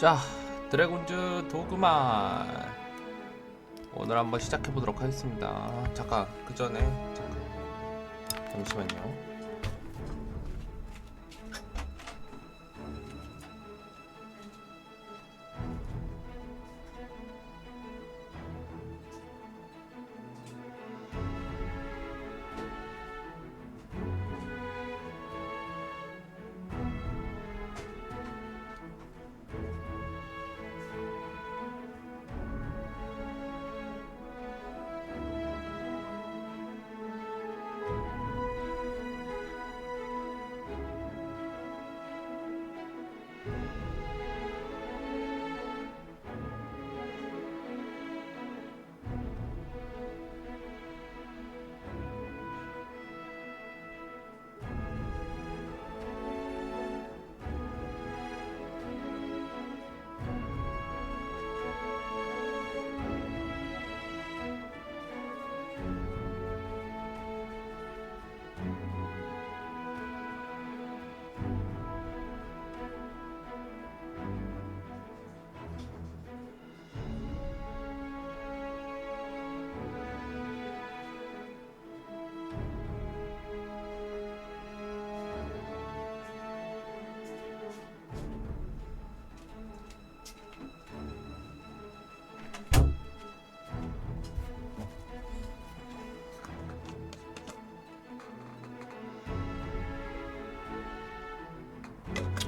자, 드래곤즈 도그마 오늘 한번 시작해 보도록 하겠습니다. 잠깐 그 전에 잠시만요.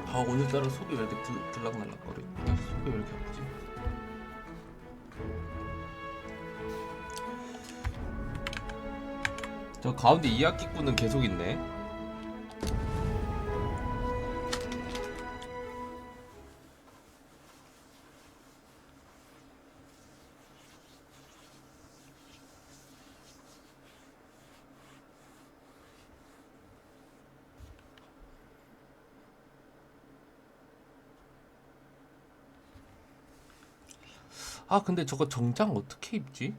아, 오늘따라 속이 왜 이렇게 들락날락거려? 속이 왜 이렇게 아프지? 저 가운데 이학기꾼은 계속 있네. 아, 근데 저거 정장 어떻게 입지?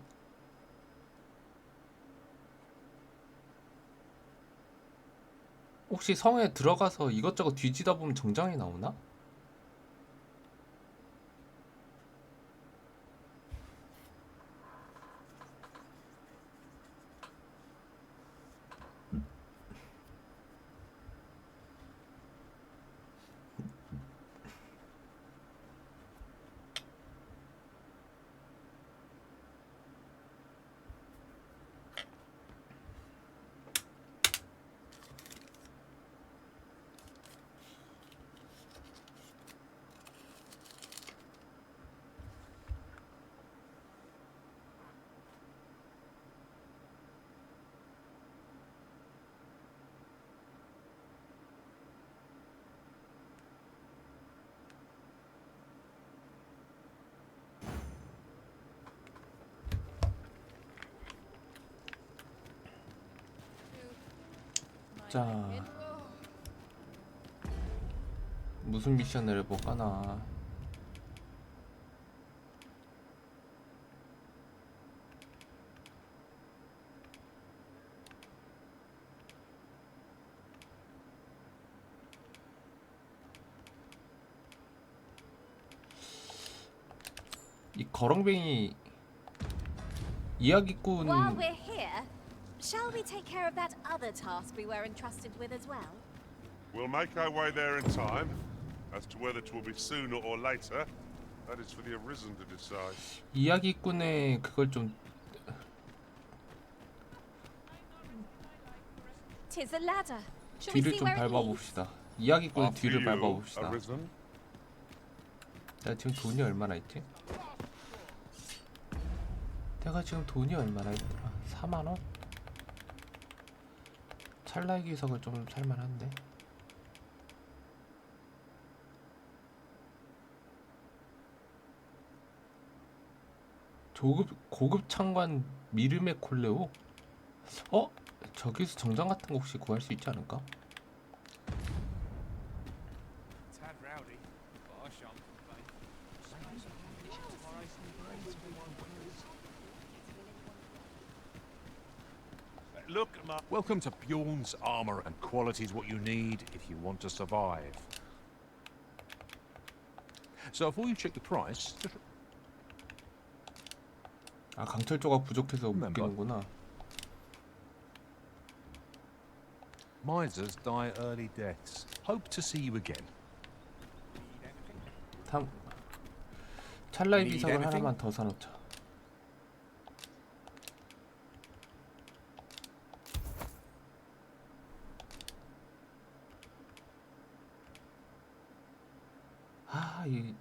혹시 성에 들어가서 이것저것 뒤지다 보면 정장이 나오나? 자, 무슨 미션을 해볼까나. 이 거렁뱅이 이야기꾼. While we're here, shall we take care of that other task we were entrusted with as well? We'll make our way there in time. As to whether it will be sooner or later, that is for the Arisen to decide. 이야기꾼의 그걸 좀 Tis a ladder. Shall we 뒤를 see 좀 where it leads? 밟아봅시다. 이야기꾼의 After 뒤를 you, 밟아봅시다. Arisen. 내가 지금 돈이 얼마나 있지? 내가 지금 돈이 얼마나 있더라? 4만원? 찰나의 기석을 좀 살만한데? 고급 창관 미르메 콜레오? 어? 저기서 정장 같은 거 혹시 구할 수 있지 않을까? Look at my... Welcome to Bjorn's armor and quality's what you need if you want to survive. So before you check the price, just 아, 강철 조각 부족해서 묶이는구나. misers die early deaths. Hope to see you again. 찰나의 Need 비석을 anything? 하나만 더 사놓자. 아, 이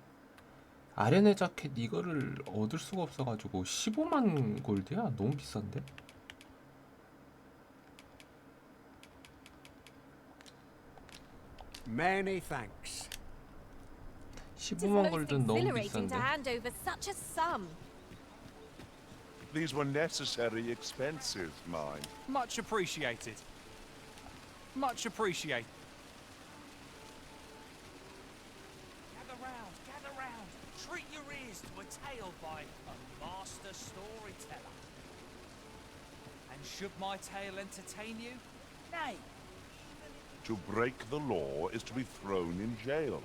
아련의 자켓 이거를 얻을 수가 없어가지고 15만 골드야? 너무 비싼데? Many thanks. 'Tis 15만 most 골드는 너무 exhilarating to 비싼데? hand over such a sum. These were necessary expenses, mine. Much appreciated. Much appreciated. Gather round, gather round. Treat your ears to a tale by a master storyteller. And should my tale entertain you? Nay. To break the law is to be thrown in jail.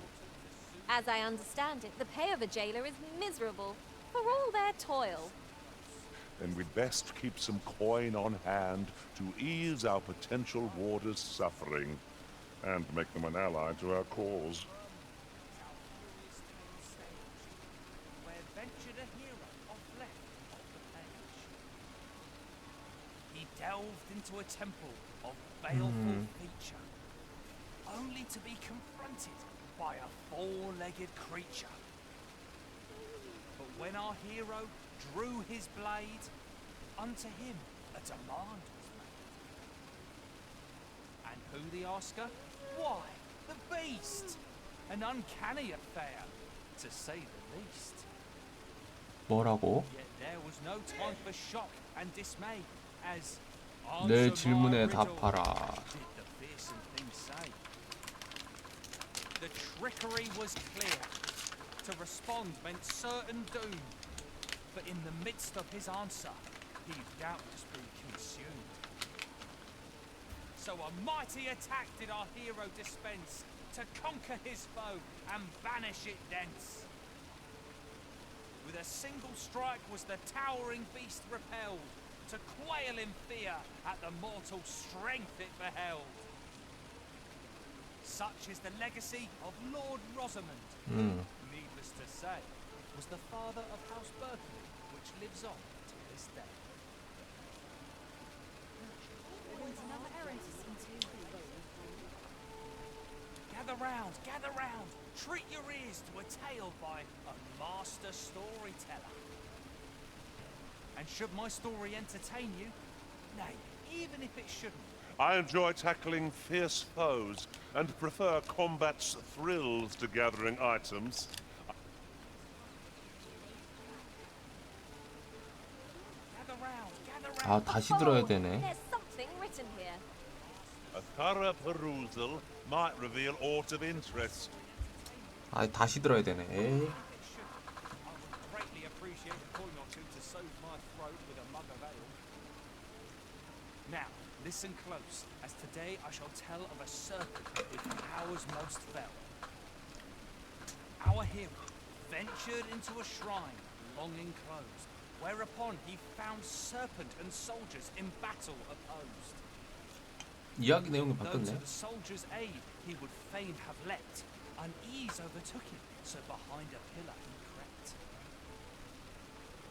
As I understand it, the pay of a jailer is miserable for all their toil. Then we'd best keep some coin on hand to ease our potential warders' suffering and make them an ally to our cause. Where ventured a hero off left of the page. He delved into a temple of baleful feature, only to be confronted by a four-legged creature. But when our hero drew his blade, unto him a demand was made. And who the asker? Why, the beast! An uncanny affair, to say the least. 뭐라고? Yet there was no time for shock and dismay, as 내 answer 질문에 my riddle, 답하라. did the fearsome thing say. The trickery was clear. To respond meant certain doom. But in the midst of his answer, he'd doubtless be consumed. So a mighty attack did our hero dispense to conquer his foe and banish it thence. With a single strike was the towering beast repelled, to quail in fear at the mortal strength it beheld. Such is the legacy of Lord Rosamond. Needless to say, was the father of House Berkeley, which lives on to this day. Gather round, treat your ears to a tale by a master storyteller. And should my story entertain you, nay, even if it shouldn't, I enjoy tackling fierce foes and prefer combat's thrills to gathering items. 아, 다시 들어야 Oh, 되네. there's something written here. A thorough perusal might reveal aught of interest. 아, 다시 들어야 되네. 에이. I would greatly appreciate a coin or two to soothe my throat with a mug of ale. Now, listen close, as today I shall tell of a serpent with powers most fell. Our hero ventured into a shrine long enclosed, whereupon he found serpent and soldiers in battle opposed. 이야기 내용이 Though to 바뀌었네. the soldier's aid he would fain have leapt, unease overtook him, so behind a pillar he crept.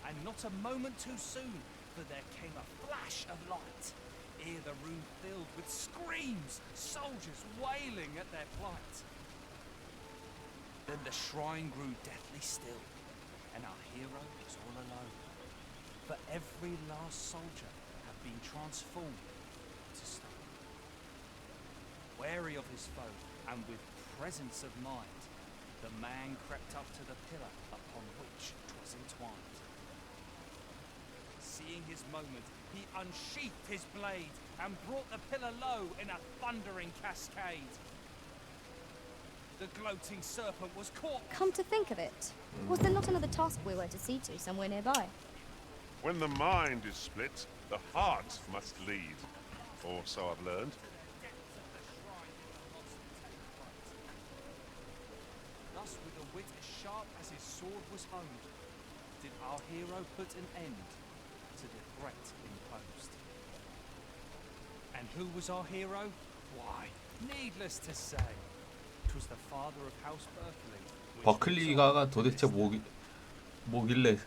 And not a moment too soon, for there came a flash of light, ere the room filled with screams, soldiers wailing at their plight. Then the shrine grew deathly still, and our hero was all alone, for every last soldier had been transformed to stone. Wary of his foe, and with presence of mind, the man crept up to the pillar upon which 'twas entwined. Seeing his moment, he unsheathed his blade, and brought the pillar low in a thundering cascade. The gloating serpent was caught. Come to think of it, was there not another task we were to see to somewhere nearby? When the mind is split, the heart must lead. Or so I've learned. Thus Thus, with a wit as sharp as his sword was honed, did our hero put an end to the threat imposed. And who was our hero? Why, needless to say, 'twas the father of House Berkeley. which 버클리가 lives on 도대체 to this day. 뭐길래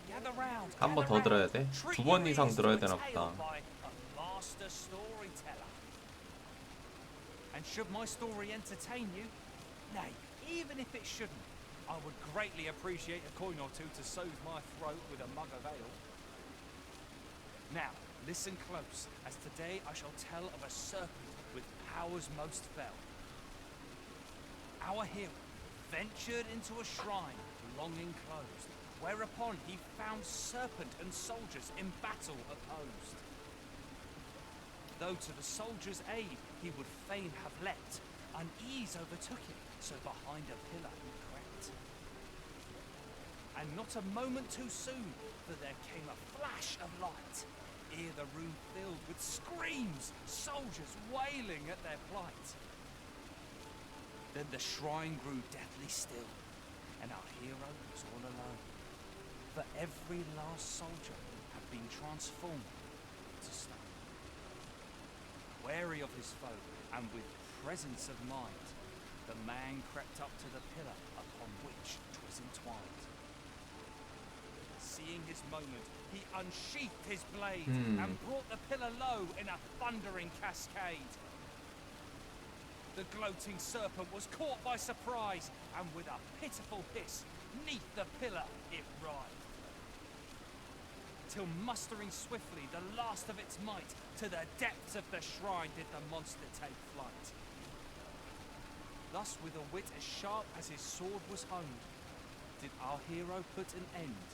Gather round, 한 번 더 gather 들어야 round. 돼? Treat 두 번 your 이상 ears to 들어야 a 되나 tale 보다. by a master storyteller. And should my story entertain you, nay, even if it shouldn't, I would greatly appreciate a coin or two to soothe my throat with a mug of ale. Now, listen close, as today I shall tell of a serpent with powers most fell. Our hero ventured into a shrine long enclosed, whereupon he found serpent and soldiers in battle opposed. Though to the soldiers' aid he would fain have leapt, unease overtook him, so behind a pillar he crept. And not a moment too soon, for there came a flash of light, ere the room filled with screams, soldiers wailing at their plight. Then the shrine grew deathly still, and our hero was all alone. For every last soldier had been transformed to stone. Wary of his foe, and with presence of mind, the man crept up to the pillar upon which 'twas entwined. Seeing his moment, he unsheathed his blade, and brought the pillar low in a thundering cascade. The gloating serpent was caught by surprise, and with a pitiful hiss, 'neath the pillar it writhed. Till mustering swiftly the last of its might, to the depths of the shrine did the monster take flight. Thus, with a wit as sharp as his sword was honed, did our hero put an end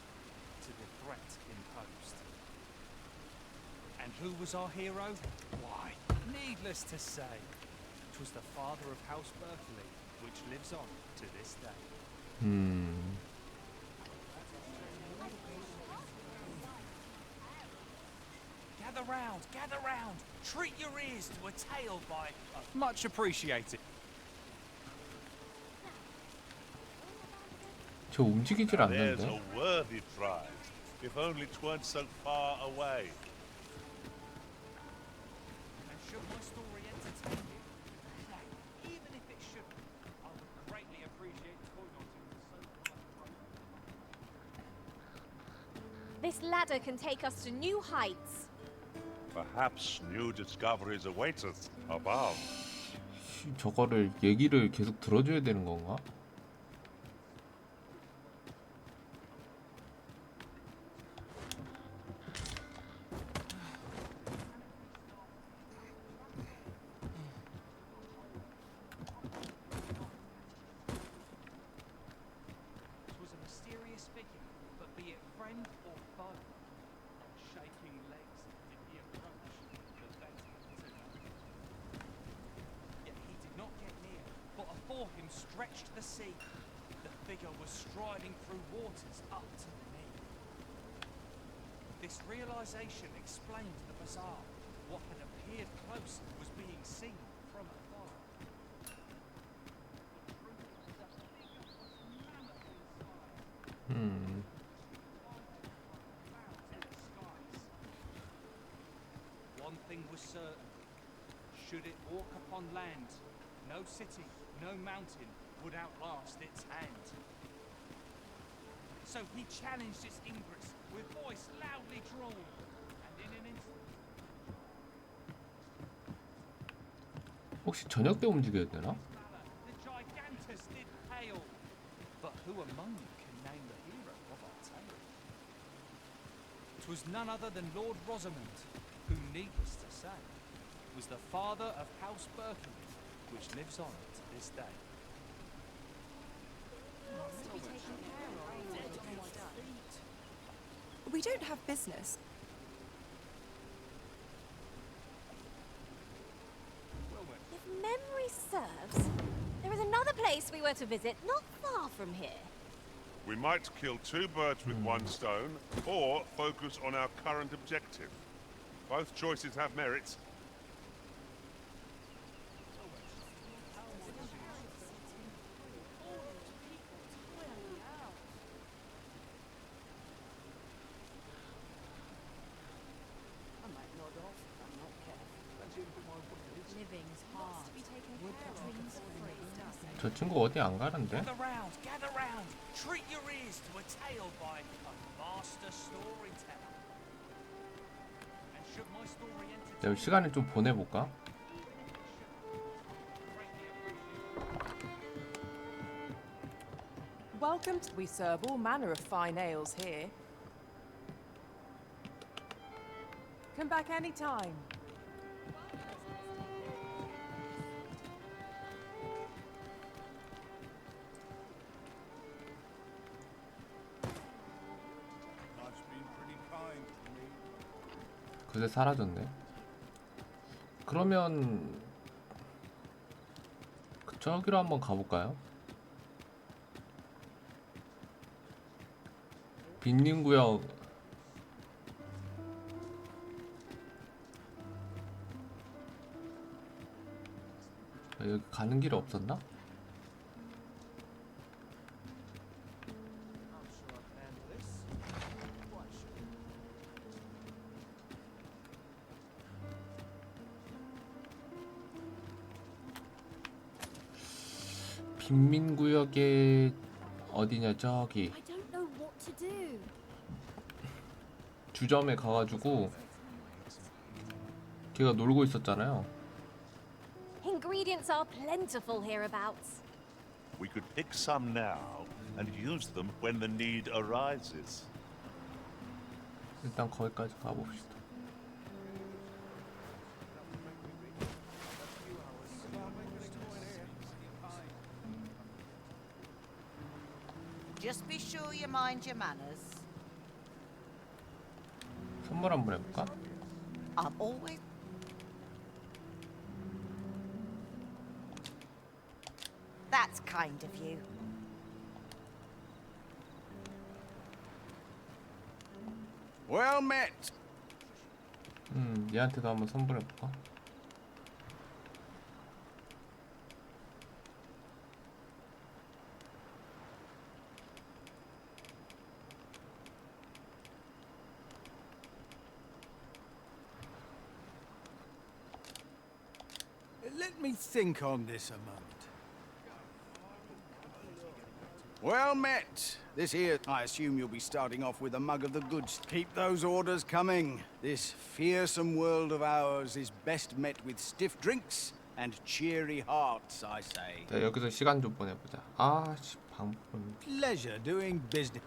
to the threat imposed. And who was our hero? Why, needless to say, 'twas the father of House Berkeley, which lives on to this day. Gather round, treat your ears to a tale by much appreciated. 저 움직이질 There's 않는데? a worthy prize, if only 'tweren't so far away. And should my story entertain you, nay, even if it shouldn't, I would greatly appreciate a coin or two to soothe my throat. This ladder can take us to new heights. Perhaps new discoveries await us above. 저거를 얘기를 계속 들어줘야 되는 건가? Was a mysterious figure, but be it friend or foe, on shaking legs did he approach the better to know. Yet he did not get near, for afore him stretched the sea. The figure was striding through waters up to the knee. This realization explained the bizarre. What had appeared close was being seen from afar. One thing was certain. Should it walk upon land, no city, no mountain would outlast its hand. So he challenged its ingress with voice loudly drawn, and in an instant 혹시 저녁 때 움직여야 되나? the gigantus did hail. But who among you can name the hero of our tale? 'Twas none other than Lord Rosamond, who, needless to say, was the father of House Berkeley, which lives on to this day. We don't have business. If memory serves, there is another place we were to visit not far from here. We might kill two birds with one stone, or focus on our current objective. Both choices have merits. 저 친구 어디 안 가는데? Gather round, gather round. Treat your ears to a tale by a master storyteller. And should my story entertain 내가 시간을 좀 보내볼까? Welcome to... We serve all manner of fine ales here. Come back anytime. 그새 사라졌네. 그러면 저기로 한번 가볼까요? 빈민구역. 여기 가는 길이 없었나? 빈민구역에 어디냐 저기 I don't know what to do. 주점에 가가지고 걔가 놀고 있었잖아요. Ingredients are plentiful hereabouts. We could pick some now and use them when the need arises. 일단 거기까지 가봅시다. Just be sure you mind your manners. 선물 한번 해볼까? I'm always... That's kind of you. Well met. 얘한테도 한번 선물해볼까? Let me think on this a moment. Well met. This here, I assume you'll be starting off with a mug of the goods. Keep those orders coming. This fearsome world of ours is best met with stiff drinks and cheery hearts, I say. 자, 여기서 시간 좀 보내보자. 아씨, 방법은 Pleasure doing business.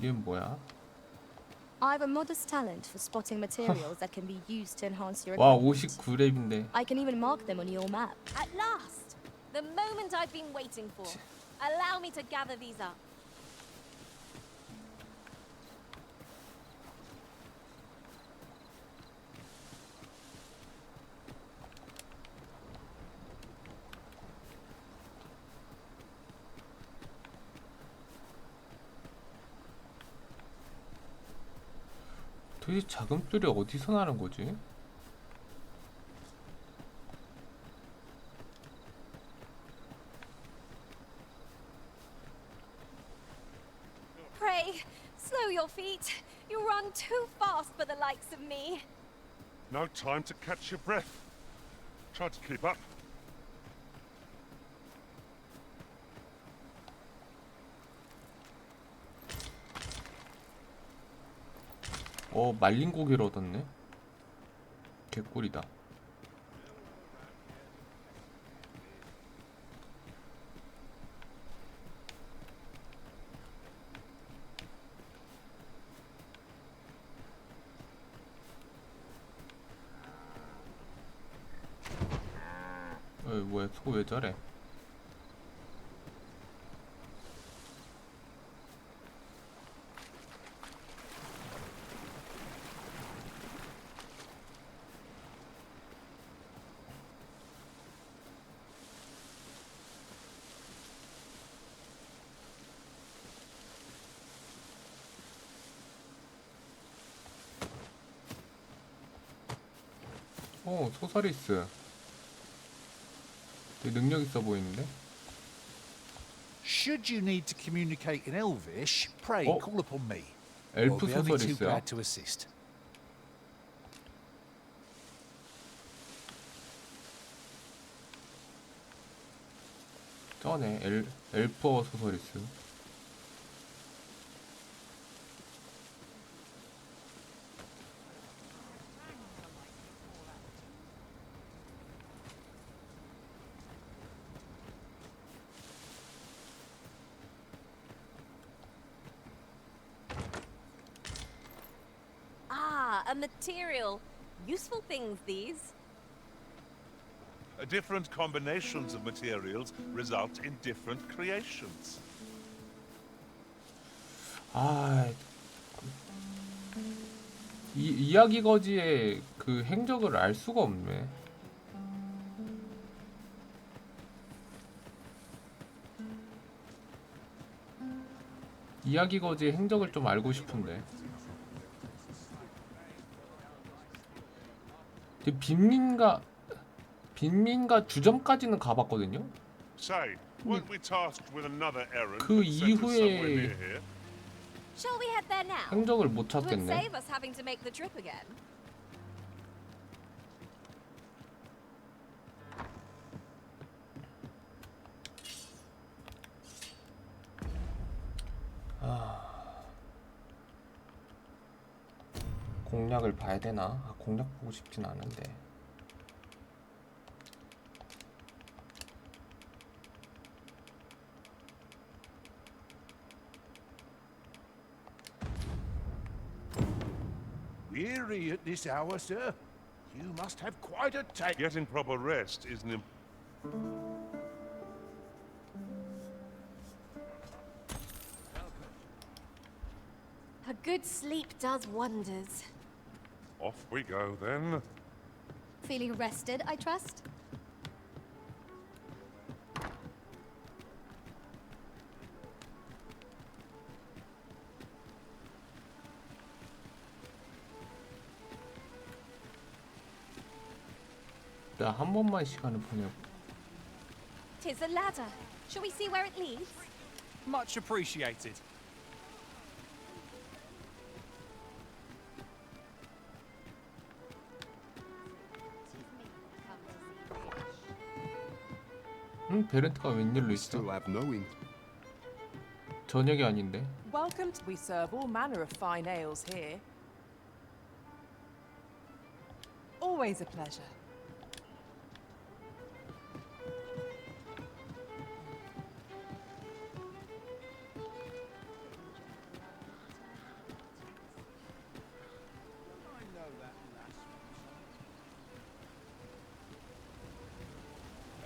얘는 뭐야? I have a modest talent for spotting materials that can be used to enhance your 와, equipment. 59렙인데. I can even mark them on your map. At last! The moment I've been waiting for. Allow me to gather these up. 도대체 자금줄이 어디서 나는 거지? Pray, slow your feet. You run too fast for the likes of me. No time to catch your breath. Try to keep up. 말린 고기를 얻었네. 개꿀이다. 뭐야, 소 왜 저래? 소서리스. 되게 능력 있어 보이는데? Should you need to communicate in Elvish, pray Oh. call upon me. 엘프 I'll be only too 소서리스야? glad to assist. 쩌네. 엘프어 소서리스. Ah, a material. Useful things, these. Different combinations of materials result in different creations. 아, 이야기 거지의 그 행적을 알 수가 없네. 이야기 거지의 행적을 좀 알고 싶은데. 빈민가 주점까지는 가봤거든요. Say, weren't we tasked with another errand 그 that sent us somewhere 이후에 near here? Shall we head there now? 행적을 못 It would 찾겠네. save us having to make the trip again. 공략을 봐야 되나? 아, 공략 보고 싶진 않은데. Weary at this hour, sir? You must have quite a take. Getting proper rest is an A good sleep does wonders. Off we go then. Feeling rested, I trust? 나 한 번만 시간을 보내. Tis a ladder. Shall we see where it leads? Much appreciated. 베렌트가 웬일로 있어? 저녁이 아닌데. Welcome to... We serve all manner of fine ales here. Always a pleasure.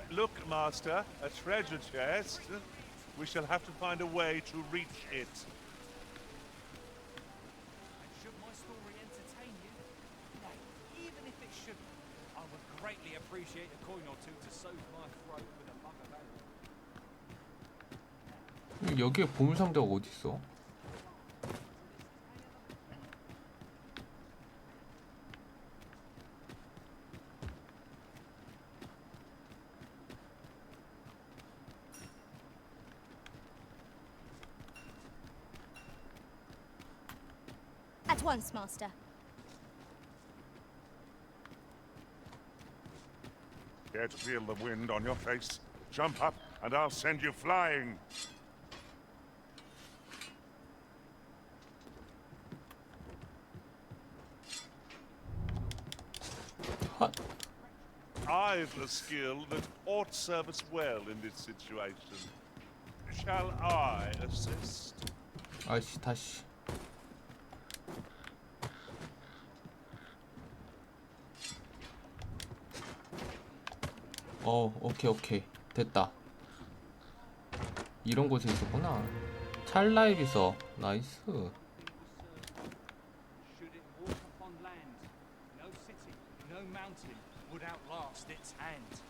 Look, Master, a treasure chest. We shall have to find a way to reach it. And should my story entertain you? Nay, even if it shouldn't, I would greatly appreciate a coin or two to soothe my throat with a mug of ale. 여기에 보물상자가 어디 있어? At once, Master. Care to feel the wind on your face? Jump up, and I'll send you flying. 하, I've a skill that ought serve us well in this situation. Shall I assist? 아이씨 다시. 오케이 됐다. 이런 곳에 있었구나. 찰나의 비서 나이스. Should it walk upon land, no city, no mountain would outlast its hand.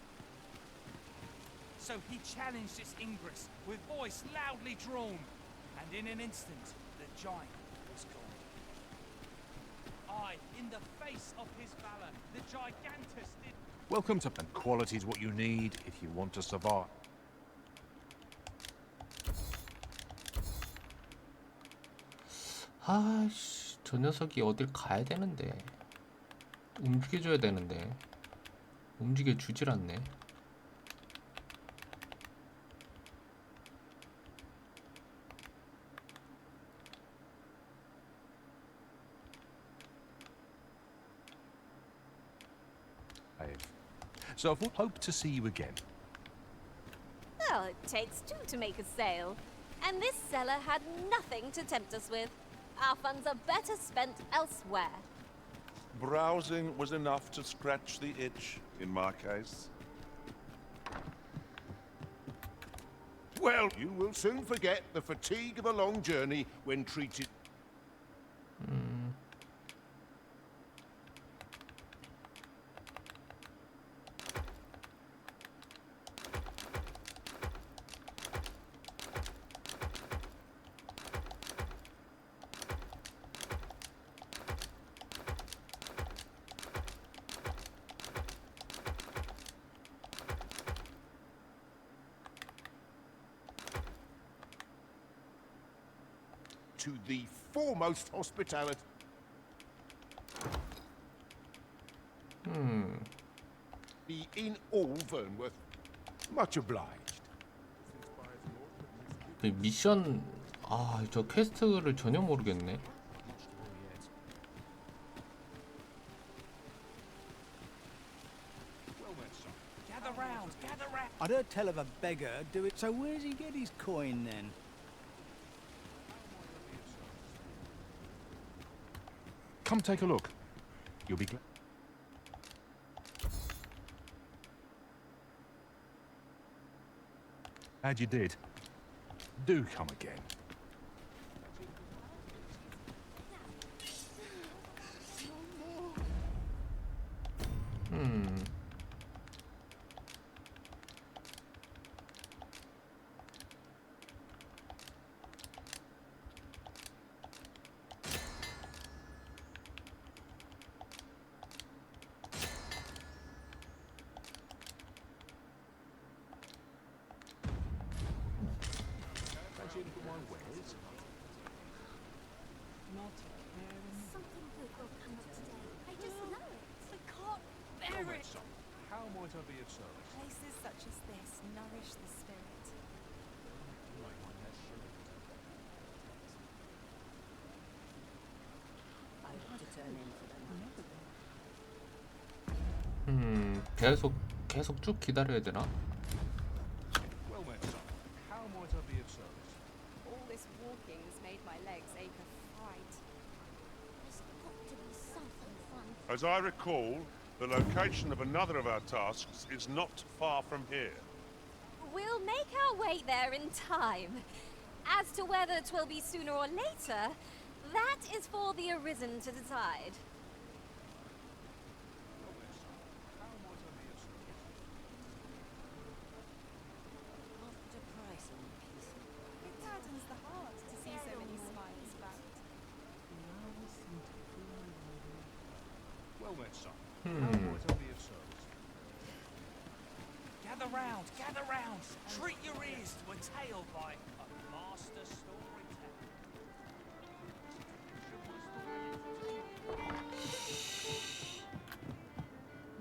So he challenged its ingress with voice loudly drawn, and in an instant the giant was gone. die in the face of his valor. The gigantus did. Welcome to... And quality's what you need if you want to survive. 아씨, 저 녀석이 어딜 가야 되는데. 움직여줘야 되는데. 움직여주질 않네. So we'll hope to see you again. Well, it takes two to make a sale. And this seller had nothing to tempt us with. Our funds are better spent elsewhere. Browsing was enough to scratch the itch, in my case. Well, you will soon forget the fatigue of a long journey when treated... to the foremost hospitality. Be in all Vernworth. Much obliged. 그 미션, 아, 저 퀘스트를 전혀 모르겠네. Gather round, gather round. I'd heard tell of a beggar do it, so where's he get his coin then? Come take a look. You'll be glad. Glad you did. Do come again. Something good will come up today. I just know it. I can't bear it. How might I be of service? Places such as this nourish the spirit. 계속 쭉 기다려야 되나? Well met, son. How might I be of service? All this walking has made my legs ache of fright. There's got to be something fun. As I recall, the location of another of our tasks is not far from here. We'll make our way there in time. As to whether 'twill be sooner or later, that is for the Arisen to decide. It gladdens the heart to see so many smiles about. Well met, son. How might I be of service? Gather round, gather round. Treat your ears to a tale by a master storyteller.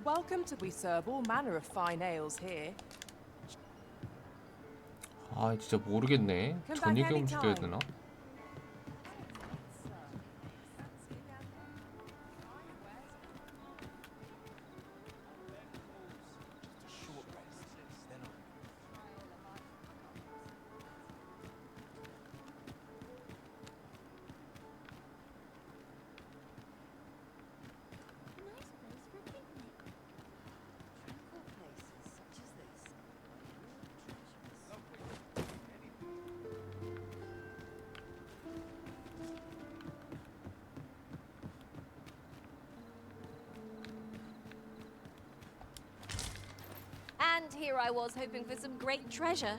Welcome to. We serve all manner of fine ales here. 아, 진짜 모르겠네. 저녁에 움직여야 되나? Nice place for a picnic. Tranquil places such as this. And here I was hoping for some great treasure.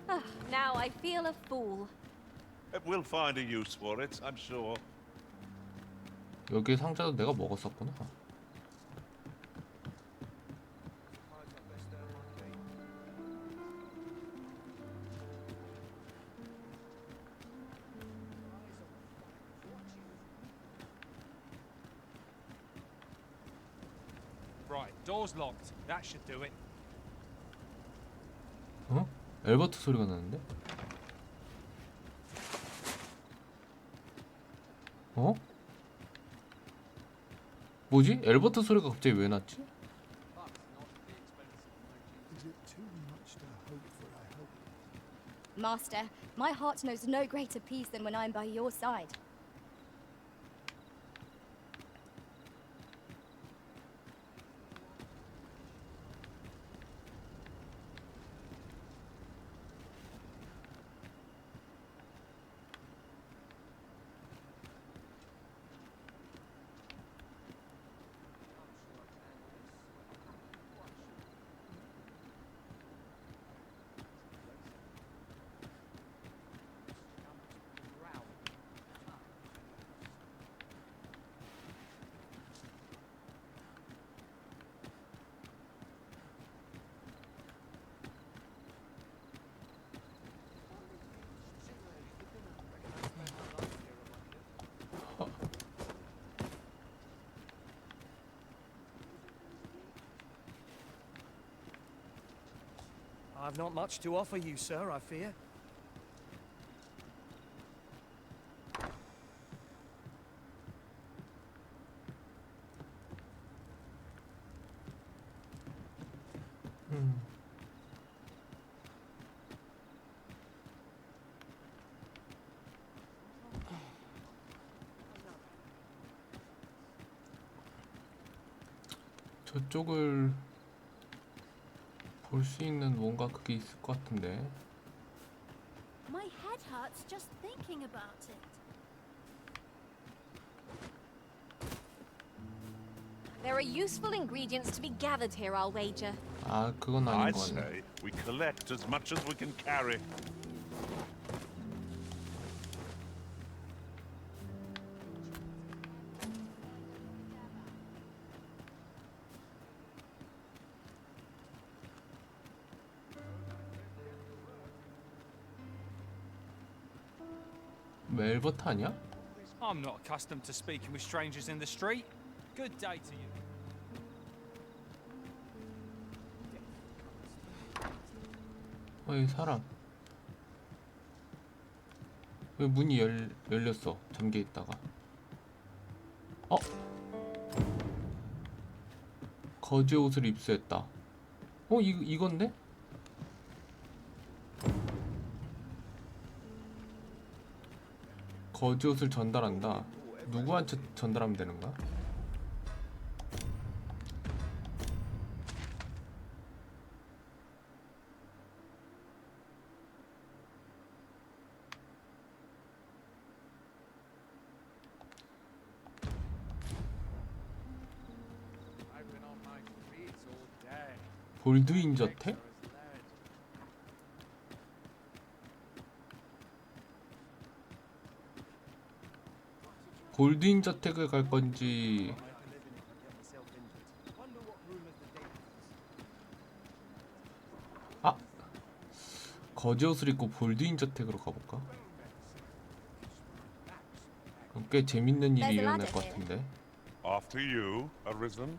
Ah, now I feel a fool. We'll find a use for it, I'm sure. 여기 상자도 내가 먹었었구나. Right, door's locked. That should do it. 어? 엘버트 소리가 나는데? 어? 뭐지? 엘버트 소리가 갑자기 왜 났지? Master, my heart knows no greater peace than when I'm by your side. I've not much to offer you, sir, I fear. 저쪽을 볼 수 있는 뭔가 그게 있을 것 같은데. My head hurts just thinking about it. There are useful ingredients to be gathered here, I'll wager. 아, 그건 아닌 I'd 것 같네. say we collect as much as we can carry. 엘버트 아니야? I'm not accustomed to speaking with strangers in the street. Good day to you. 어이, 사람. 왜 문이 열렸어? 잠겨 있다가. 어? 거지 옷을 입수했다. 어, 이건데? 거지 옷을 전달한다. 누구한테 전달하면 되는가? 볼드윈 저택? 볼드윈 저택을 갈 건지. 아! 거지 옷을 입고 볼드윈 저택으로 가볼까? 그럼 꽤 재밌는 일이 일어날 것 같은데. After you, Arisen.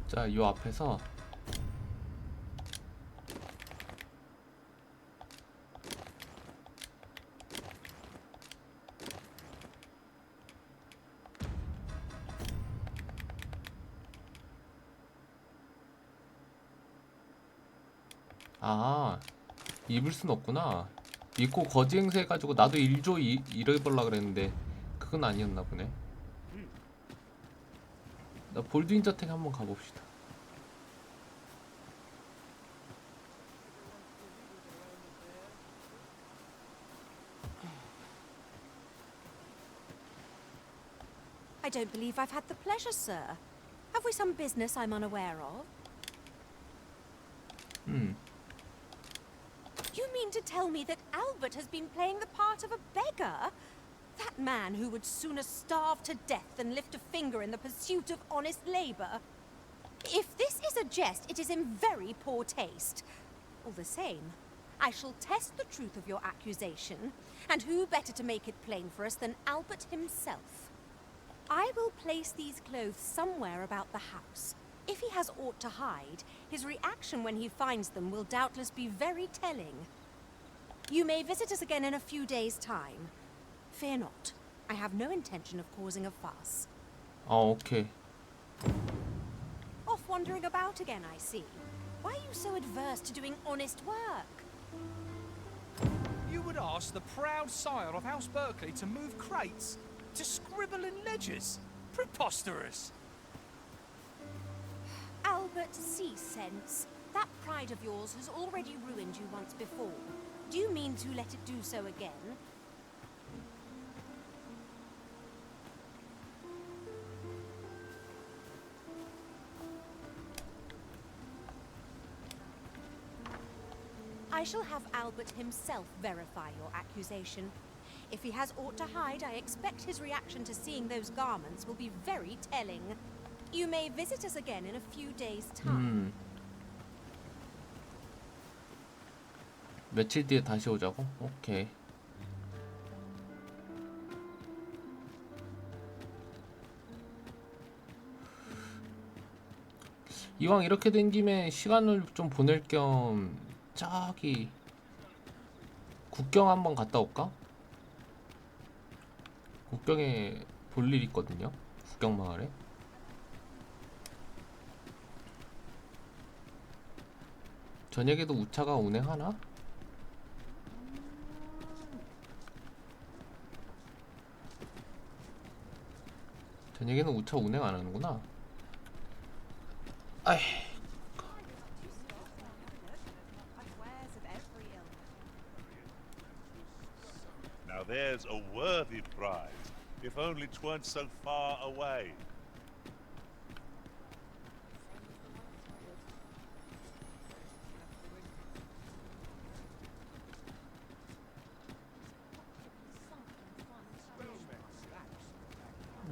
자, 요 앞에서 아, 입을 순 없구나. 입고 거지 행세해가지고 나도 일조 이래볼라 그랬는데 그건 아니었나 보네. 나 볼드인 저택 한번 가봅시다. I don't believe I've had the pleasure, sir. Have we some business I'm unaware of? You mean to tell me that Albert has been playing the part of a beggar? That man who would sooner starve to death than lift a finger in the pursuit of honest labor? If this is a jest, it is in very poor taste. All the same, I shall test the truth of your accusation, and who better to make it plain for us than Albert himself? I will place these clothes somewhere about the house. If he has aught to hide, his reaction when he finds them will doubtless be very telling. You may visit us again in a few days' time. Fear not. I have no intention of causing a fuss. 오케이. Off wandering about again, I see. Why are you so adverse to doing honest work? You would ask the proud sire of House Berkeley to move crates? To scribble in ledgers? Preposterous! Albert, cease sense. That pride of yours has already ruined you once before. Do you mean to let it do so again? I shall have Albert himself verify your accusation. If he has aught to hide, I expect his reaction to seeing those garments will be very telling. You may visit us again in a few days' time. 며칠 뒤에 다시 오자고? 오케이. 이왕 이렇게 된 김에 시간을 좀 보낼 겸 저기 국경 한번 갔다 올까? 국경에 볼 일 있거든요. 국경 마을에. 저녁에도 우차가 운행하나? 저녁에는 우차 운행 안 하는구나. 아이. Now there's a worthy prize, if only 'tweren't so far away.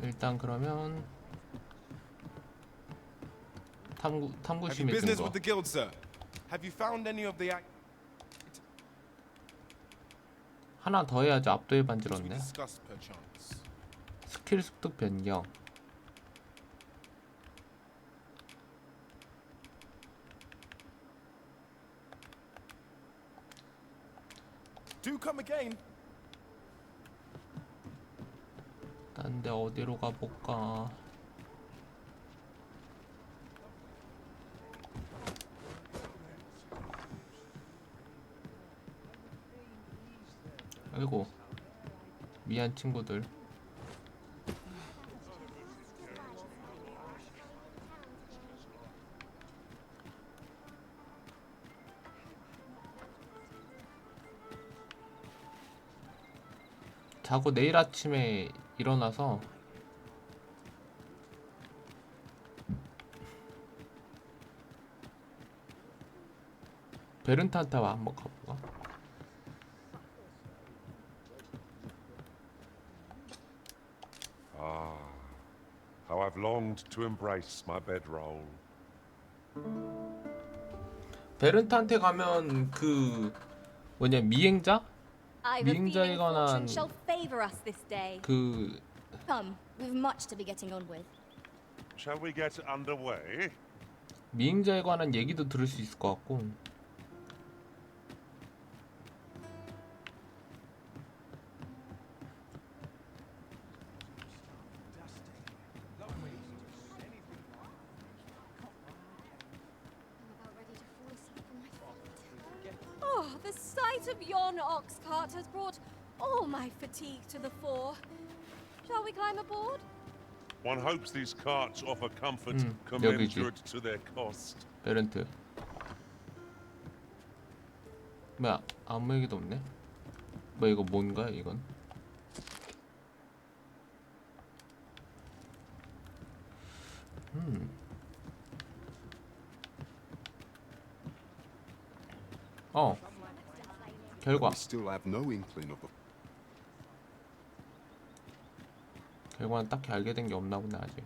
일단 그러면 탐구 Have you 심해 business 거. with the guild, sir? Have you found any of the 하나 더 해야지. 압도에 we 반지렀네. discussed, perchance? 스킬 습득 변경. Do come again. 딴 데 어디로 가볼까? 아이고, 미안 친구들. 자고 내일 아침에 일어나서 베른탄타 한번 가볼까? Ah, how I've longed to embrace my bedroll. 베른탄테 가면 그 뭐냐 미행자? I've a feeling 미행자에 관한 fortune shall favor us this day. 그 Come, we've much to be getting on with. Shall we get underway? 미행자에 관한 얘기도 들을 수 있을 것 같고. I'm about ready to fall asleep on my feet. sight of yon ox cart has brought all my fatigue to the fore. Shall we climb aboard? One hopes these carts offer comfort 여기지. commensurate to their cost. 베렌트. 뭐야, 아무 얘기도 없네. 뭐 이거 뭔가 이건? 결과. We still have no inkling of the 결과는 딱히 알게 된 게 없나 보네 아직.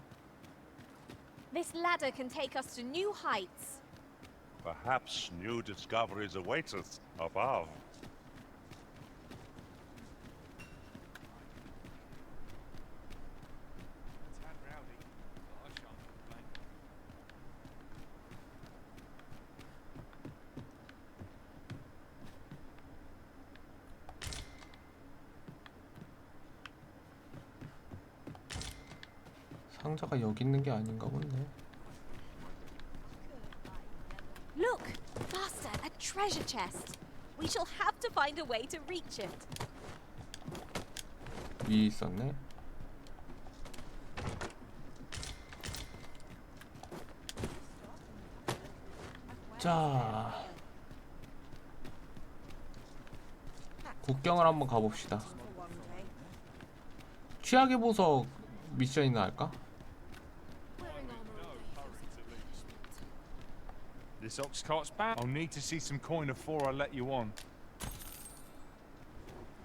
This ladder can take us to new heights. Perhaps new discoveries await us above. 상자가 여기 있는 게 아닌가 본데. Look! Faster! A treasure chest! We shall have to find a way to reach it. 위에 있었네. 자, 국경을 한번 가봅시다. 취약의 보석 미션이나 할까? This ox cart's back. I'll need to see some coin before I let you on.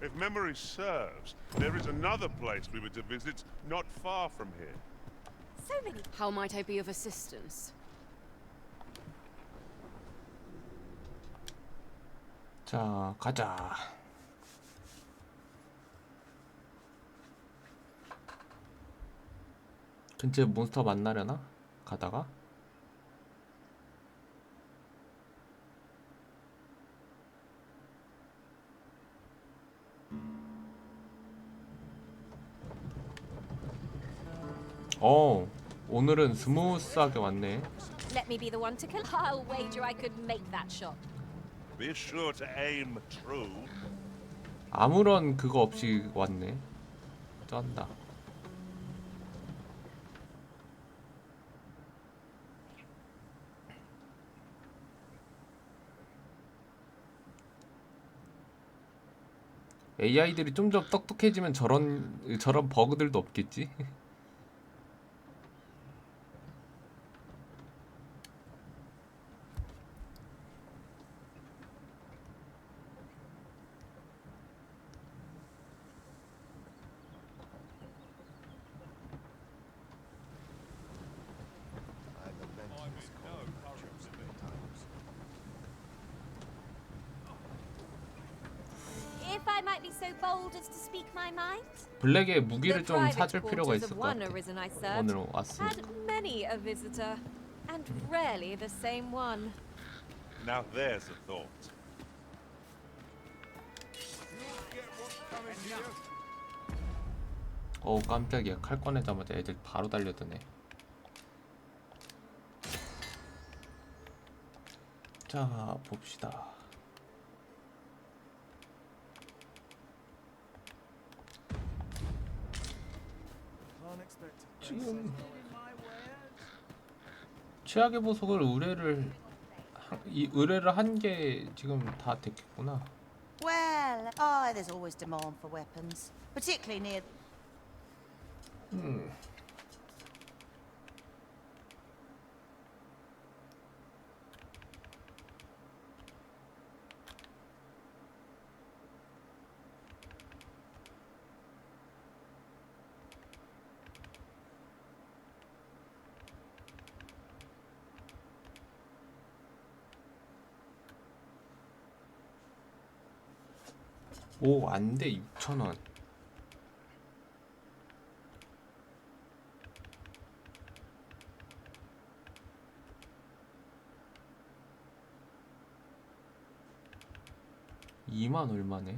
If memory serves, there is another place we were to visit not far from here. So many. How might I be of assistance? 자, 가자. 근처에 몬스터 만나려나? 가다가? 오늘은 스무스하게 왔네. Let me be the one to kill. I'll wager I could make that shot. Be sure to aim true. 아무런 그거 없이 왔네. 쩐다. AI들이 좀 더 똑똑해지면 저런 버그들도 없겠지. If I might be so bold as to speak my mind. 블랙의 무기를 The 좀 private 사줄 필요가 quarters 있을 of 것 one 같아. arisen I served 오늘 왔으니. had many a visitor, and rarely the same one. Now there's a thought. 깜짝이야. 칼 꺼내자마자 애들 바로 달려드네. 자, 봅시다. 지금 최악의 보석을 의뢰를 한 게 지금 다 됐겠구나. Well, there's always demand for weapons, particularly near. 오, 안 돼. 6,000원. (2만) 얼마네?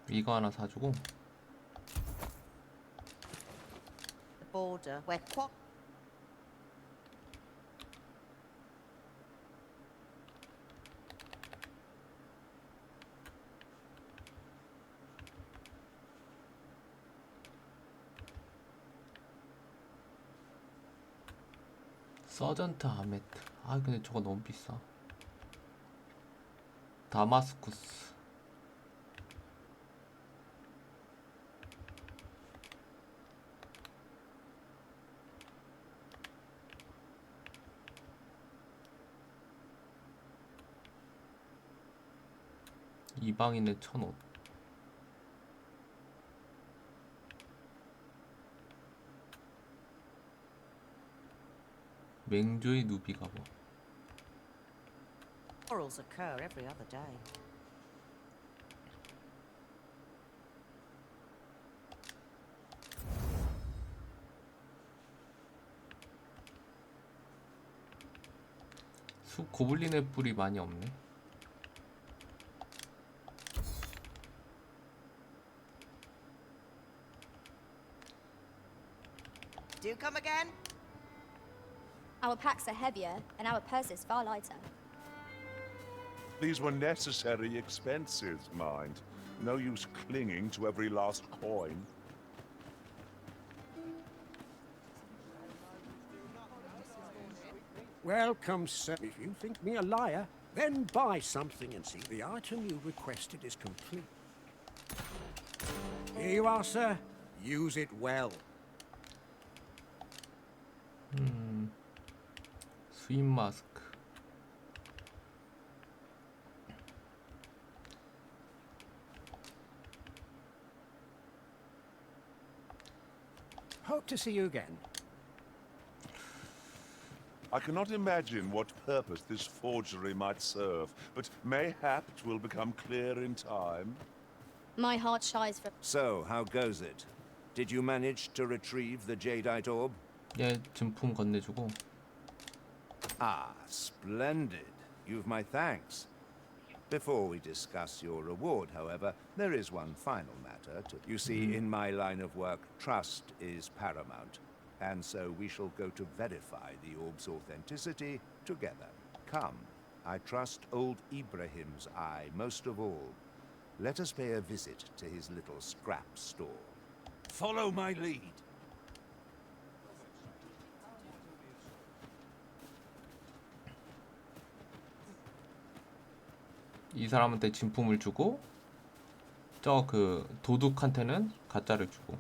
이거 하나 사주고. The border, where quack. 서전트 아메트. 아 근데 저거 너무 비싸. 다마스쿠스. 이방인의 1000옷. 맹조의 누비가 뭐. Quarrels occur every other day. 숲 고블린의 뿔이 많이 없네. Do come again? Our packs are heavier and our purses far lighter. These were necessary expenses, mind. No use clinging to every last coin. Welcome, sir. If you think me a liar, then buy something and see the item you requested is complete. Here you are, sir. Use it well. 수입 마스크. Hope to see you again. I cannot imagine what purpose this forgery might serve, but mayhap it will become clear in time. My heart shies for. So, how goes it? Did you manage to retrieve the jadeite orb? 얘 증품 건네주고. Ah, splendid. You've my thanks. Before we discuss your reward, however, there is one final matter to... You see, in my line of work, trust is paramount. And so we shall go to verify the orb's authenticity together. Come, I trust old Ibrahim's eye most of all. Let us pay a visit to his little scrap store. Follow my lead. 이 사람한테 진품을 주고 저 그 도둑한테는 가짜를 주고.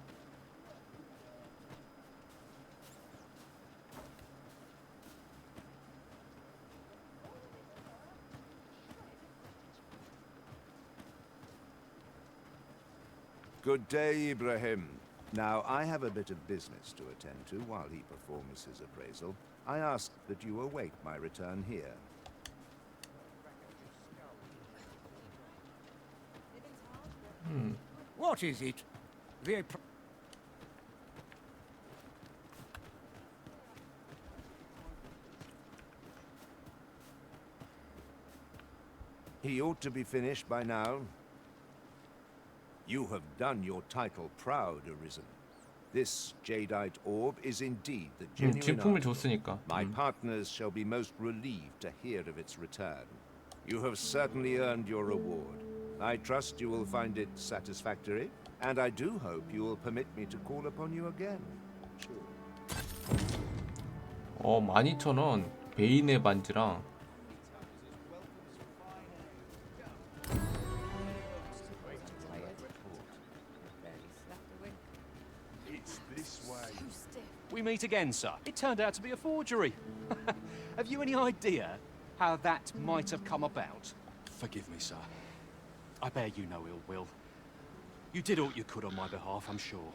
Good day, Ibrahim. Now, I have a bit of business to attend to while he performs his appraisal. I ask that you await my return here. What is it? The... He ought to be finished by now. You have done your title proud, Arisen. This jadeite orb is indeed the genuine 진품을 article. 줬으니까. My partners shall be most relieved to hear of its return. You have certainly earned your reward. I trust you will find it satisfactory, and I do hope you will permit me to call upon you again. 12,000원. 베인의 반지랑 We meet again, sir. It turned out to be a forgery. Have you any idea how that might have come about? Forgive me, sir. I bear you no ill will. You did all you could on my behalf, I'm sure.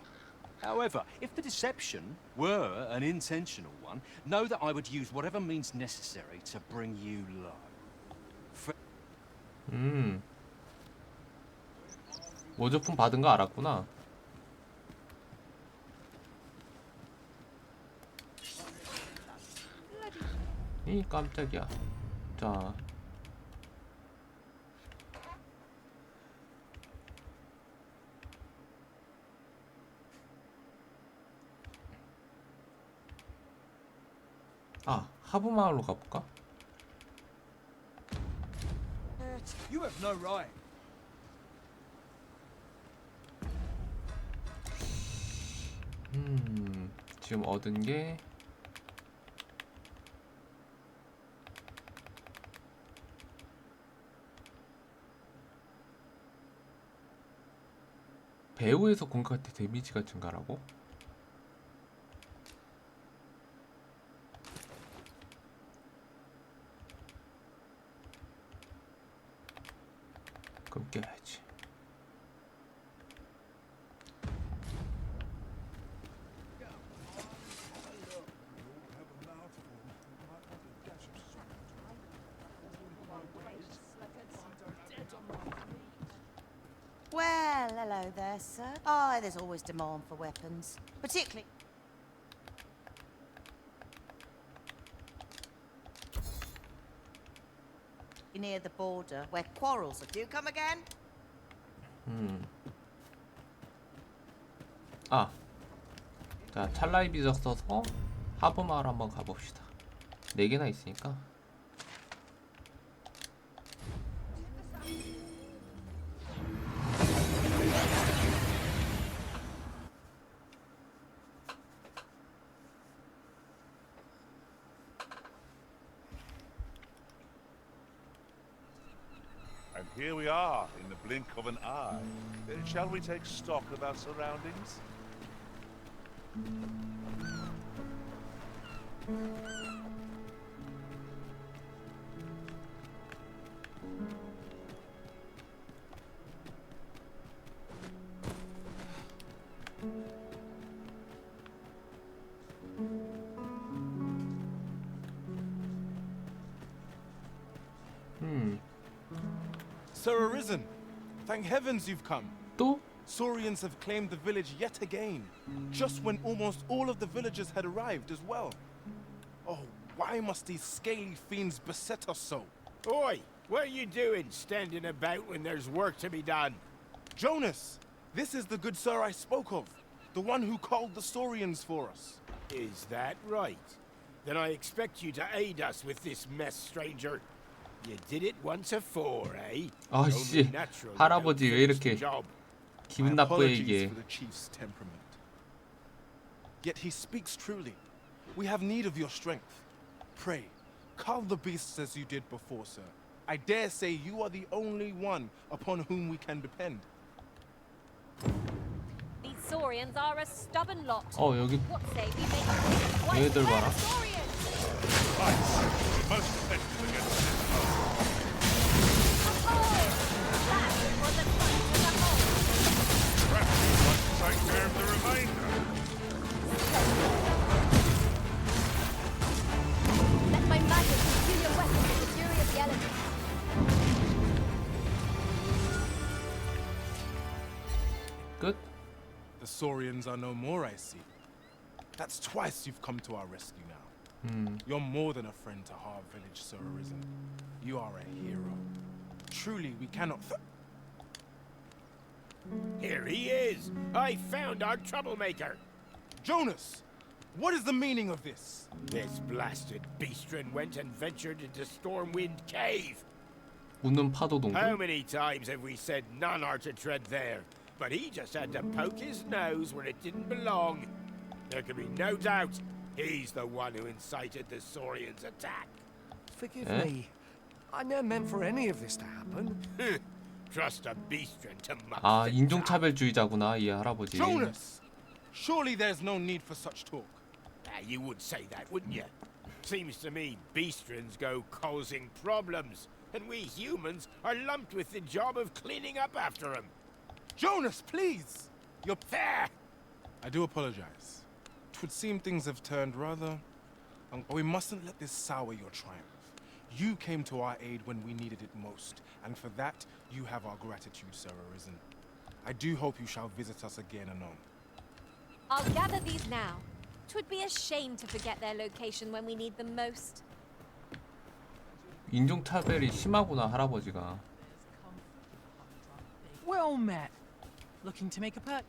However, if the deception were an intentional one, know that I would use whatever means necessary to bring you low. 모조품 받은 거 알았구나. 이 깜짝이야. 자. 아, 하부마을로 가볼까? You have no right. 지금 얻은 게 배우에서 공격할 때 데미지가 증가라고? 그럼 깨야지. Well, hello there, sir. Oh, there's always demand for weapons. Particularly... near the border, where quarrels are... Do you come again? 아, 자 찰나의 비적 써서 하부마을 한번 가봅시다. 4개나 있으니까. And here we are, in the blink of an eye. Shall we take stock of our surroundings? Sir Arisen, thank heavens you've come. 또? Saurians have claimed the village yet again, just when almost all of the villagers had arrived as well. Oh, why must these scaly fiends beset us so? Oi, what are you doing standing about when there's work to be done? Jonas, this is the good sir I spoke of, the one who called the Saurians for us. Is that right? Then I expect you to aid us with this mess, stranger. You did it once before, eh? 아씨, 할아버지 왜 이렇게 기분 나쁘게 얘기해. For the chief's temperament. Yet he speaks truly. We have need of your strength. Pray, cull the beasts as you did before, sir. I dare say you are the only one upon whom we can depend. These Saurians are a stubborn lot. 여기 What say we make 얘들 봐라. Most effective against this. Take care of the remainder. Let my magic consume your weapons with the fury of the elements. Good. The Saurians are no more, I see. That's twice you've come to our rescue now. You're more than a friend to Har Village, Sir Arisen. You are a hero. Truly, we cannot... Here he is! I found our troublemaker! Jonas! What is the meaning of this? This blasted beastren went and ventured into Stormwind Cave! 웃는 파도 동굴. How many times have we said none are to tread there? But he just had to poke his nose where it didn't belong. There can be no doubt he's the one who incited the Saurians' attack. Forgive me. I never meant for any of this to happen. Trust a beastren to muck. 아, 인종차별주의자구나, 이 할아버지. Jonas! Surely there's no need for such talk. You would say that, wouldn't you? Seems to me beastrens go causing problems, and we humans are lumped with the job of cleaning up after them. Jonas, please! You're fair! I do apologize. 'Twould seem things have turned rather... But we mustn't let this sour your triumph. You came to our aid when we needed it most, and for that, you have our gratitude, Sir Arisen. I do hope you shall visit us again anon. I'll gather these now. 'Twould be a shame to forget their location when we need them most. 인종차별이 심하구나 할아버지가. Well met. Looking to make a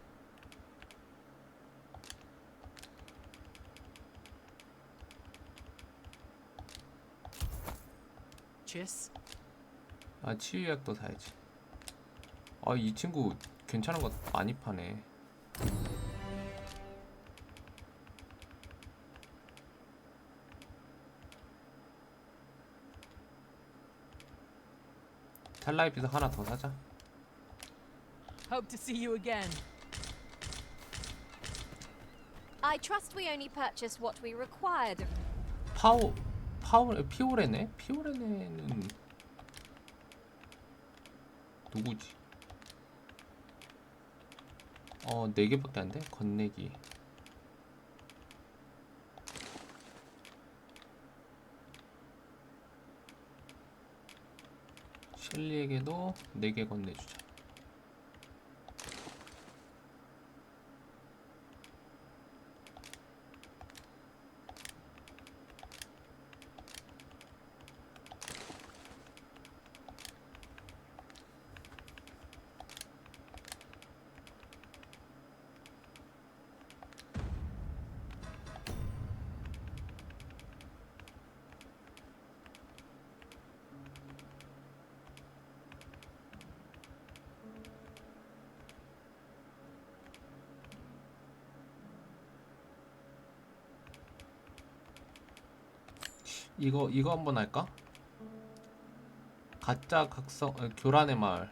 purchase? 아 치유약도 사야지. 아 이 친구 괜찮은 거 많이 파네. 찰나의 비석 하나 더 사자. Hope to see you again. I trust we only purchased what we required of 피오레네? 피오레네는 누구지? 4개밖에 안 돼? 건네기. 셸리에게도 4개 건네주자. 이거 한번 할까? 가짜 각성 교란의 마을.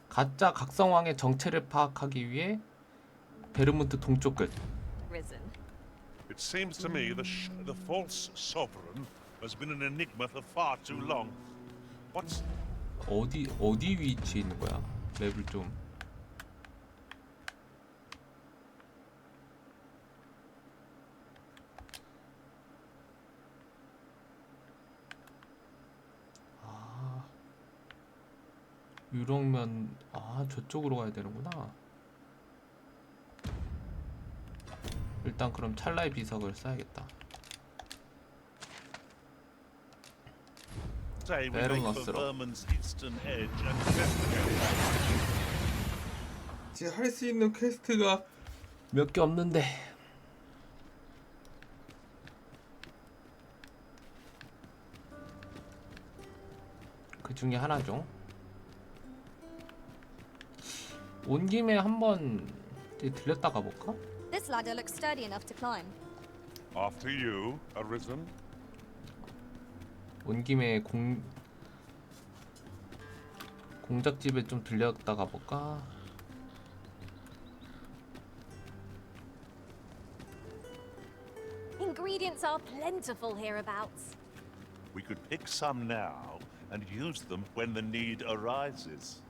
가짜 각성왕의 정체를 파악하기 위해 베르문트 동쪽 끝. It seems to me the false sovereign has been an enigma for far too long. What's 어디 위치에 있는 거야? 맵을 좀. 유령면 저쪽으로 가야 되는구나. 일단 그럼 찰나의 비석을 써야겠다. 베르너스로. 지금 할 수 있는 퀘스트가 몇 개 없는데. 그 중에 하나죠. 온 김에 한번 들렸다 가볼까? This ladder looks sturdy enough to climb. After you, Arisen. 온 김에 공작집에 좀 들렸다 가볼까? Ingredients are plentiful hereabouts. We could pick some now and use them when the need arises.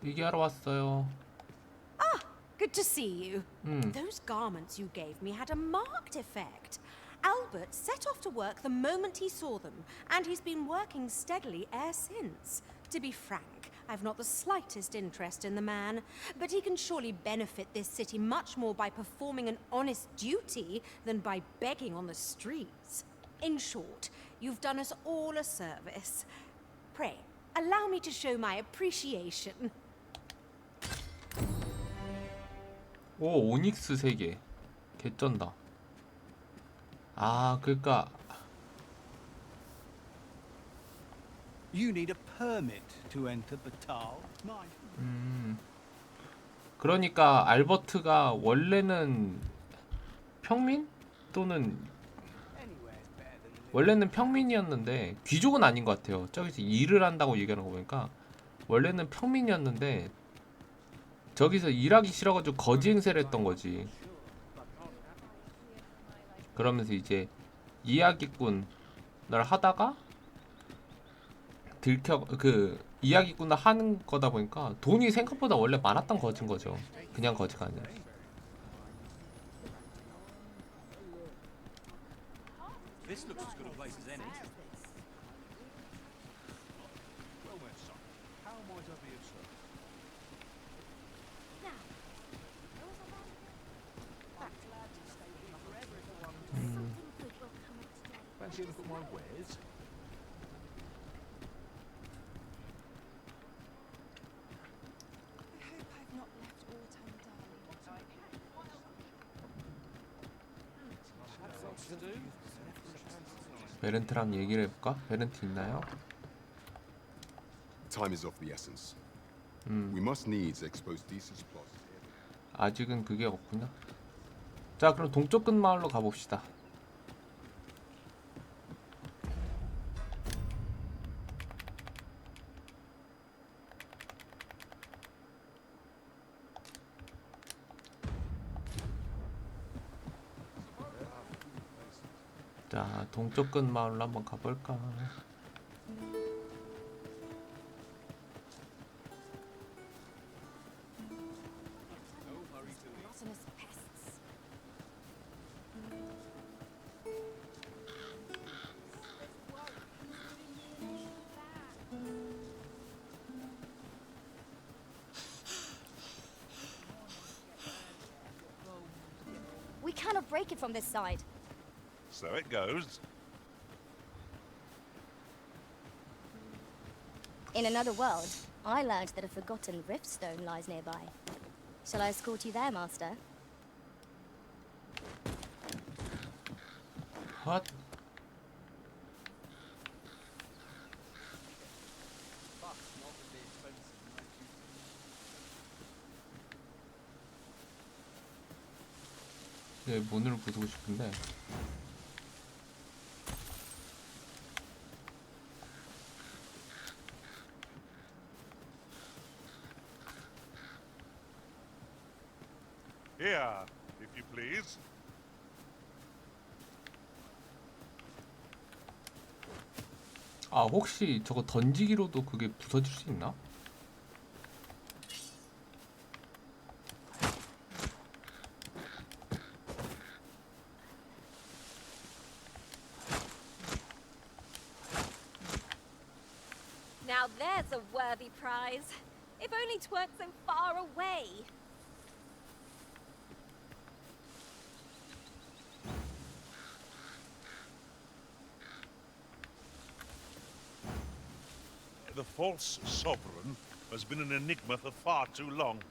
얘기하러 왔어요. Good to see you. Those garments you gave me had a marked effect. Albert set off to work the moment he saw them, and he's been working steadily ever since. To be frank, I've not the slightest interest in the man, but he can surely benefit this city much more by performing an honest duty than by begging on the streets. In short, you've done us all a service. Pray, allow me to show my appreciation. 오, 오닉스 3개. 개쩐다. 그러니까 You need a permit to enter Batal. 그러니까 알버트가 원래는 평민? 또는 원래는 평민이었는데 귀족은 아닌 것 같아요. 저기서 일을 한다고 얘기하는 거 보니까 원래는 평민이었는데 저기서 일하기 싫어가지고 거지 행세를 했던 거지. 그러면서 이제 이야기꾼을 하다가 이야기꾼을 하는 거다 보니까 돈이 생각보다 원래 많았던 거지인 거죠. 그냥 거지가 아니라. This looks as good a place as any. Well then, son, how might I be of service? Fancy a look at my wares? I hope I've not left aught undone. 베렌트랑 얘기를 해볼까? 베렌트 있나요? Time is of the essence. We must needs expose Theseus plot. 아직은 그게 없구나. 자, 그럼 동쪽 끝 마을로 가봅시다. 자, 동쪽 끝 마을로 한번 가볼까. We cannot break it from this side. So it goes. In another world, I learned that a forgotten riftstone lies nearby. Shall I escort you there, Master? What? 네, 문을 부수고 싶은데. Here, if you please. 아, 혹시 저거 던지기로도 그게 부서질 수 있나? Now there's a worthy prize. If only 'tweren't so far away. The false sovereign has been an enigma for far too long.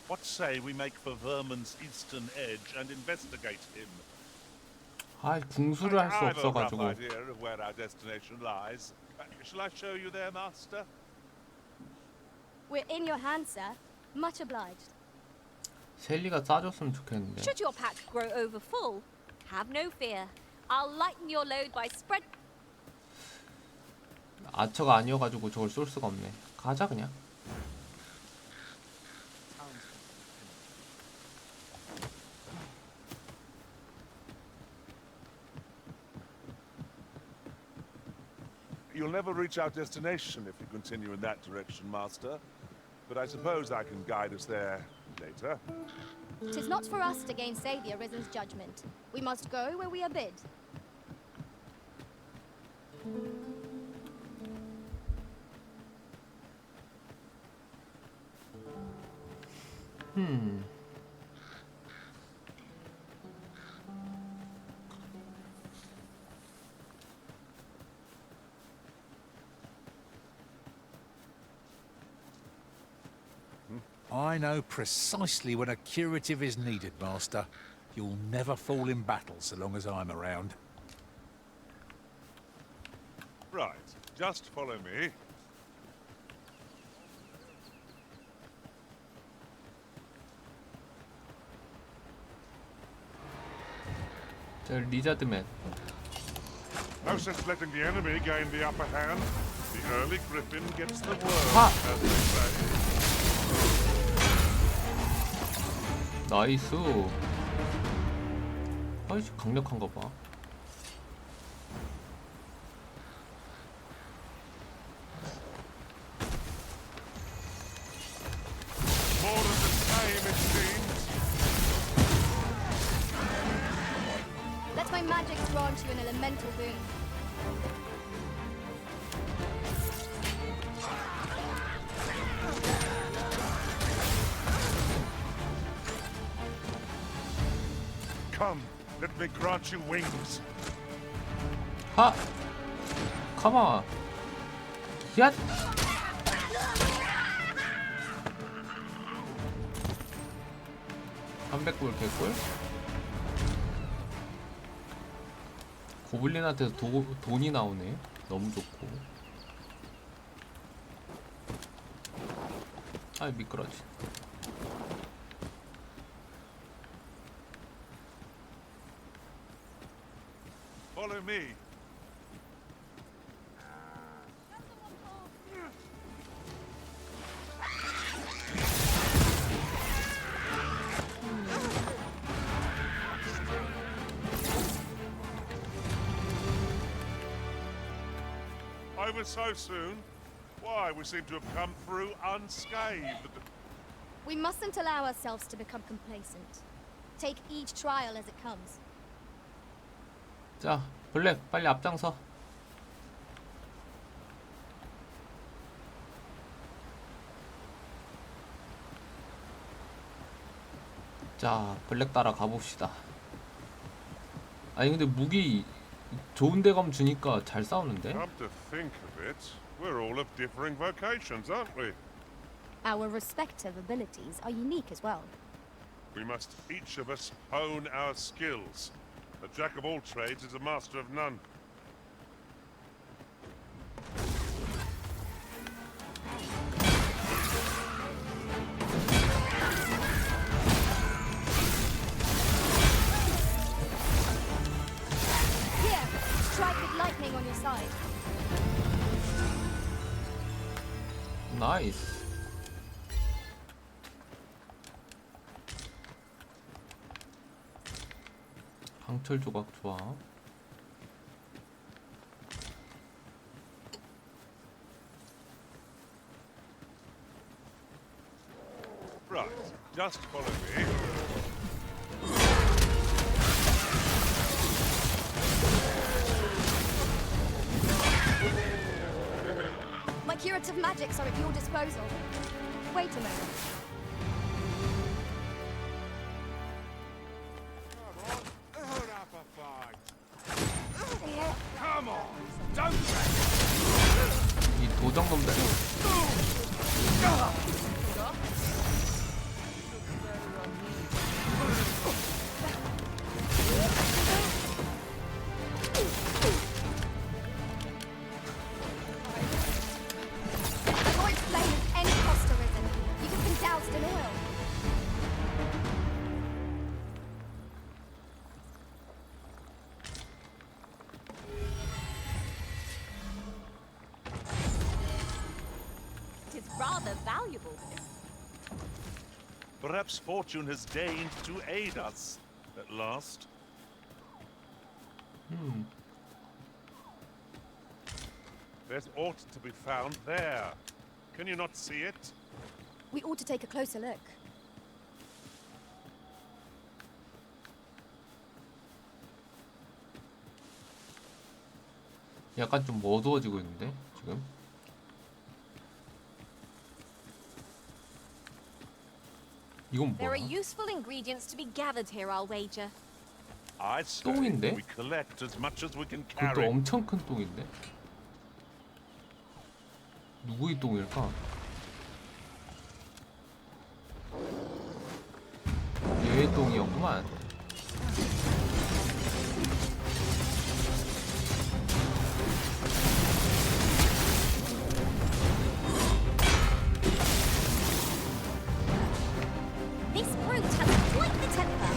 What say we make for Vermin's eastern edge and investigate him? 아, 궁수를 할 수 I've a rough 없어가지고. idea of where our destination lies. Shall I show you there, Master? We're in your hands, sir. Much obliged. 셀리가 싸줬으면 좋겠는데. Should your pack grow over full, have no fear. I'll lighten your load by spread. 아처가 아니어가지고 저걸 쏠 수가 없네. 가자 그냥. You'll never reach our destination if you continue in that direction, Master. But I suppose I can guide us there later. 'Tis not for us to gainsay the Arisen's judgment. We must go where we are bid. I know precisely when a curative is needed, Master. You'll never fall in battle so long as I'm around. Right, just follow me. 저 리자드맨. No sense letting the enemy gain the upper hand. The early griffin gets the worm, Ha! as they say. 나이스. 아이씨, 강력한 거 봐. More of the same, it seems. Let my magics grant you an elemental boon. Come, let me grant you wings. 하! 컴온! 얏! $300 개꿀? 고블린한테서 돈이 나오네. 너무 좋고. 아이 미끄러지. Follow me. Over so soon? Why, we seem to have come through unscathed. We mustn't allow ourselves to become complacent. Take each trial as it comes. 자, 블랙 빨리 앞장서. 자, 블랙 따라 가봅시다. 아니 근데 무기 좋은 대검 주니까 잘 싸우는데? Come to think of it, we're all of differing vocations, aren't we? Our respective abilities are unique as well. We must each of us hone our skills. A jack of all trades is a master of none. Here, strike with lightning on your side. 나이스. 강철 조각 좋아. Right, just follow me. My curative magics are at your disposal. Wait a moment. Come on, don't 이 도적놈들. Avoid flame at any cost, Arisen. You have been doused in oil. It is rather valuable, this. Perhaps fortune has deigned to aid us at last. There's aught to be found there. Can you not see it? We ought to take a closer look. 약간 좀 어두워지고 있는데 지금. 이건 There are 뭐야? useful ingredients to be gathered here, I'll wager. I say 똥인데? we collect as much as we can 그것도 carry. 엄청 큰 똥인데? 누구의 똥일까? 얘의 똥이었구만. This brute has quite the temper.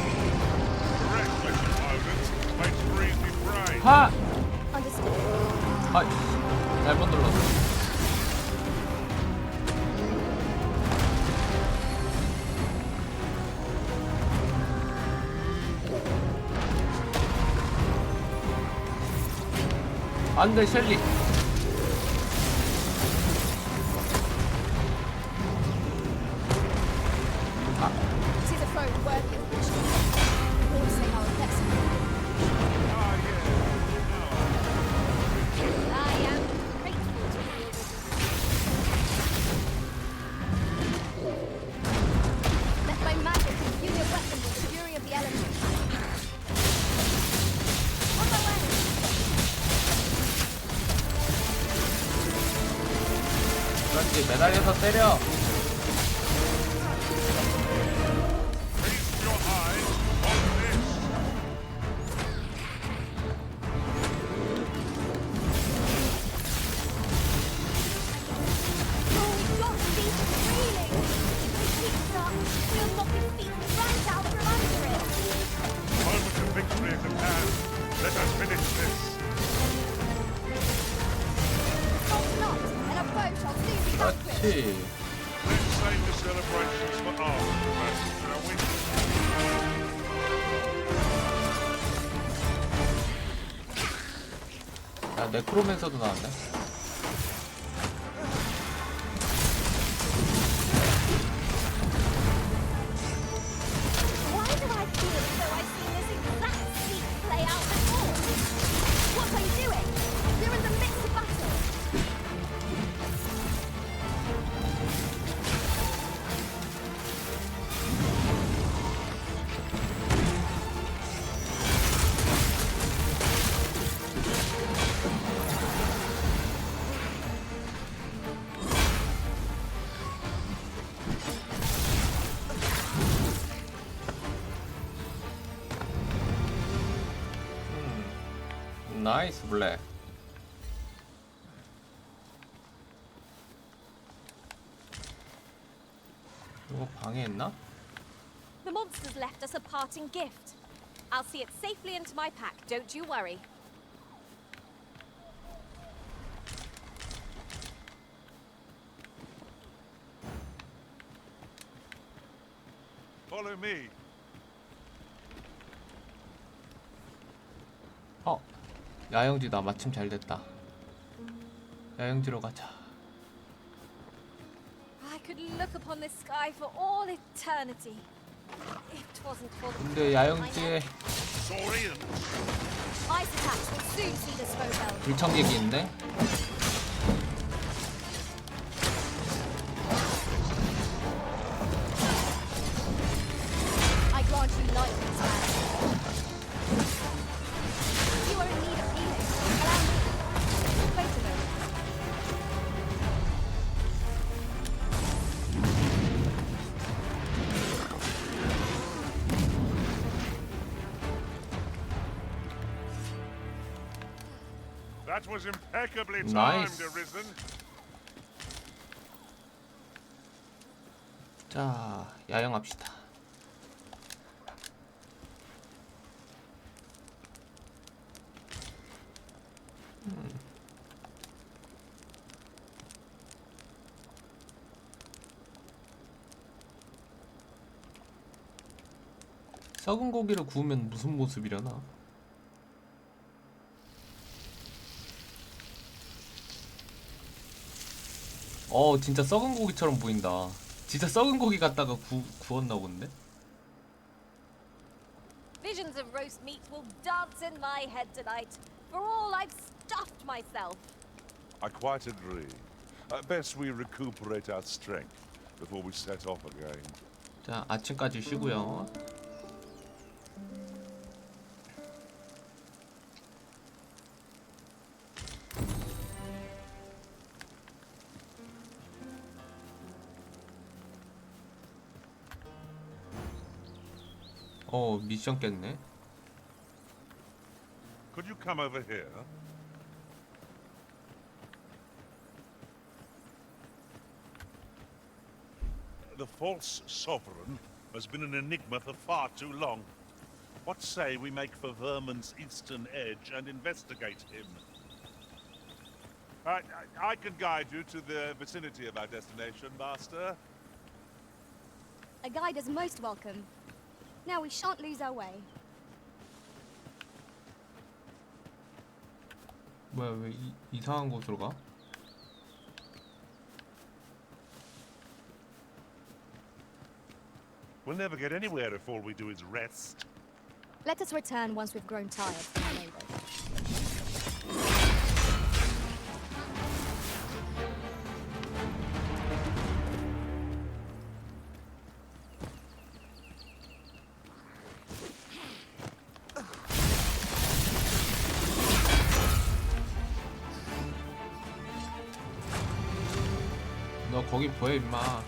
Reckless opponents may freeze me brain. 하! Understood. 아, 잘못 눌렀어. 안돼 셸리. It is a foe worthy of mission. All say our best. 그렇지, 매달려서 때려. 그렇지. 야, 네크로맨서도 나왔네. Why do I feel as though I've seen this exact scene play out before? What are you doing? You're in the midst of battle. 나이스 블랙. 이거 방해했나? The monsters left us a parting gift. I'll see it safely into my pack, don't you worry. Follow me. 야영지다. 마침 잘 됐다. 야영지로 가자. I could look upon this sky for all eternity. It wasn't for the 근데 야영지에 ice attacks will soon see the snow belt. 불청객이 있네. I grant you light and time. You are in need of healing. Allow me. Wait a moment. That was impeccably timed, Nice. Arisen. 자, 야영합시다. 썩은 고기를 구우면 무슨 모습이려나? 진짜 썩은 고기처럼 보인다. 진짜 썩은 고기 갖다가 구웠나 본데? Visions of roast meat will dance in my head tonight. For all I've stuffed myself. I quite agree. Best we recuperate our strength before we set off again. 자, 아침까지 쉬고요. 미션 깼네. Could you come over here? The false sovereign has been an enigma for far too long. What say we make for Vermin's eastern edge and investigate him? I can guide you to the vicinity of our destination, Master. A guide is most welcome. Now we shan't lose our way. 뭐야, 왜 이상한 곳으로 가? We'll never get anywhere if all we do is rest. Let us return once we've grown tired from our labor. 거기 뭐해 임마.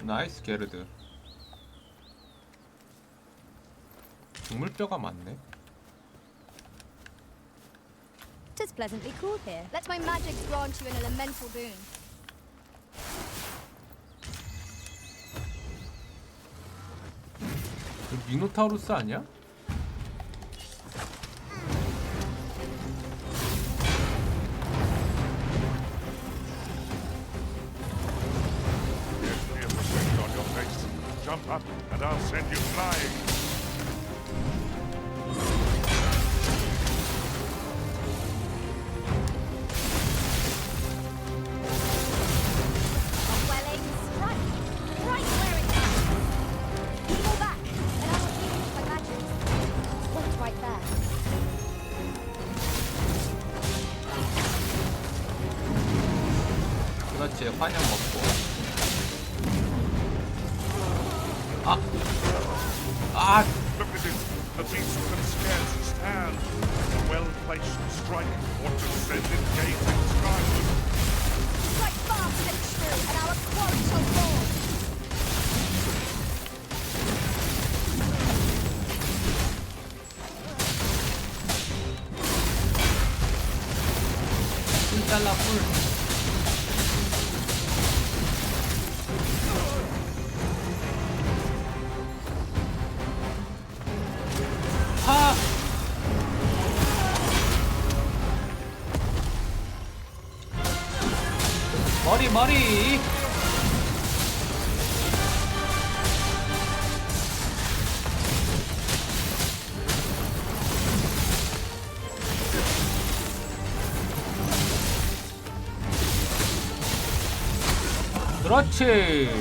나이스 게르드. 동물뼈가 많네. It is pleasantly cool here. Let my magic grant you an elemental boon. 미노타우루스 아니야? On your face. Jump up, and I'll send you flying. A well-aimed strike. Right where it is. Fall back, and I will heal you with my magic. Wait right there. 그렇지, 환영 먹고. 아! 아! Look at it. The beast can scarce stand. A well-placed strike ought to send it gazing skyward. Strike fast, H2, and our quarry shall fall. 뿔 잘라, 뿔. 아! 머리. 그렇지.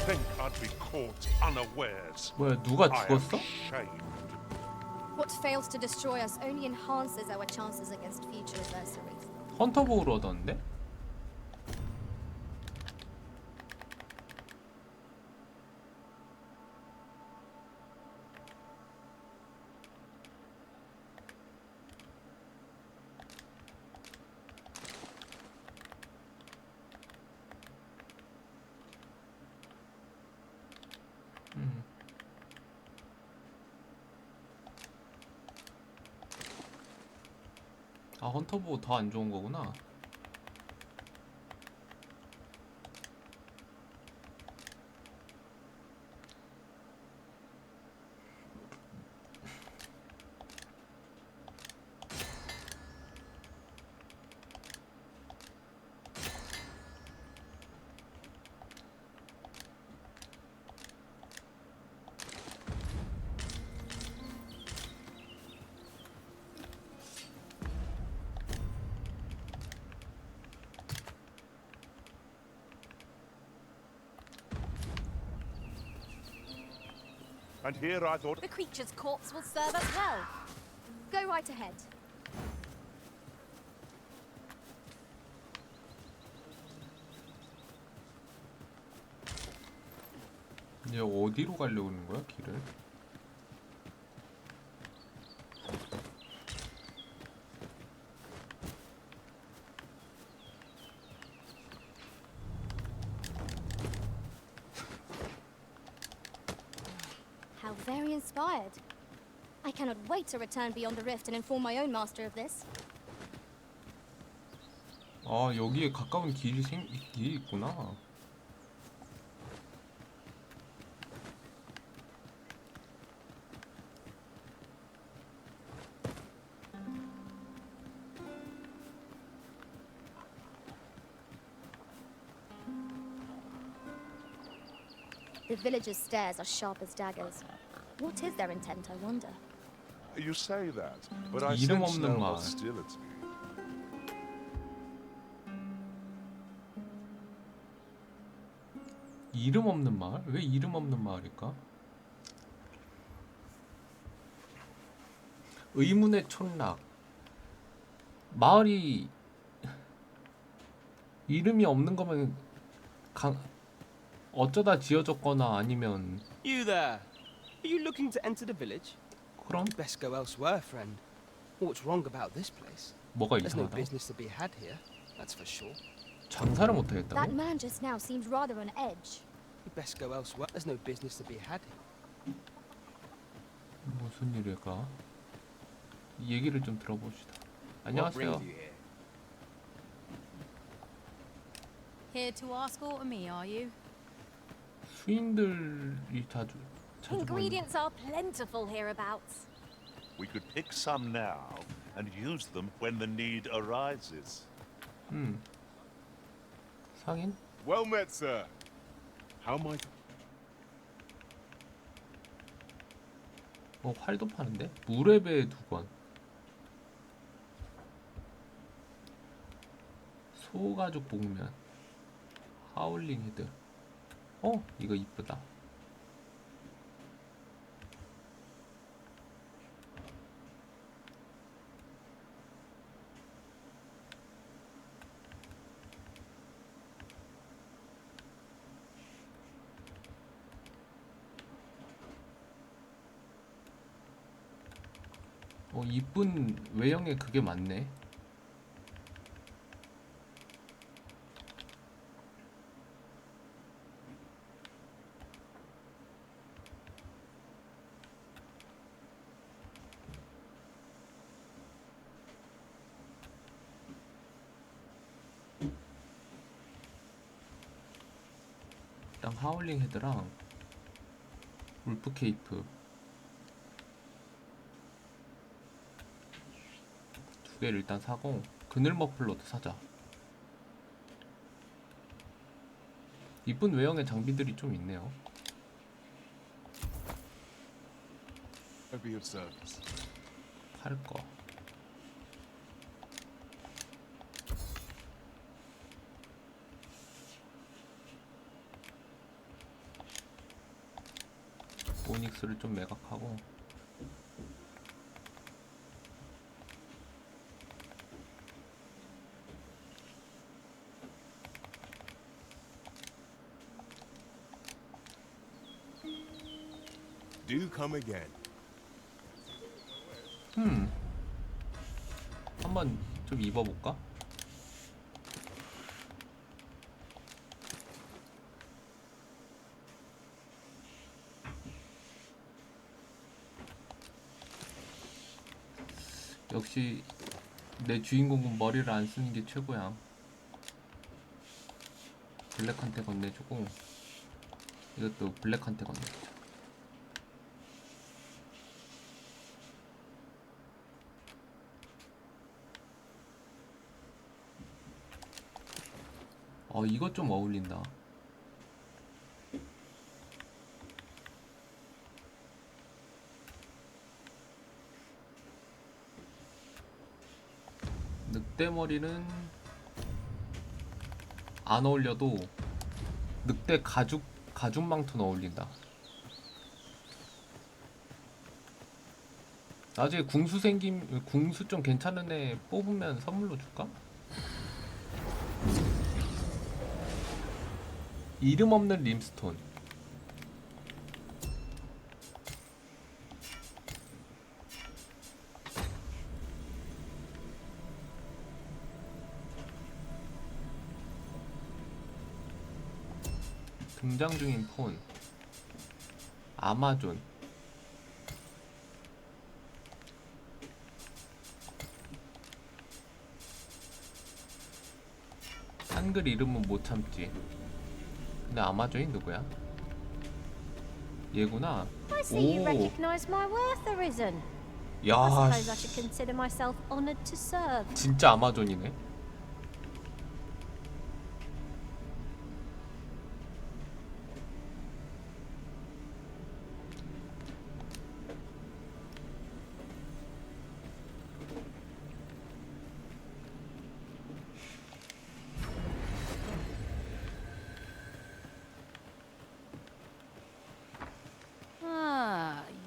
Think I'd be caught unawares. 뭐야, 누가 I am 죽었어? ashamed. What fails to destroy us only enhances our chances against future adversaries. 헌터복으로 얻었는데? 아, 헌터보고 더 안 좋은 거구나. And here I thought... The creature's corpse will serve us well. Go right ahead. 얘 어디로 가려고 하는 거야, 길을? How very inspired. I cannot wait to return beyond the rift and inform my own master of this. 아, 여기에 가까운 길이 있구나. The villagers' stares are sharp as daggers. What is their intent, I wonder? You say that, but I 이름 sense 없는 no 말. hostility. 이름 없는 마을? 왜 이름 없는 마을일까? 의문의 촌락. 마을이 이름이 없는 거면 어쩌다 지어졌거나 아니면 You there? Are you looking to enter the village? 그럼 You'd best go elsewhere, friend. What's wrong about this place? 뭐가 There's no 이상하다. business to be had here, that's for sure. 장사를 못 That 하겠다고? man just now seems rather on edge. You'd best go elsewhere. There's no business to be had here. 무슨 일일까? 이 얘기를 좀 들어봅시다. What brings 안녕하세요. you here? Here to ask aught of me, are you? 수인들이 자주 보이는. Ingredients are plentiful hereabouts. We could pick some now and use them when the need arises. 상인? Well met, sir. How might... 활도 파는데? 물의 배 2권. 소가죽 복면. 하울링 헤드. 이거 이쁘다. 이쁜 외형에 그게 많네. 일단 하울링 헤드랑 울프 케이프 두 개를 일단 사고 그늘 머플러도 사자. 이쁜 외형의 장비들이 좀 있네요. I'll be of service. 팔 거. 오닉스를 좀 매각하고 Do come again. 한번 좀 입어볼까? 역시 내 주인공은 머리를 안 쓰는 게 최고야. 블랙한테 건네주고 이것도 블랙한테 건네주자. 이것 좀 어울린다. 늑대머리는 안 어울려도 늑대 가죽 망토는 어울린다. 나중에 궁수 좀 괜찮은 애 뽑으면 선물로 줄까? 이름 없는 림스톤. 등장 중인 폰. 아마존. 한글 이름은 못 참지. 근데 아마존이 누구야? 얘구나. I see you recognize my worth, Arisen. 야, I suppose I should consider myself honored to serve. 진짜 아마존이네.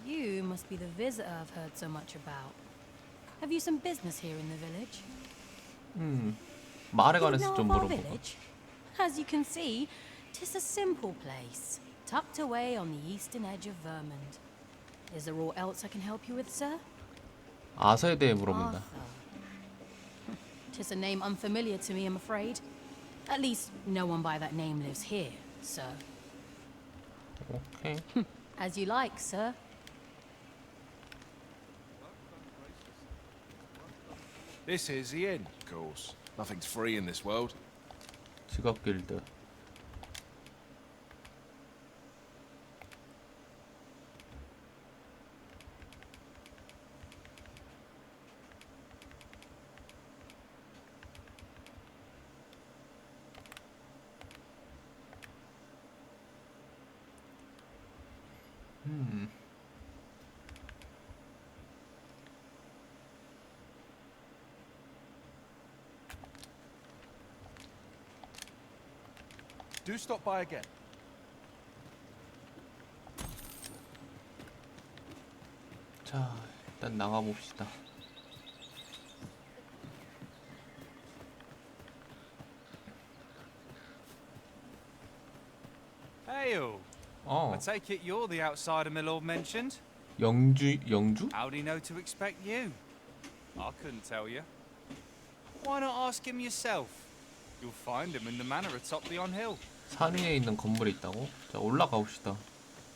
You must be the visitor I've heard so much about. Have you some business here in the village? 말에 You 관해서 know 좀 of our 물어보고. village? As you can see, 'tis a simple place, tucked away on the eastern edge of Vermont. Is there aught else I can help you with, sir? 아서에 대해 물어본다. Arthur. 'Tis a name unfamiliar to me, I'm afraid. At least, no one by that name lives here, sir. 오케이. As you like, sir. This is the inn, of course. Nothing's free in this world. 직업 길드. Do stop by again. 자, 일단 나가 봅시다. Hail. Oh. I take it you're the outsider my lord mentioned? 영주? How'd he know to expect you? I couldn't tell you. Why not ask him yourself? You'll find him in the manor atop the on-hill. 산 위에 있는 건물에 있다고? 자, 올라가 봅시다.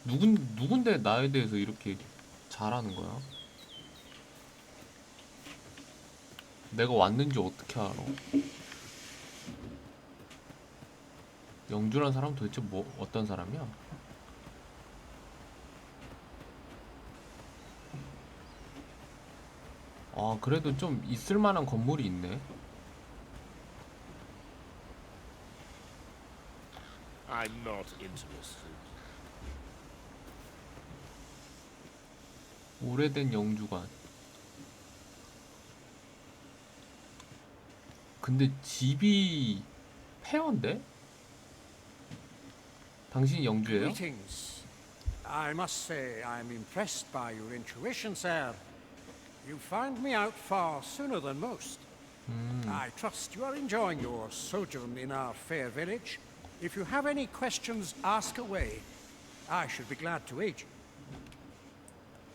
누군데 나에 대해서 이렇게 잘하는 거야? 내가 왔는지 어떻게 알아? 영주란 사람 도대체 어떤 사람이야? 아, 그래도 좀 있을만한 건물이 있네. I'm not interested. 오래된 영주관. 근데 집이 폐허인데? 당신이 영주예요? Greetings. I must say I'm impressed by your intuition, sir. You found me out far sooner than most. I trust you are enjoying your sojourn in our fair village. If you have any questions, ask away. I should be glad to aid you.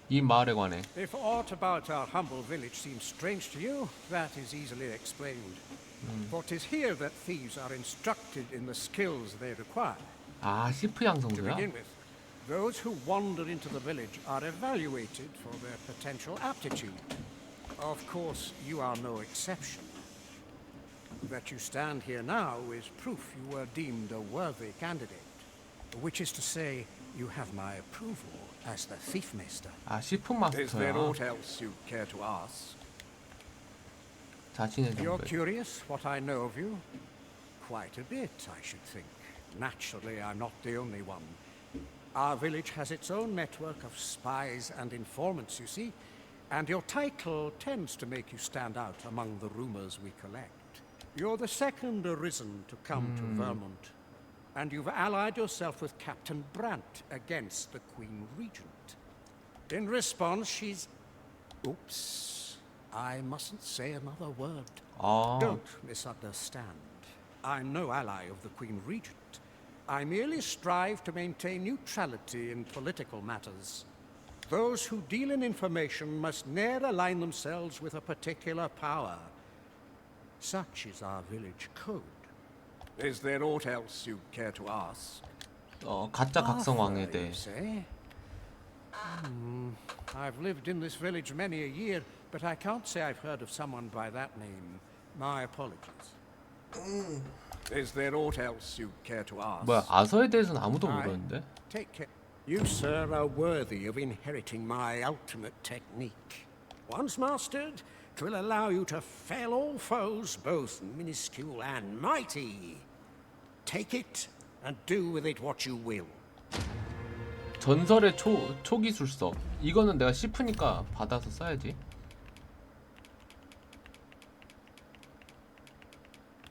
이 마을에 관해. If aught about our humble village seems strange to you, that is easily explained. For 'tis here that thieves are instructed in the skills they require. 아, 시프 To 양성소야? begin with, those who wander into the village are evaluated for their potential aptitude. Of course, you are no exception. That you stand here now is proof you were deemed a worthy candidate. Which is to say, you have my approval as the thief master. 아, 시프 Is there 마스터야. aught else you care to ask? 자신의 You're 정보에. curious what I know of you? Quite a bit, I should think. Naturally, I'm not the only one. Our village has its own network of spies and informants, you see, and your title tends to make you stand out among the rumors we collect. You're the second arisen to come to Vermont, and you've allied yourself with Captain Brant against the Queen Regent. In response, she's... Oops. I mustn't say another word. 아. Don't misunderstand. I'm no ally of the Queen Regent. I merely strive to maintain neutrality in political matters. Those who deal in information must ne'er align themselves with a particular power. Such is our village code. Is there aught else you care to ask? 가짜 각성왕에 Arthur, 대해. you say? I've lived in this village many a year, but I can't say I've heard of someone by that name. My apologies. Is there aught else you care to ask? 뭐야, 아서에 대해서는 아무도 Aye. 모르는데? Take care. You, sir, are worthy of inheriting my ultimate technique. Once mastered, it will allow you to fell all foes, both minuscule and mighty. Take it and do with it what you will. 전설의 초기술서. 이거는 내가 시프니까 받아서 써야지.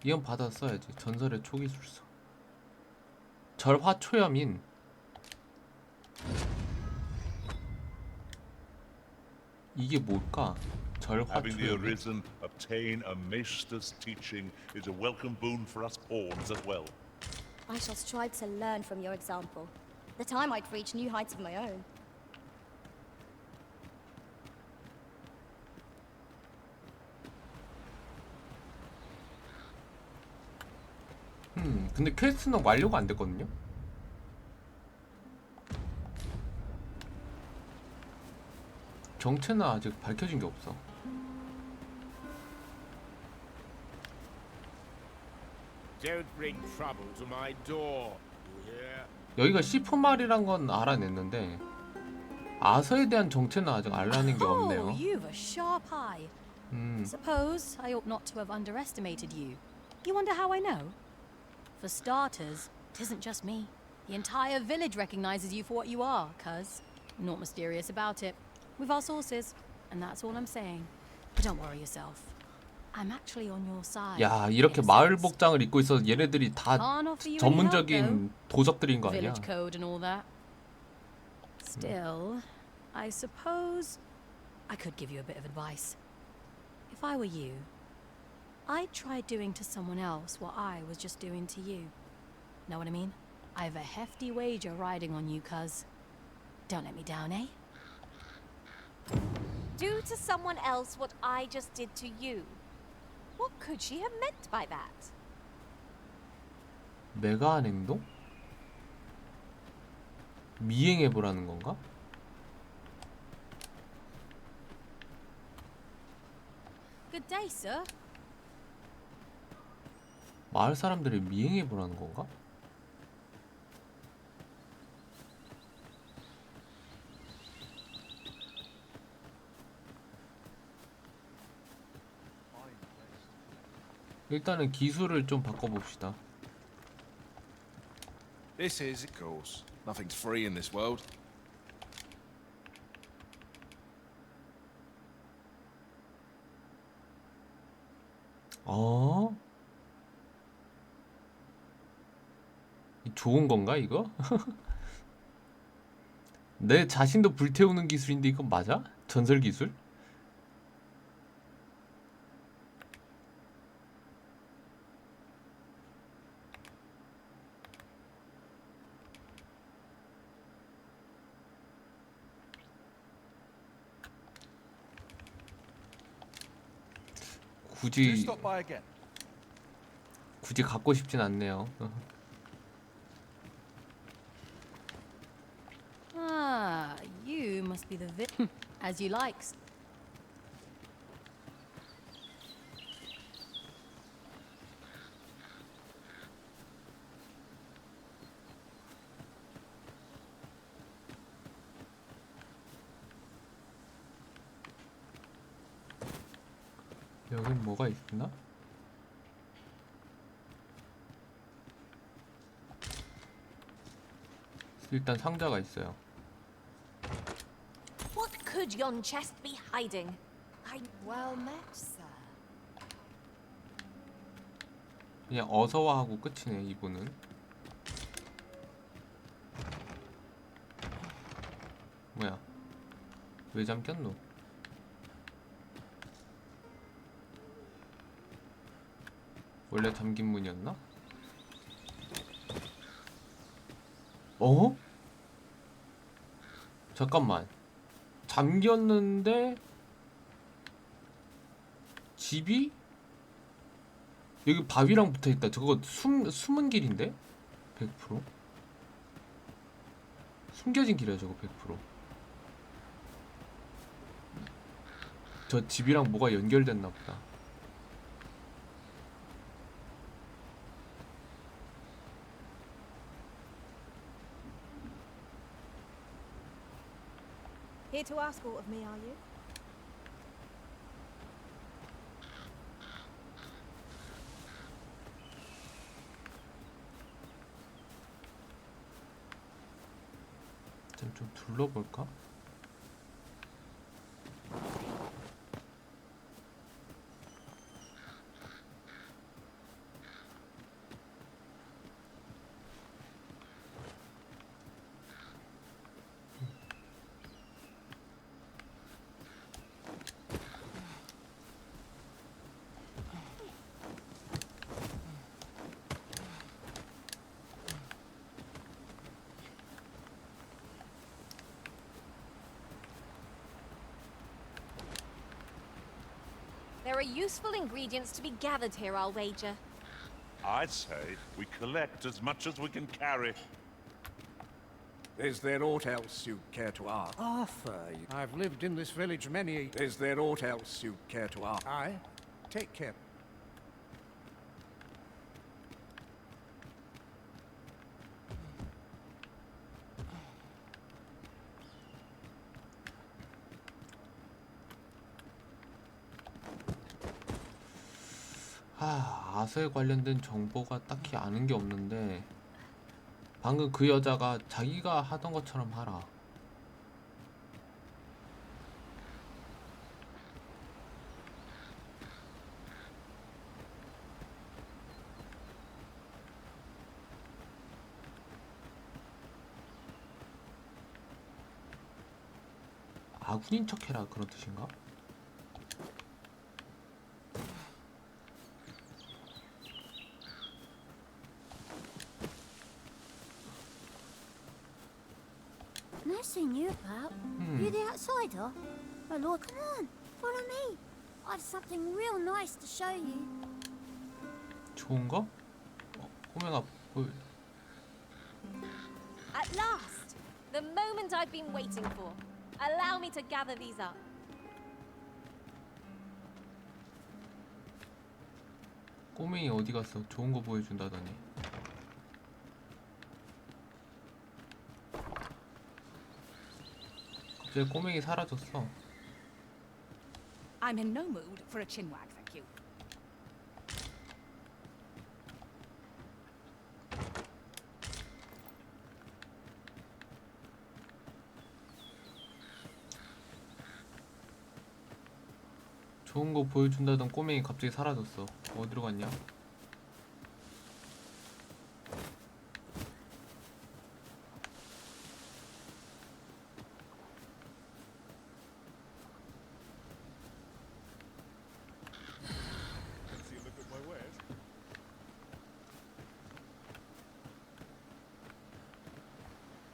이건 받아서 써야지. 전설의 초기술서. 절화초염인. 이게 뭘까? Having the 절화초염인. arisen, a obtain a maester's teaching is a welcome boon for us pawns as well. I shall strive to learn from your example, that I might reach new heights of my own. 근데 퀘스트는 완료가 안 됐거든요. 정체는 아직 밝혀진 게 없어. Don't bring trouble to my door. You hear? 여기가 C4말이란 건 알아냈는데 아서에 대한 정체는 아직 알아낸 게 Oh, 없네요. you've a sharp eye. Suppose I ought not to have underestimated you. You wonder how I know? For starters, it isn't just me. The entire village recognizes you for what you are, cuz. Not mysterious about it. We've our sources, and that's all I'm saying. But don't worry yourself. I'm actually on your side. 야, 이렇게 마을 복장을 입고 있어 얘네들이 다 전문적인 도적들인 거 아니야? Village code and all that. Still, I suppose I could give you a bit of advice. If I were you, I'd try doing to someone else what I was just doing to you. Know what I mean? I've a hefty wager riding on you, cuz. Don't let me down, eh? Do to someone else what I just did to you. What could she have meant by that? 내가 한 행동? 미행해보라는 건가? Good day, sir. 마을 사람들을 미행해보라는 건가? 일단은 기술을 좀 바꿔봅시다. This is, of course. Nothing's free in this world. 좋은 건가 이거? 내 자신도 불태우는 기술인데 이건 맞아? 전설 기술? 굳이 갖고 싶진 않네요. Ah, you must be the as you like. 여긴 뭐가 있나? 일단 상자가 있어요. What could yon chest be hiding? Well met, sir. 그냥 어서와 하고 끝이네 이분은. 뭐야? 왜 잠겼노? 원래 잠긴 문이었나? 어? 잠깐만. 잠겼는데 집이 여기 바위랑 붙어있다. 저거 숨은 길인데? 100%? 숨겨진 길이야 저거 100%. 저 집이랑 뭐가 연결됐나 보다. Here to ask aught of me, are you? 좀 둘러볼까? There are useful ingredients to be gathered here, I'll wager. I'd say we collect as much as we can carry. Is there aught else you care to ask? Arthur, I've lived in this village many... Is there aught else you care to ask? Aye. Take care. 아서에 관련된 정보가 딱히 아는 게 없는데 방금 그 여자가 자기가 하던 것처럼 하라. 아군인 척해라 그런 뜻인가? Never seen you about. You the outsider? My lord, come on, follow me. I've something real nice to show you. 좋은가? 호명아 보여. At last! The moment I've been waiting for. Allow me to gather these up. 꼬맹이 어디 갔어? 좋은 거 보여준다더니. 갑자기 꼬맹이 사라졌어. I'm in no mood for a chinwag, thank you. 좋은 거 보여준다던 꼬맹이 갑자기 사라졌어. 어디로 갔냐?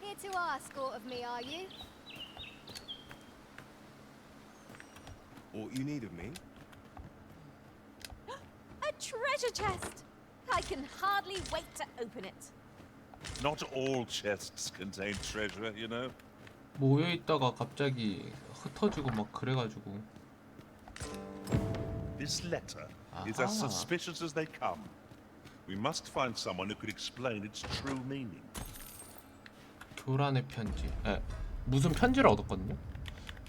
Here to ask aught of me, are you? What you need of me? A treasure chest! I can hardly wait to open it. Not all chests contain treasure, you know. 모여 있다가 갑자기 흩어지고 막 그래가지고. This letter is as suspicious as they come. We must find someone who could explain its true meaning. 교란의 편지. 무슨 편지를 얻었거든요?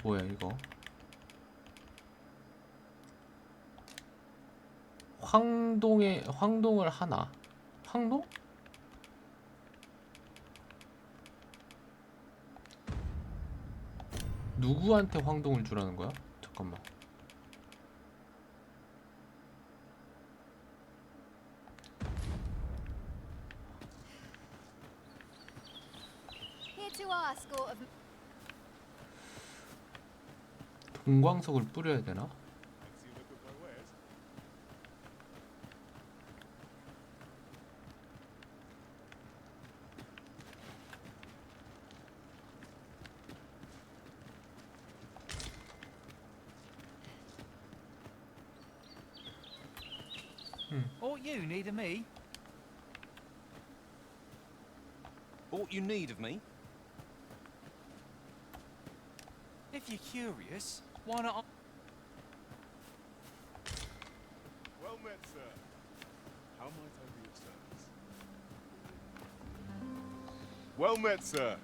뭐야 이거? 황동을 하나. 황동? 누구한테 황동을 주라는 거야? 잠깐만. Here to ask aught of... 동광석을 뿌려야 되나? Aught you need of me? Aught you need of me? If you're curious, why not? Well met, sir. How might I be of service? Well met, sir.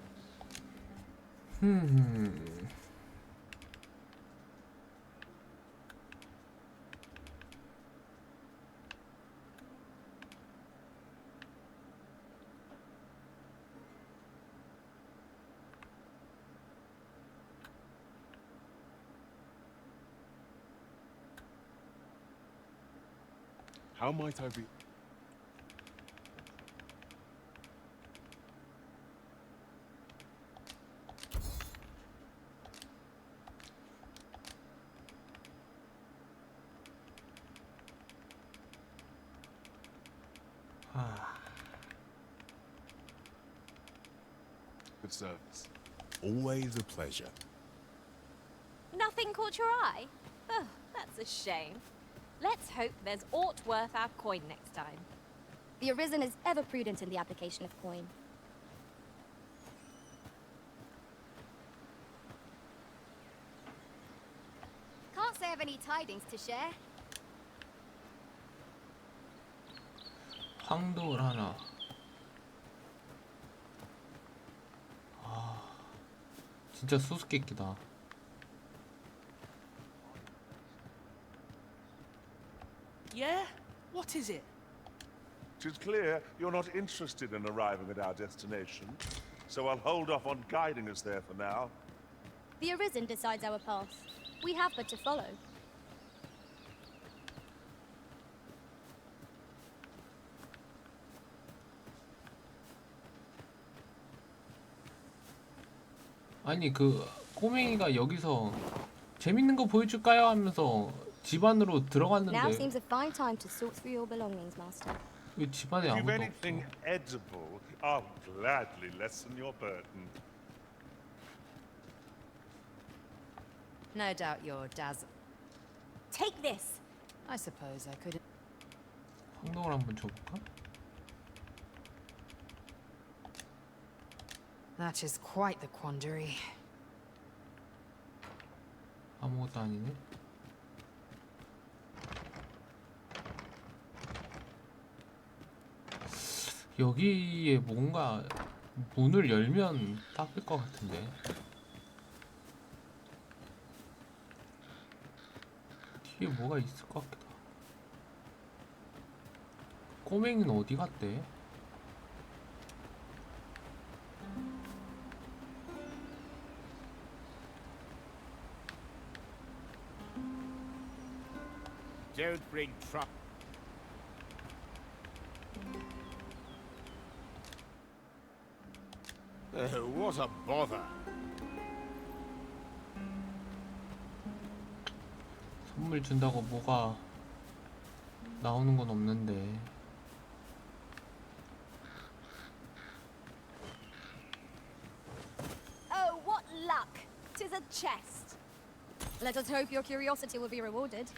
How might I be? Good service. Always a pleasure. Nothing caught your eye? Oh, that's a shame. Let's hope there's aught worth our coin next time. The Arisen is ever prudent in the application of coin. Can't say I have any tidings to share. 황돌 하나. 아, 진짜 수수께끼다. Yeah? What is it? 'Tis clear you're not interested in arriving at our destination, so I'll hold off on guiding us there for now. The Arisen decides our path. We have but to follow. 아니 그 꼬맹이가 여기서 재밌는 거 보여줄까요? 하면서 집 안으로 Now 들어갔는데 seems a fine time to sort through your belongings, Master. 왜 집 안에 If you've 아무도 anything 없어? edible, I'll gladly lessen your burden. No doubt you're dazzled. Take this. I suppose I could. 황동을 한번 줘볼까? That is quite the quandary. 아무것도 아니네. 여기에 뭔가 문을 열면 닦일 것 같은데. 뒤에 뭐가 있을 것 같기도 하고. 꼬맹이는 어디 갔대? Don't bring trouble. What a bother. 선물 준다고 뭐가 나오는 건 없는데. Oh, what luck! 'Tis a chest. Let us hope your curiosity will be rewarded.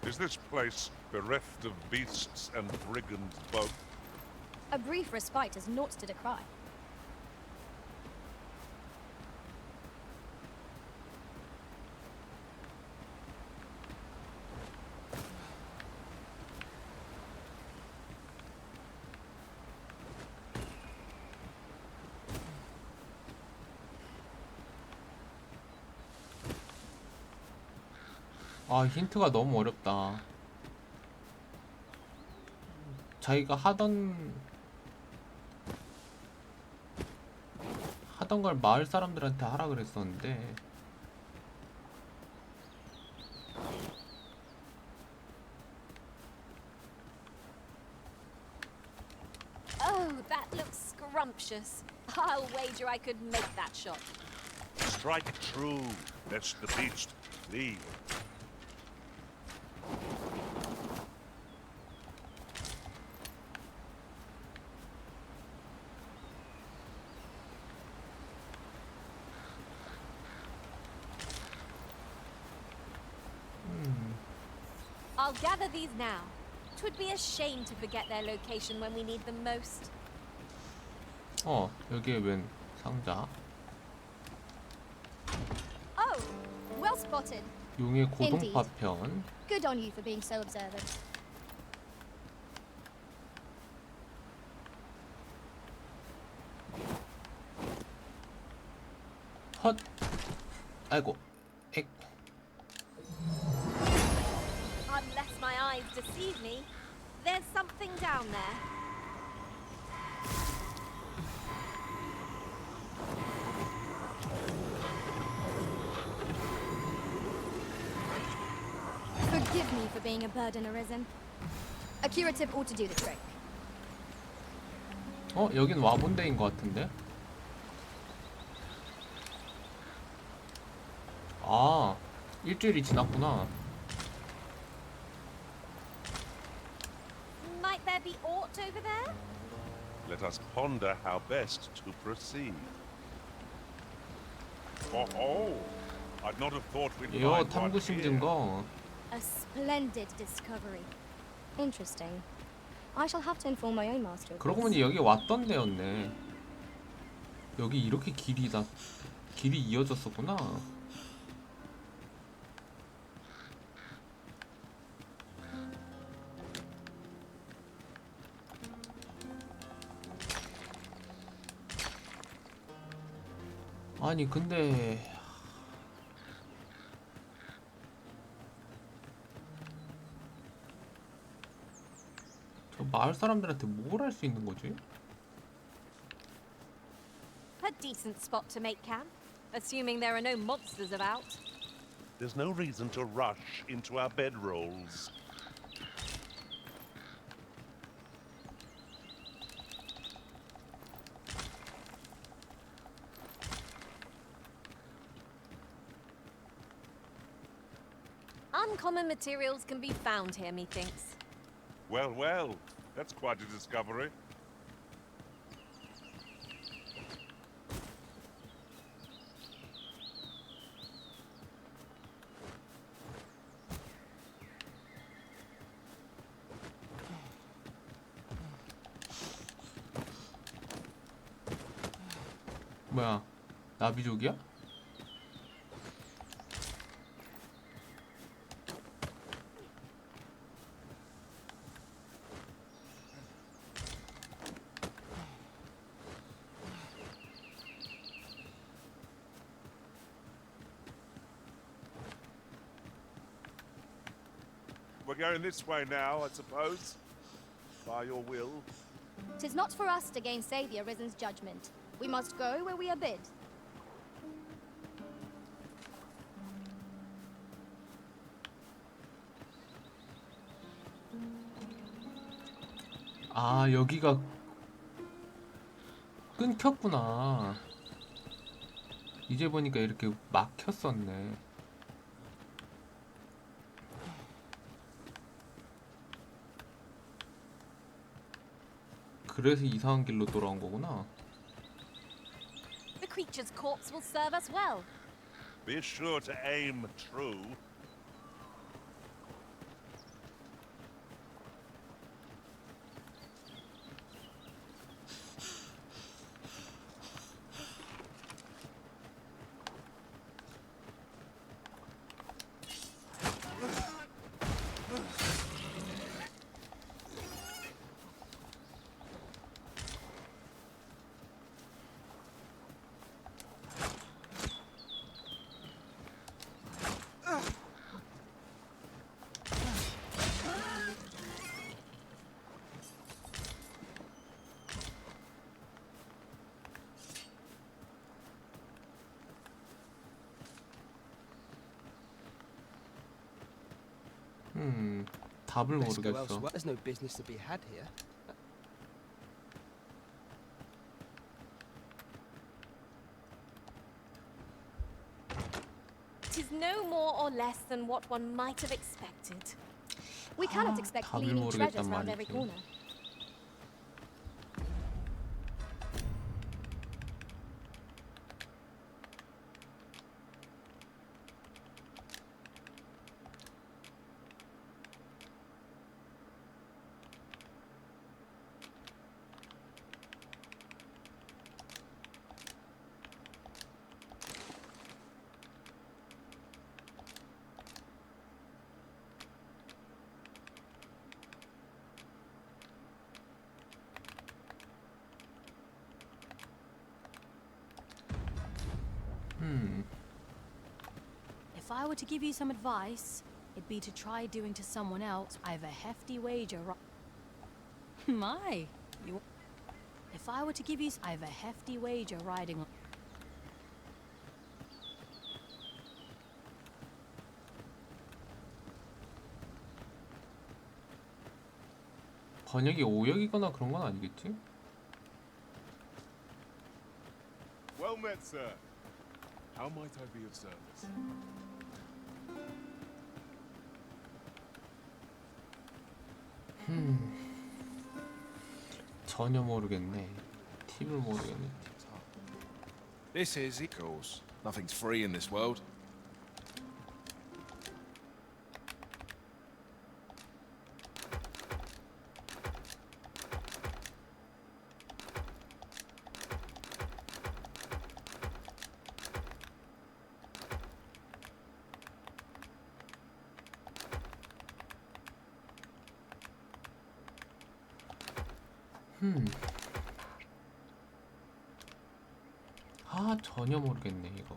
Is this place bereft of beasts and brigands both? A brief respite is naught to decry. 아, 힌트가 너무 어렵다. 자기가 하던 걸 마을 사람들한테 하라 그랬었는데. Oh, that looks scrumptious. I'll wager I could make that shot. Strike true, lest the beast leave. I'll gather these now. 'Twould be a shame to forget their location when we need them most. 여기에 웬 상자? Oh, well spotted. 용의 고동파편. Good on you for being so observant. 헛. 아이고. 액. Unless my eyes deceive me, there's something down there. Forgive me for being a burden, Arisen. A curative ought to do the trick. 여긴 와본 데인 것 같은데? 아, 일주일이 지났구나. Let us ponder how best to proceed. Oh, I'd not have thought we'd 이거 find one 탐구심 here. 증거. A splendid discovery. Interesting. I shall have to inform my own master of 그러고 this. 보니 여기 왔던 데였네. 여기 이렇게 길이 이어졌었구나. 아니 근데 저 마을 사람들한테 뭘 할 수 있는 거지? A decent spot to make camp, assuming there are no monsters about. There's no reason to rush into our bedrolls. Uncommon materials can be found here, methinks. Well, well, that's quite a discovery. 뭐야, 나비족이야? We're going this way now, I suppose. By your will. 'Tis not for us to gainsay the Arisen's judgment. We must go where we are bid. 아, 여기가 끊겼구나. 이제 보니까 이렇게 막혔었네. 그래서 이상한 길로 돌아온 거구나. The creature's corpse will serve us well. Be sure to aim true. 답을 Best go 모르겠어. elsewhere. There's no business to be had here. Tis no more or less than what one might have expected. We cannot expect 답을 gleaming treasures 모르겠단 round every 말이지. corner. If I were to give you some advice, it'd be to try doing to someone else. I have a hefty wager. My, you. If I were to give you, I have a hefty wager riding on. 번역이 오역이거나 그런 건 아니겠지? Well met, sir. How might I be of service? 전혀 모르겠네. 팁을 모르겠네. This is, of course. Nothing's free in this world. 아, 전혀 모르겠네 이거.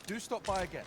Do stop by again.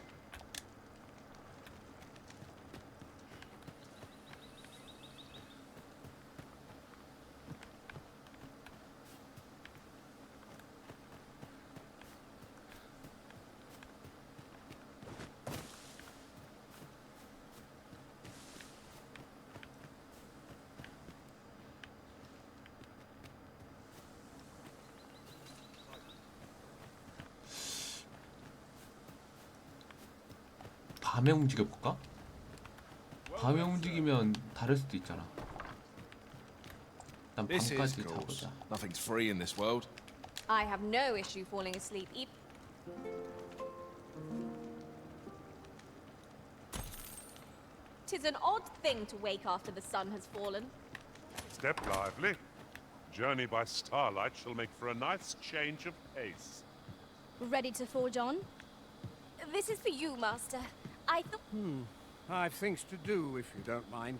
밤에 움직여볼까? 밤에 움직이면 다를 수도 있잖아. 일단 This is, 밤까지 of course. 자보자. Nothing's free in this world. I have no issue falling asleep. Tis an odd thing to wake after the sun has fallen. Step lively. Journey by starlight shall make for a nice change of pace. Ready to forge on? This is for you, Master. I thought... I've things to do, if you don't mind.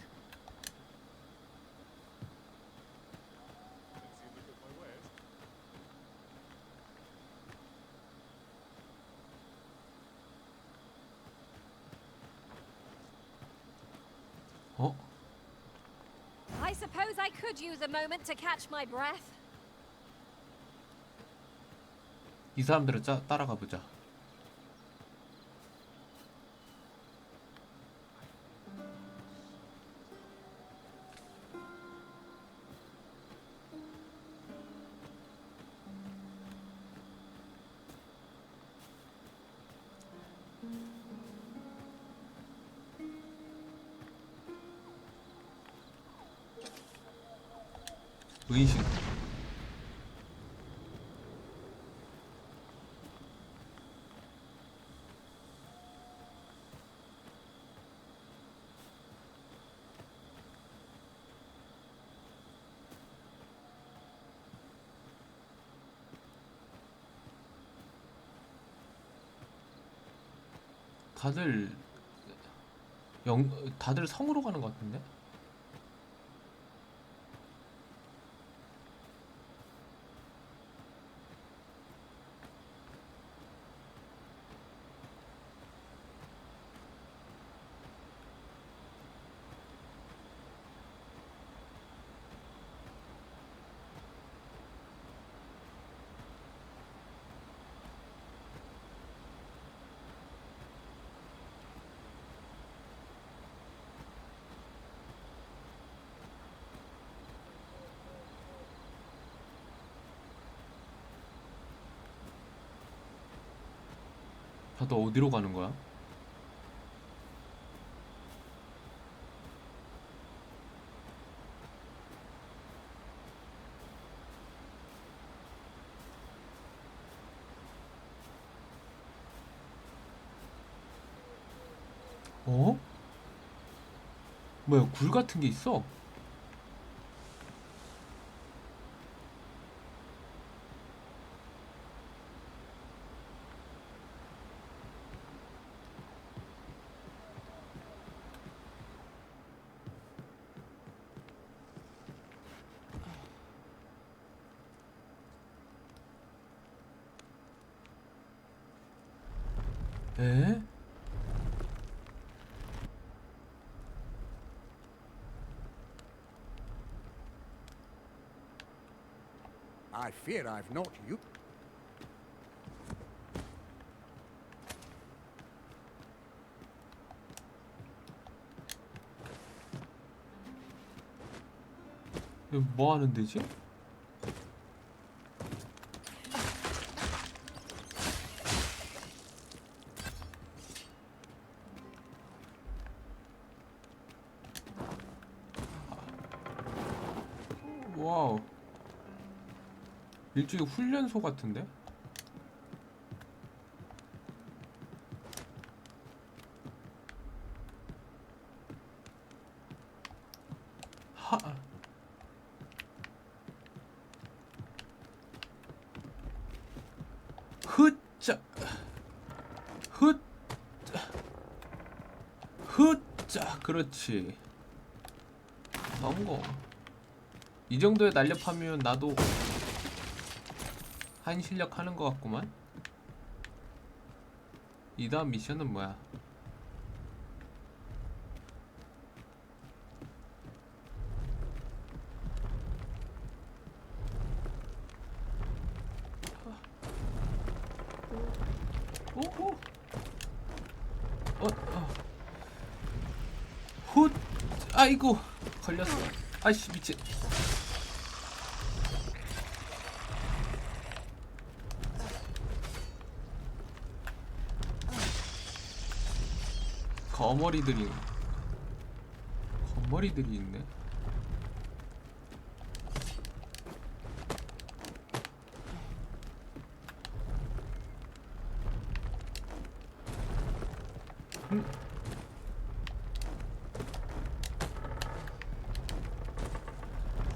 어? I suppose I could use a moment to catch my breath. 이 사람들을 따라가 보자. 의식. 다들 성으로 가는 것 같은데? 다들 어디로 가는 거야? 어? 뭐야, 굴 같은 게 있어? 에? I fear I've not you. 이거 뭐 하는 데지? 와우. 일종의 훈련소 같은데? 하. 흑자. 흑자. 그렇지. 성공. 이 정도의 날렵하면 나도 한 실력 하는 것 같구만. 이 다음 미션은 뭐야? 오호. 훗. 아이고 걸렸어. 아이씨 미친. 거머리들이 있네.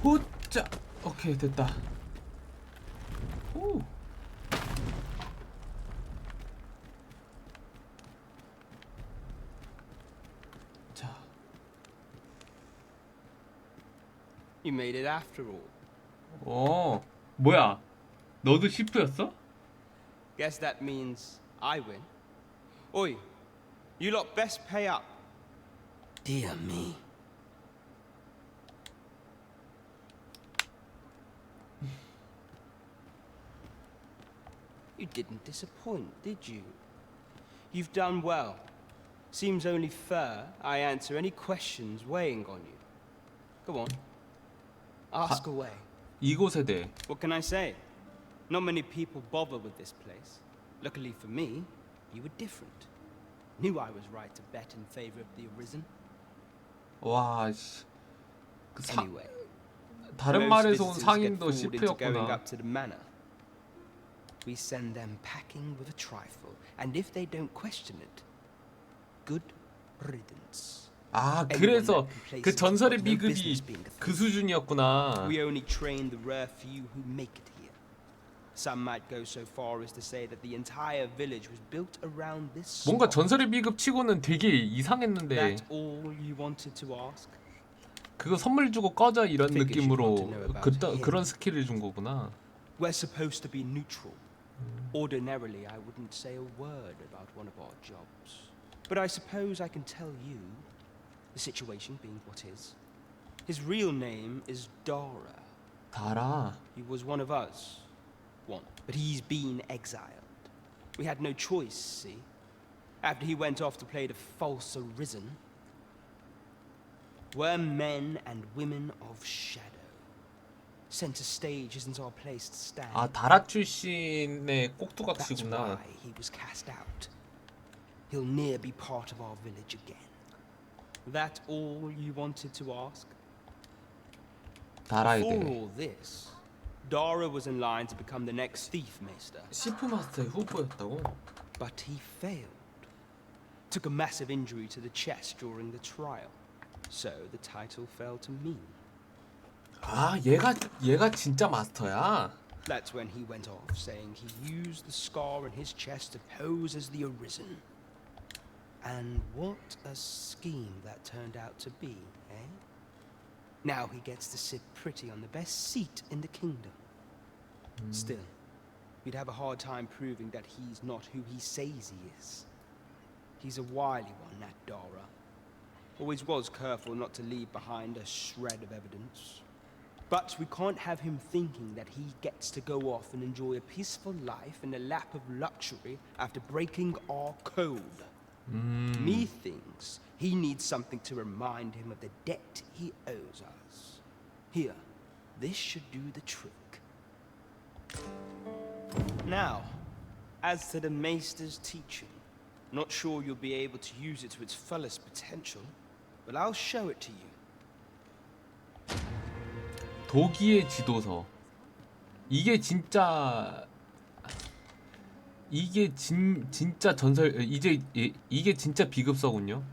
호짜. 오케이 됐다. 오. You made it after all. 뭐야? 너도 시프였어? Guess that means I win. Oi, you lot best pay up. Dear me. You didn't disappoint, did you? You've done well. Seems only fair I answer any questions weighing on you. Go on. Ask away. 이곳에 대해. What can I say? Not many people bother with this place. Luckily for me, you were different. Knew I was right to bet in favor of the Arisen. 와, 씨. Anyway, 다른 말에서 온 상인도 시프였구나. up to the manor. We send them packing with a trifle, and if they don't question it, good riddance. 아, 그래서 그 전설의 비급이 그 수준이었구나. We only train the rare few who make it here. Some might go so far as to say that the entire village was built around this. 뭔가 전설의 비급 치고는 되게 이상했는데. That's all you wanted to ask? 그거 선물 주고 꺼져 이런 느낌으로 그런 스킬을 준 거구나. We're supposed to be neutral. Ordinarily, I wouldn't say a word about one of our jobs. But I suppose I can tell you, the situation being what is. His real name is Dara. Dara. He was one of us. One. But he's been exiled. We had no choice, see? After he went off to play the false Arisen, we're men and women of shadow. Center stage isn't our place to stand. 아, 다라 출신의 꼭두각시구나. That's why he was cast out. He'll ne'er be part of our village again. That all you wanted to ask? 다라에 Before 대해. all this, Dara was in line to become the next thief master. 시프 마스터의 후보였다고? But he failed. Took a massive injury to the chest during the trial. So the title fell to me. 아, 얘가 진짜 마스터야. That's when he went off, saying he used the scar in his chest to pose as the Arisen. And what a scheme that turned out to be, eh? Now he gets to sit pretty on the best seat in the kingdom. Still, you'd have a hard time proving that he's not who he says he is. He's a wily one, that Dara. Always was careful not to leave behind a shred of evidence. But we can't have him thinking that he gets to go off and enjoy a peaceful life in a lap of luxury after breaking our code. Methinks he needs something to remind him of the debt he owes us. Here, this should do the trick. Now, as to the Maester's teaching, not sure you'll be able to use it to its fullest potential, but I'll show it to you. 도기의 지도서. 이게 진짜 진짜 전설 이게 진짜 비급서군요.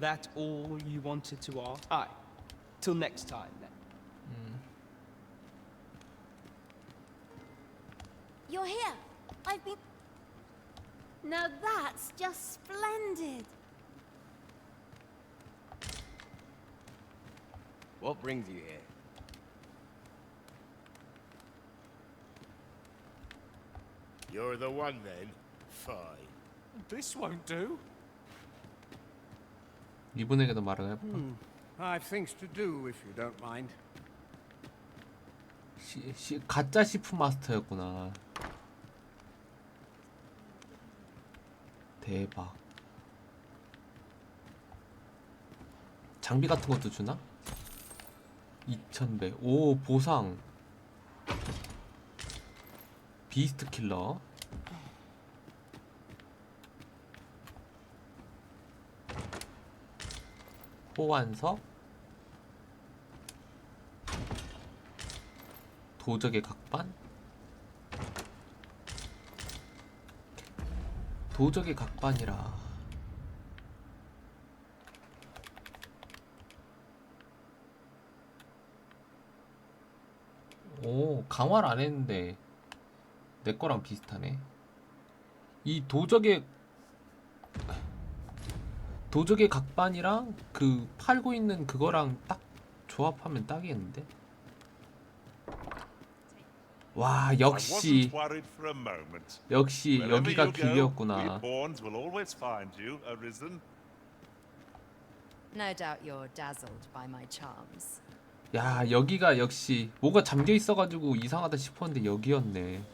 That all you wanted to ask? Aye. Till next time then. You're here. I've been... Now that's just splendid. What brings you here? You're the one then? Fine. This won't do. 이분에게도 말을 해볼까? I've things to do if you don't mind. 가짜 시프 마스터였구나. 대박. 장비 같은 것도 주나? 2000배. 오, 보상. 비스트 킬러. 호환석. 도적의 각반. 도적의 각반이라. 오, 강화를 안 했는데 내 거랑 비슷하네. 이 도적의 각반이랑 그 팔고 있는 그거랑 딱 조합하면 딱이겠는데? 와, 역시 여기가 길이었구나. No doubt you're dazzled by my charms. 야, 여기가 역시 뭐가 잠겨 있어가지고 이상하다 싶었는데 여기였네.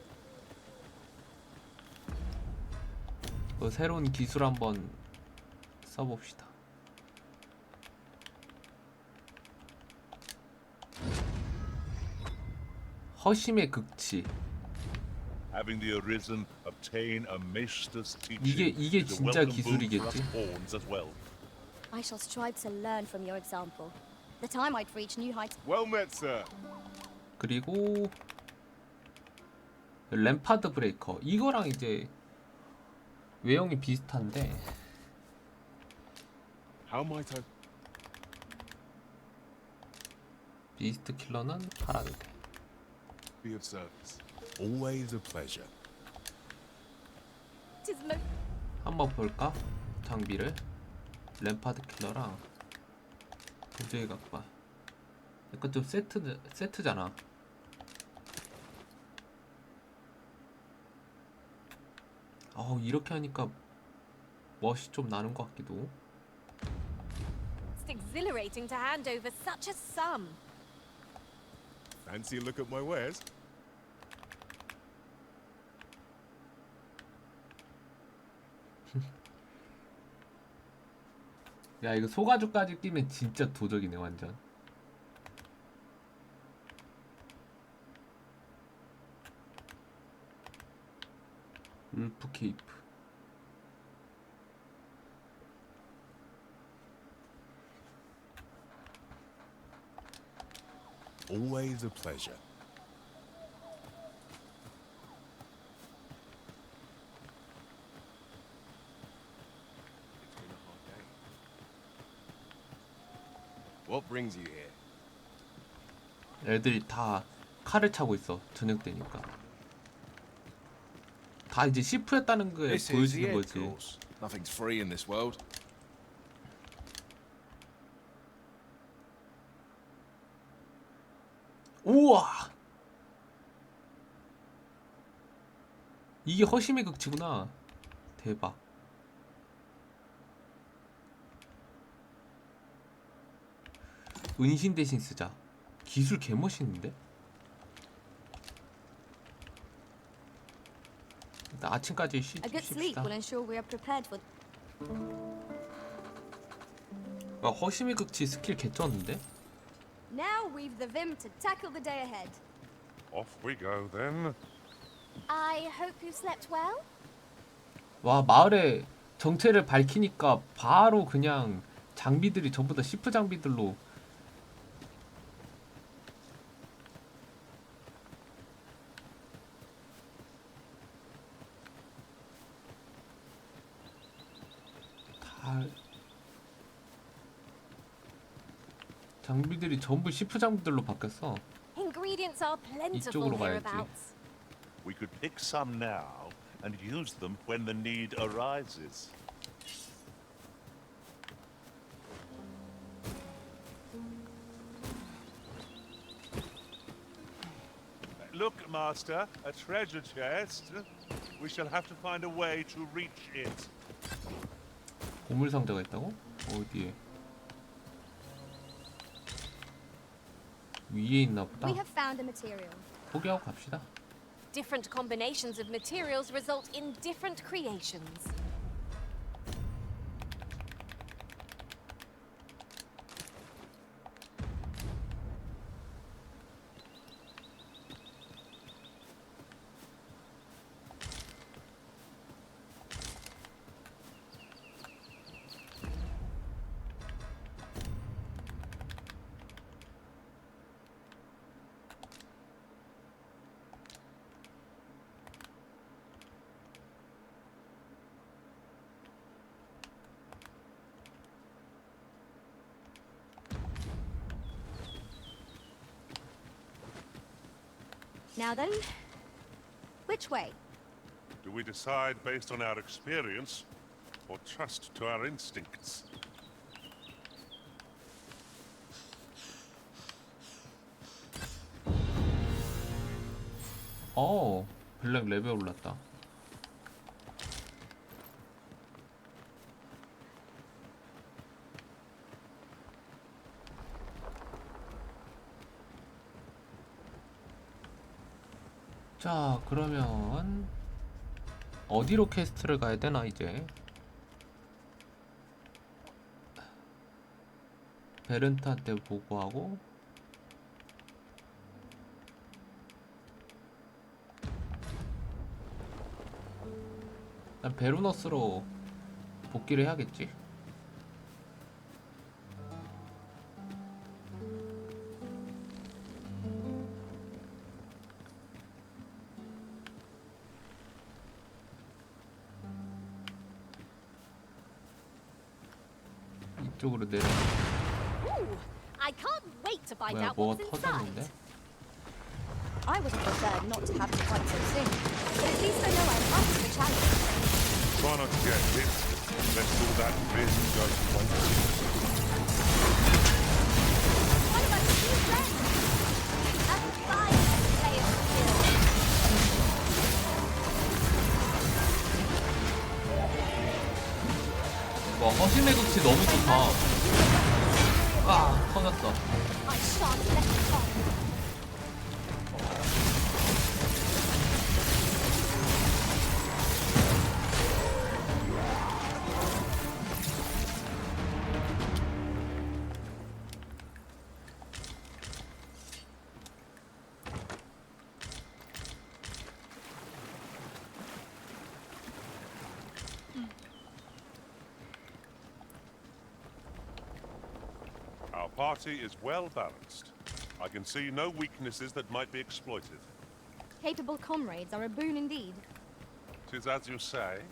새로운 기술 한번 써봅시다. 허심의 극치. 이게 진짜 기술이겠지? I shall strive to learn from your example. The time I'd reach new heights. Well met, sir. 그리고 램파드 브레이커. 이거랑 이제 외형이 비슷한데. How might I? 비스트 킬러는 팔아도 돼. Be of service. Always a pleasure. 한번 볼까? 장비를. 램파드 킬러랑 도저히 각반. 약간 좀 세트잖아. 이렇게 하니까 멋이 좀 나는 것 같기도. It's exhilarating to hand over such a sum. Fancy a look at my wares? 야, 이거 소가죽까지 끼면 진짜 도적이네, 완전. 울프 케이프. Always a pleasure. What brings you here? 애들이 다 칼을 차고 있어. 저녁 되니까. 다 이제 시프였다는 게 보여지는 거지. Nothing's free in this world. 우와! 이게 허심의 극치구나. 대박. 은신 대신 쓰자. 기술 개멋있는데? 일단 아침까지 A good sleep 쉽시다. will ensure we are prepared for. 허심의 극치 스킬 개쩌는데? Now we've the vim to tackle the day ahead. Off we go then. I hope you slept well. 와, 마을의 정체를 밝히니까 바로 그냥 장비들이 전부 다 시프 장비들로 다 장비들이 전부 시프 장비들로 바뀌었어. Ingredients are plentiful 이쪽으로 가야지. hereabouts. We could pick some now and use them when the need arises. Look, Master, a treasure chest. We shall have to find a way to reach it. 보물 상자가 있다고? 어디에? 위에 있나 보다. We have found a material. 포기하고 갑시다. Different combinations of materials result in different creations. Now then, which way? Do we decide based on our experience or trust to our instincts? 블랙 레벨 올랐다. 자, 그러면 어디로 퀘스트를 가야 되나 이제? 베른타한테 보고하고 난 베루너스로 복귀를 해야겠지? 이쪽으로 내려. Ooh, I can't wait to find 뭐야, out 뭐가 what's 터졌는데? inside. I would have preferred not to have it quite so soon, but at least I know I'm up to the challenge. Try not to get hit. Let's do that biz just once. What about the new friends? Have a fire and play it still. 와, 허심의 극치 너무 좋다. 아, 터졌어. I shan't let it on. Our party is well balanced. I can see no weaknesses that might be exploited. Capable comrades are a boon indeed. 'Tis as you say.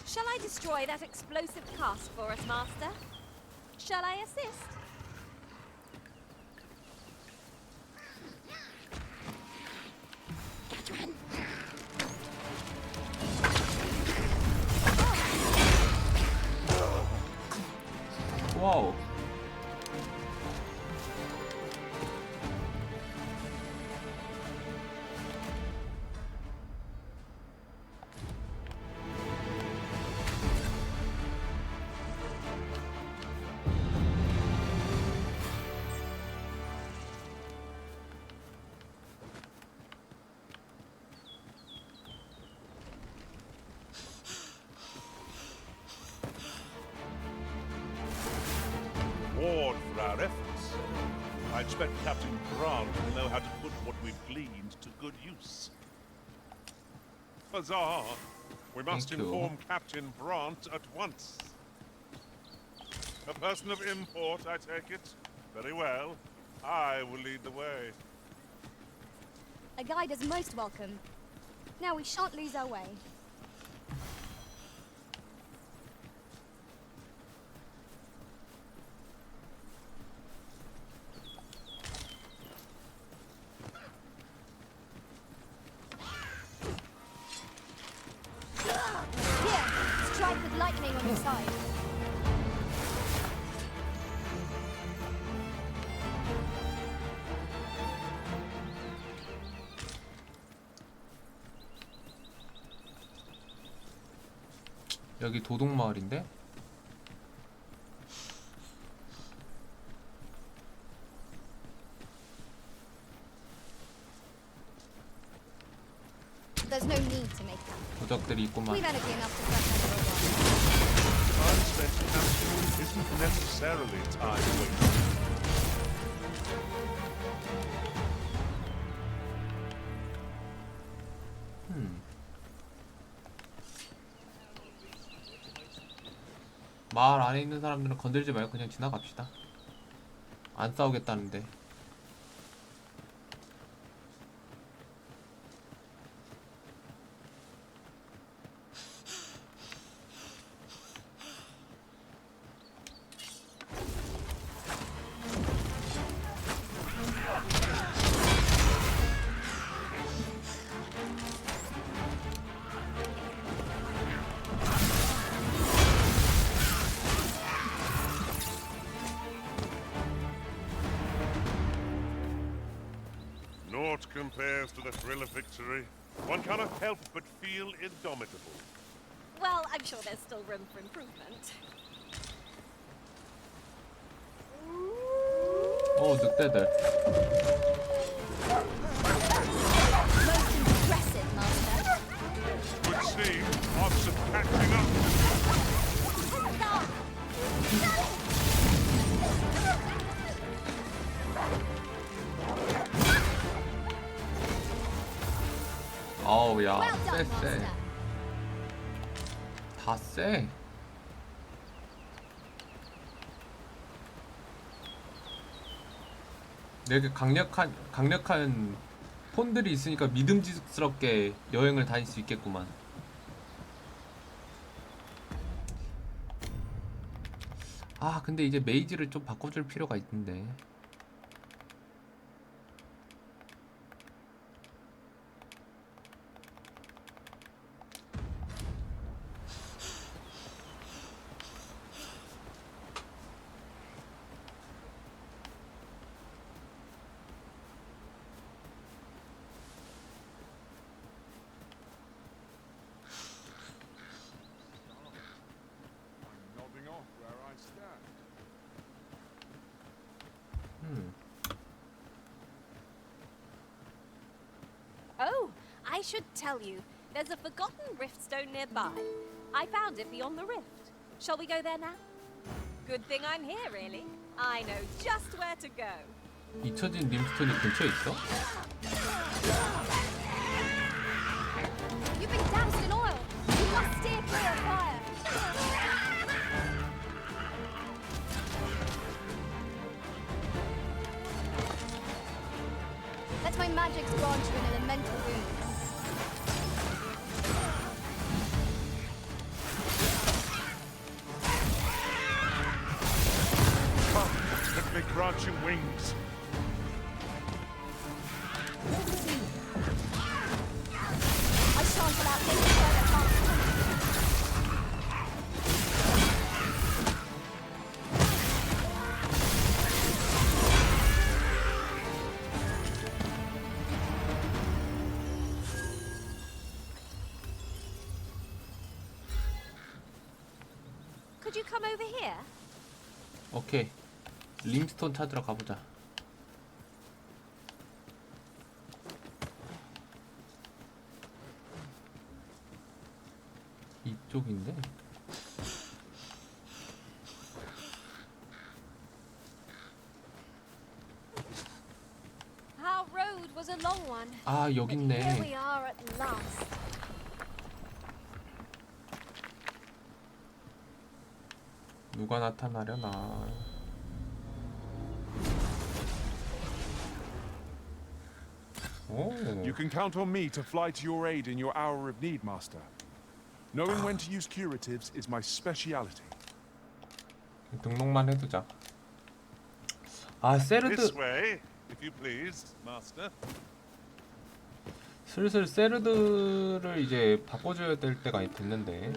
Shall I destroy that explosive cask for us, Master? Shall I assist? 와우. expect Captain Grant will know how to put what we've gleaned to good use. Huzzah! We must Thank you. inform Captain Brant at once. A person of import, I take it? Very well. I will lead the way. A guide is most welcome. Now we shan't lose our way. Here, strike with lightning on your side. 여기 도둑마을인데? There's no need to make them. 도적들이 있구만. We've energy enough to press over a while. Unspent capital isn't necessarily time wasted. 마을 안에 있는 사람들은 건들지 말고 그냥 지나갑시다. 안 싸우겠다는데. Naught compares to the thrill of victory. One cannot help but feel indomitable. Well, I'm sure there's still room for improvement. 오, 늑대들. Most impressive, Master. Would seem odds of catching up. 어우, 야, Well done, 쎄. Master. 다 쎄. 되게 강력한 폰들이 있으니까 믿음직스럽게 여행을 다닐 수 있겠구만. 아, 근데 이제 메이지를 좀 바꿔줄 필요가 있는데. I'm nodding off where I stand. Oh, I should tell you, there's a forgotten riftstone nearby. I found it beyond the rift. Shall we go there now? Good thing I'm here, really. I know just where to go. 잊혀진 림스톤이 근처에 있어? You've been doused in oil. You must steer clear of fire. Let my magics grant you an elemental wound. Come, let me grant you wings. I shan't allow any further harm. Could you come over here? 오케이. 림스톤 찾으러 가보자. 이쪽인데? one. 아, 여기 But here 있네. we are at last. 누가 나타나려나. 오. You can count on me to fly to your aid in your hour of need, Master. Knowing when to use curatives is my speciality. 등록만 해두자. 아, 세르드. This way, if you please, Master. 슬슬 세르드를 이제 바꿔줘야 될 때가 됐는데.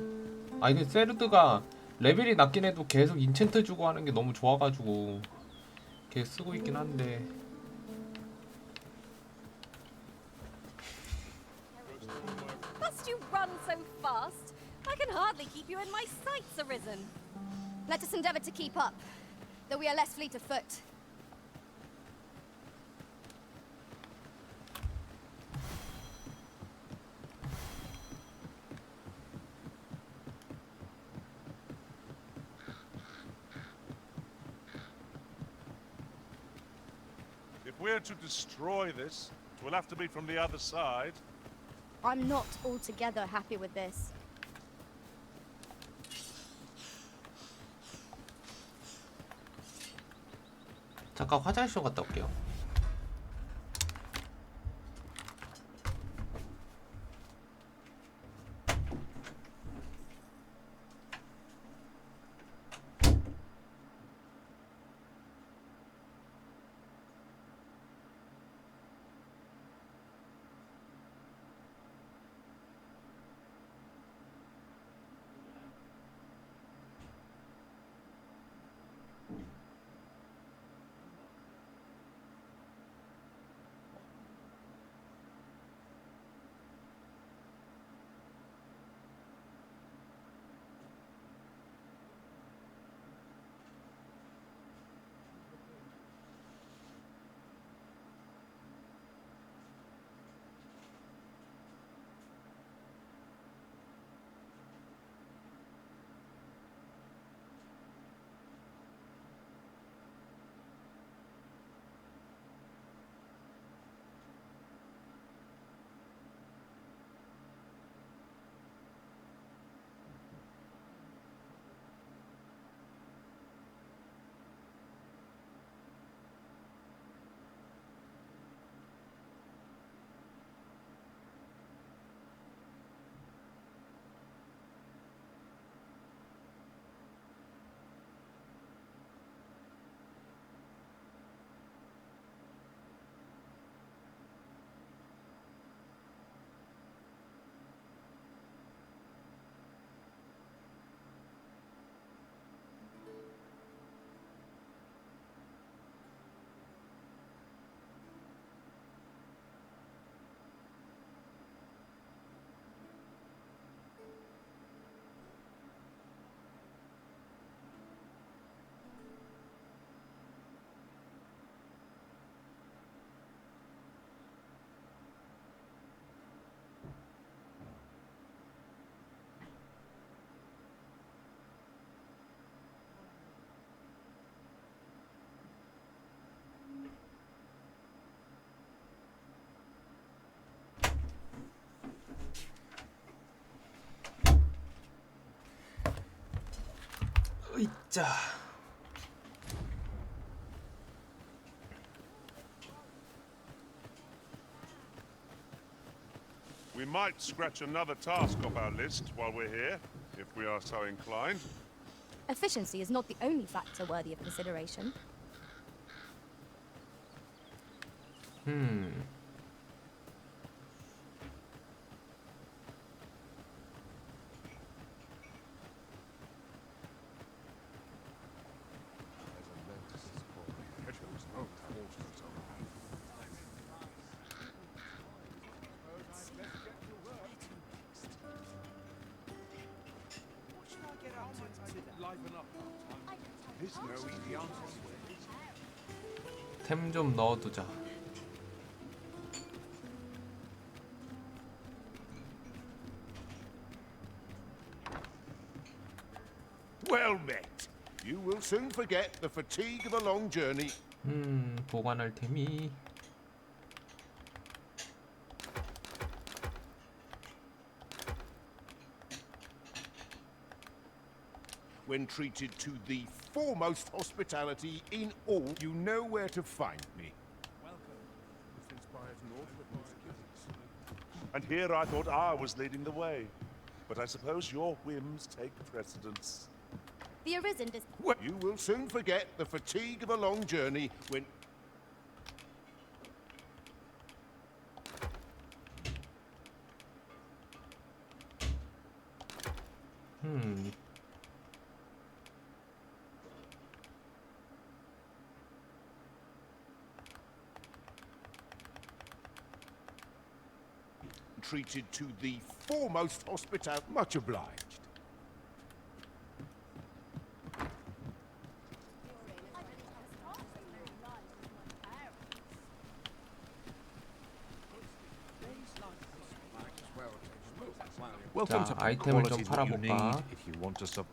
아, 이게 세르드가 레벨이 낮긴 해도 계속 인챈트 주고 하는 게 너무 좋아가지고 계속 쓰고 있긴 한데. Must you run so fast? I can hardly keep you in my sights, Arisen. Let us endeavor to keep up, though we are less fleet of foot. If we're to destroy this, it will have to be from the other side. I'm not altogether happy with this. 잠깐 화장실 좀 갔다 올게요. 으이짜. We might scratch another task off our list while we're here, if we are so inclined. Efficiency is not the only factor worthy of consideration. 템 좀 넣어두자. Well met. You will soon forget the fatigue of a long journey. 보관할 템이 when treated to the foremost hospitality in all. You know where to find me. And here I thought I was leading the way. But I suppose your whims take precedence. The Arisen does. Well, you will soon forget the fatigue of a long journey when... Treated to the foremost hospitality. Much obliged. 자, 아이템을 좀 팔아볼까? If you want to sub.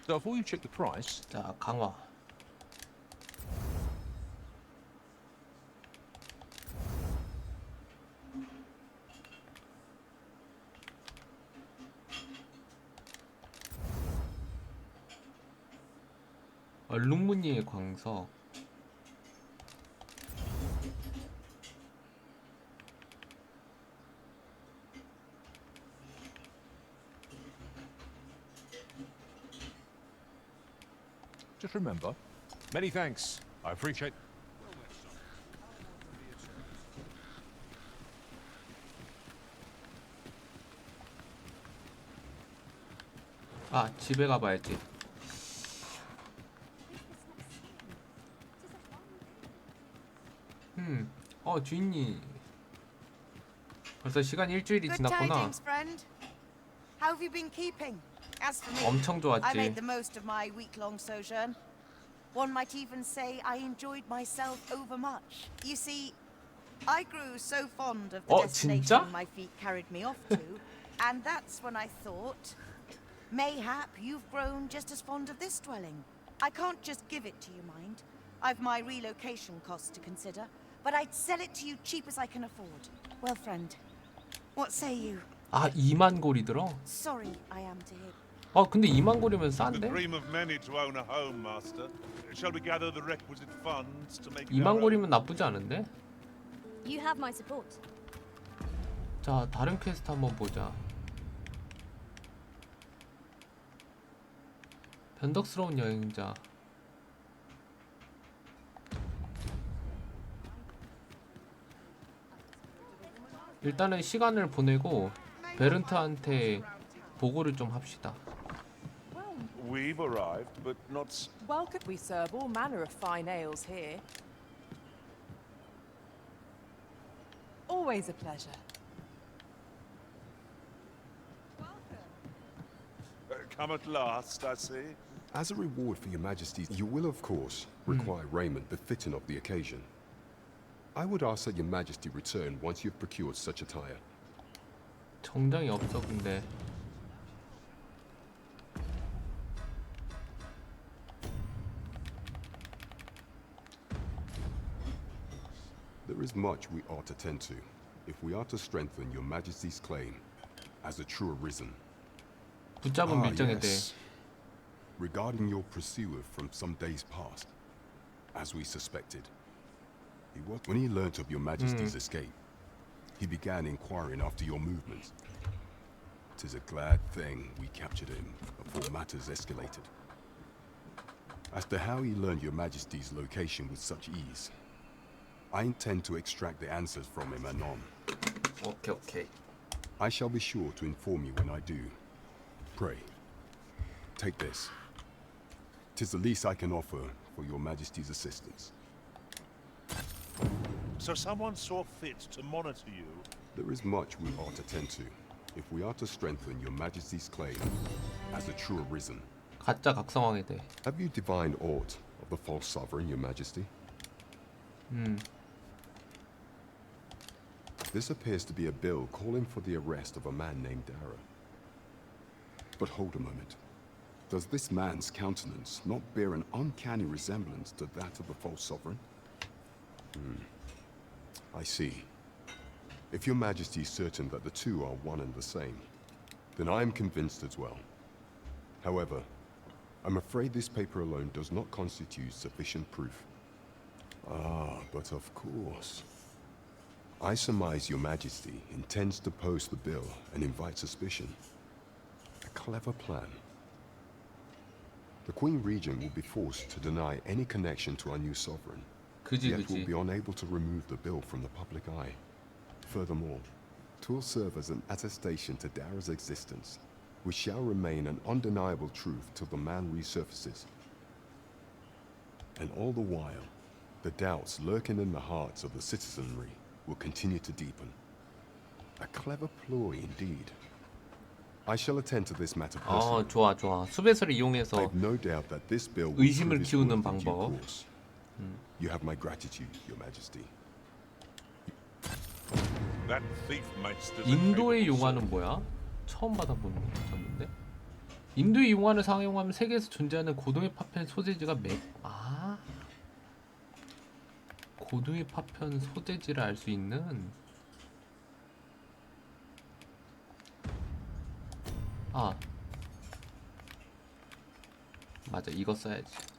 So before you check the price. 자, 강화. 얼룩무늬의 광석. Just remember. Many thanks. I appreciate. 아, 집에 가봐야지. 주인님. 벌써 시간 일주일이 Good 지났구나. tidings, friend. How have you been keeping? As for me, 엄청 좋았지. I made the most of my week-long sojourn. One might even say I enjoyed myself overmuch. You see, I grew so fond of the destination 진짜? my feet carried me off to, and that's when I thought, mayhap you've grown just as fond of this dwelling. I can't just give it to you, mind. I've my relocation costs to consider, but I'd sell it to you cheap as I can afford. Well, friend, what say you? 아, 2만 골이 들어? Sorry, I am to hear. 아, 근데 2만 골이면 The 싼데? dream of many to own a home, master. Shall we gather the requisite funds to make 2만 골이면 나쁘지 않은데? You have my support. 자, 다른 퀘스트 한번 보자. 변덕스러운 여행자. 일단은 시간을 보내고 베른트한테 보고를 좀 합시다. We've arrived, but not. Welcome. We serve all manner of fine ales here. Always a pleasure. Come at last, I see. As a reward for your majesty, you will of course require raiment befitting of the occasion. I would ask that your majesty return once you've procured such attire. 정장이 없어 근데. There is much we ought to tend to, if we are to strengthen your majesty's claim as a true arisen. 붙잡은 밀정에 대해. Regarding your pursuer from some days past, as we suspected, when he learnt of your majesty's escape, he began inquiring after your movements. 'Tis a glad thing we captured him before matters escalated. As to how he learned your majesty's location with such ease, I intend to extract the answers from him anon. Okay. I shall be sure to inform you when I do. Pray, take this. 'Tis the least I can offer for your majesty's assistance. so someone saw fit to monitor you. There is much we ought to tend to, if we are to strengthen your Majesty's claim as a true arisen. 가짜 각성왕에 대해. Have you divined aught of the false sovereign, your Majesty? This appears to be a bill calling for the arrest of a man named Dara. But hold a moment. Does this man's countenance not bear an uncanny resemblance to that of the false sovereign? I see. If your Majesty is certain that the two are one and the same, then I am convinced as well. However, I'm afraid this paper alone does not constitute sufficient proof. Ah, but of course. I surmise your Majesty intends to post the bill and invite suspicion. A clever plan. The Queen Regent will be forced to deny any connection to our new sovereign, yet will be unable to remove the bill from the public eye. Furthermore, 'twill serve as an attestation to Dara's existence, which shall remain an undeniable truth till the man resurfaces. And all the while, the doubts lurking in the hearts of the citizenry will continue to deepen. A clever ploy indeed. I shall attend to this matter personally. 좋아 좋아. 수배설을 이용해서 I have no doubt that this bill will 의심을 prove its 키우는 worth in due 방법. course. You have my gratitude, your Majesty. That thief master's 인도의 용화는 뭐야? 처음 받아보는데. 인도의 용화를 사용하면 세계에서 존재하는 고도의 파편 소재지가 고도의 파편 소재지를 알 수 있는. 맞아, 이거 써야지.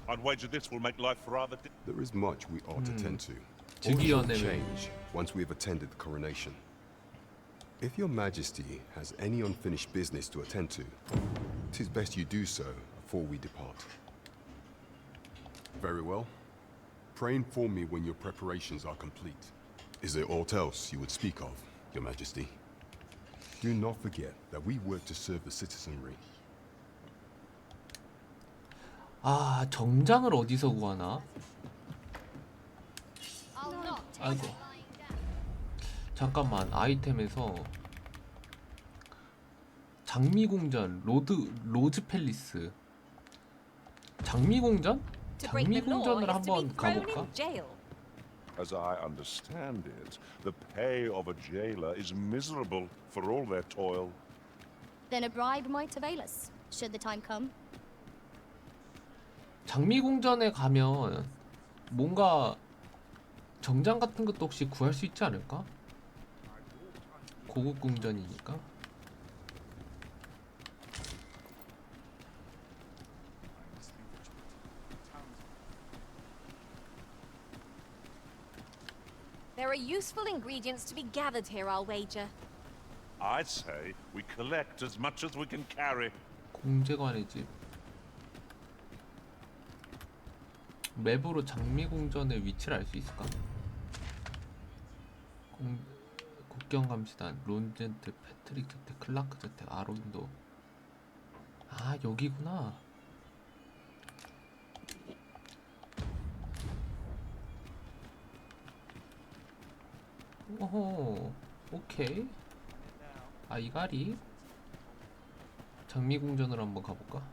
I'd wager this will make life rather. There is much we ought to tend to. 즉위 All shall 연회회. change once we have attended the coronation. If your Majesty has any unfinished business to attend to, 'tis best you do so before we depart. Very well. Pray inform me when your preparations are complete. Is there aught else you would speak of, your Majesty? Do not forget that we work to serve the citizenry. 정장을 어디서 구하나? 아이고. 잠깐만, 아이템에서 장미궁전, 로즈 팰리스. 장미궁전? 장미궁전을 한번 가볼까? As I understand it, the pay of a jailer is miserable for all their toil. Then a bribe might avail us, should the time come. 장미궁전에 가면 뭔가 정장 같은 것도 혹시 구할 수 있지 않을까? 고급 궁전이니까. There are useful ingredients to be gathered here, I'll wager. I'd say we collect as much as we can carry. 공제관의 집. 맵으로 장미궁전의 위치를 알 수 있을까? 국경감시단, 론젠트, 패트릭 저택, 클라크 저택, 아로윈도. 여기구나. 오호, 오케이. 이가리. 장미궁전으로 한번 가볼까?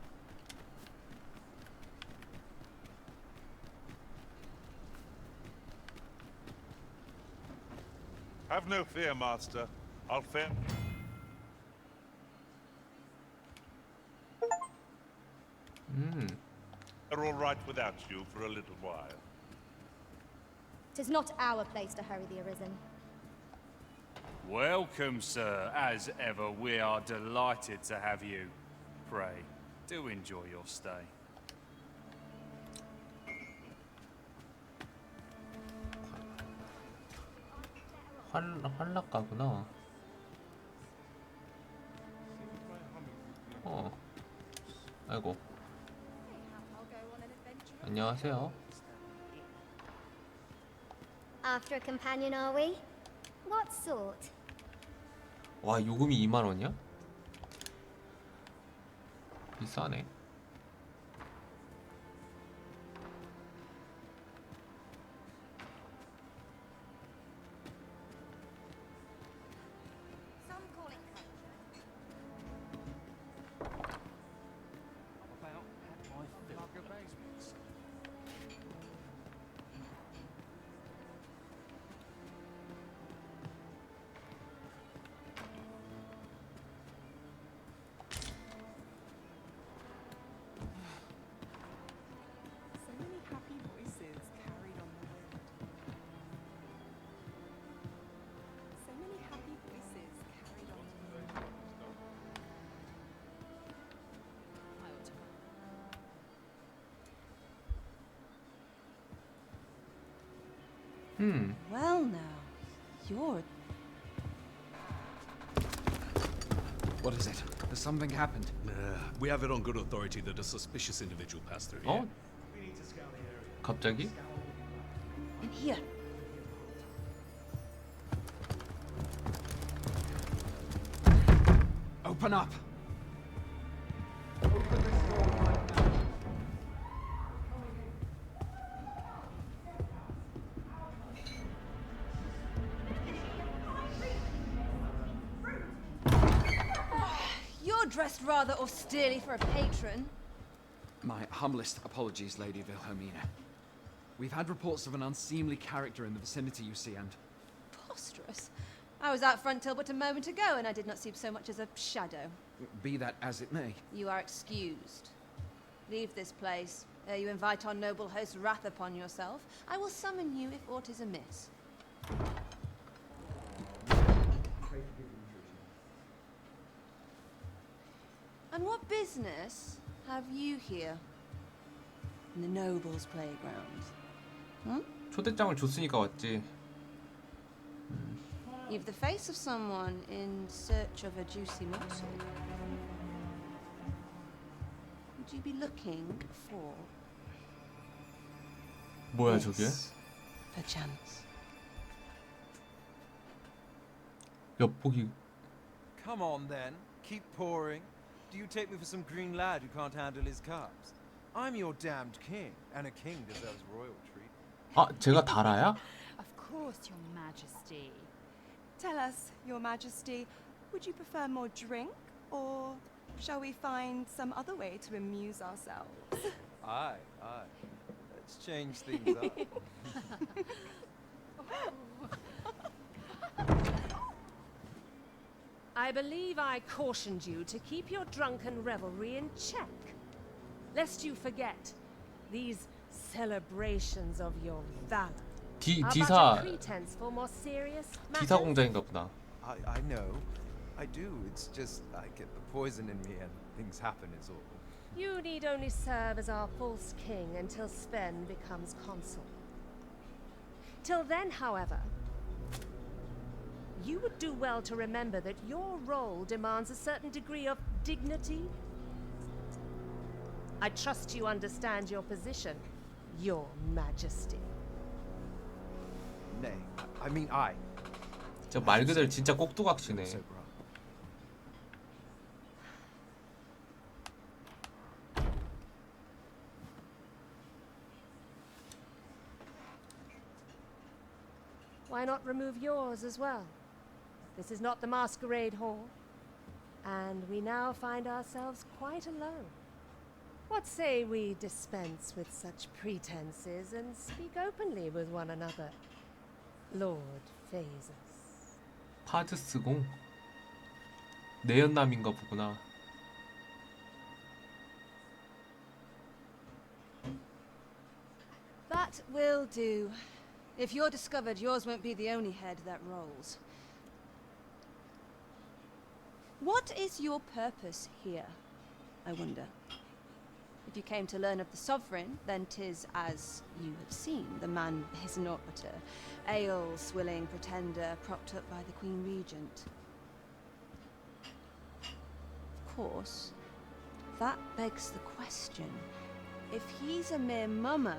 Have no fear, Master. I'll fare. They're all right without you for a little while. 'Tis not our place to hurry the Arisen. Welcome, sir. As ever, we are delighted to have you. Pray, do enjoy your stay. 환락가구나. 아이고. 안녕하세요. After a companion, are we? What sort? 와, 요금이 2만 원이야? 비싸네. Well now, you're... What is it? Has something happened? We have it on good authority that a suspicious individual passed through 어? here. 갑자기? In here. Open up! You're dressed rather austerely for a patron. My humblest apologies, Lady Wilhelmina. We've had reports of an unseemly character in the vicinity, you see, and... Preposterous. I was out front till but a moment ago, and I did not see so much as a shadow. Be that as it may. You are excused. Leave this place, ere you invite our noble host's wrath upon yourself. I will summon you if aught is amiss. And what business have you here? In the nobles' playground? Hmm? 초대장을 줬으니까 왔지. You've the face of someone in search of a juicy morsel. Would you be looking for... 뭐야 저게? Perchance. 엿보기. Come on then, keep pouring. Do you take me for some green lad who can't handle his cups? I'm your damned king, and a king deserves royal treatment. 아, 제가 달아야? Of course, Your Majesty. Tell us, Your Majesty, would you prefer more drink, or shall we find some other way to amuse ourselves? Aye, aye. Let's change things up. I believe I cautioned you to keep your drunken revelry in check, lest you forget these celebrations of your valor are but a pretense for more serious matters. 기사 공장인가 보다. I know. I do. It's just I get the poison in me and things happen is all. You need only serve as our false king until Sven becomes consul. Till then, however, you would do well to remember that your role demands a certain degree of dignity. I trust you understand your position, Your Majesty. Nay, I mean I. 저 말 그대로 진짜 꼭두각시네. Why not remove yours as well? This is not the masquerade hall, and we now find ourselves quite alone. What say we dispense with such pretenses and speak openly with one another, Lord Phasus? 파즈스공? 내연남인가 보구나. That will do. If you're discovered, yours won't be the only head that rolls. What is your purpose here, I wonder? If you came to learn of the Sovereign, then 'tis as you have seen. The man is naught but a ale-swilling pretender propped up by the Queen Regent. Of course, that begs the question. If he's a mere mummer,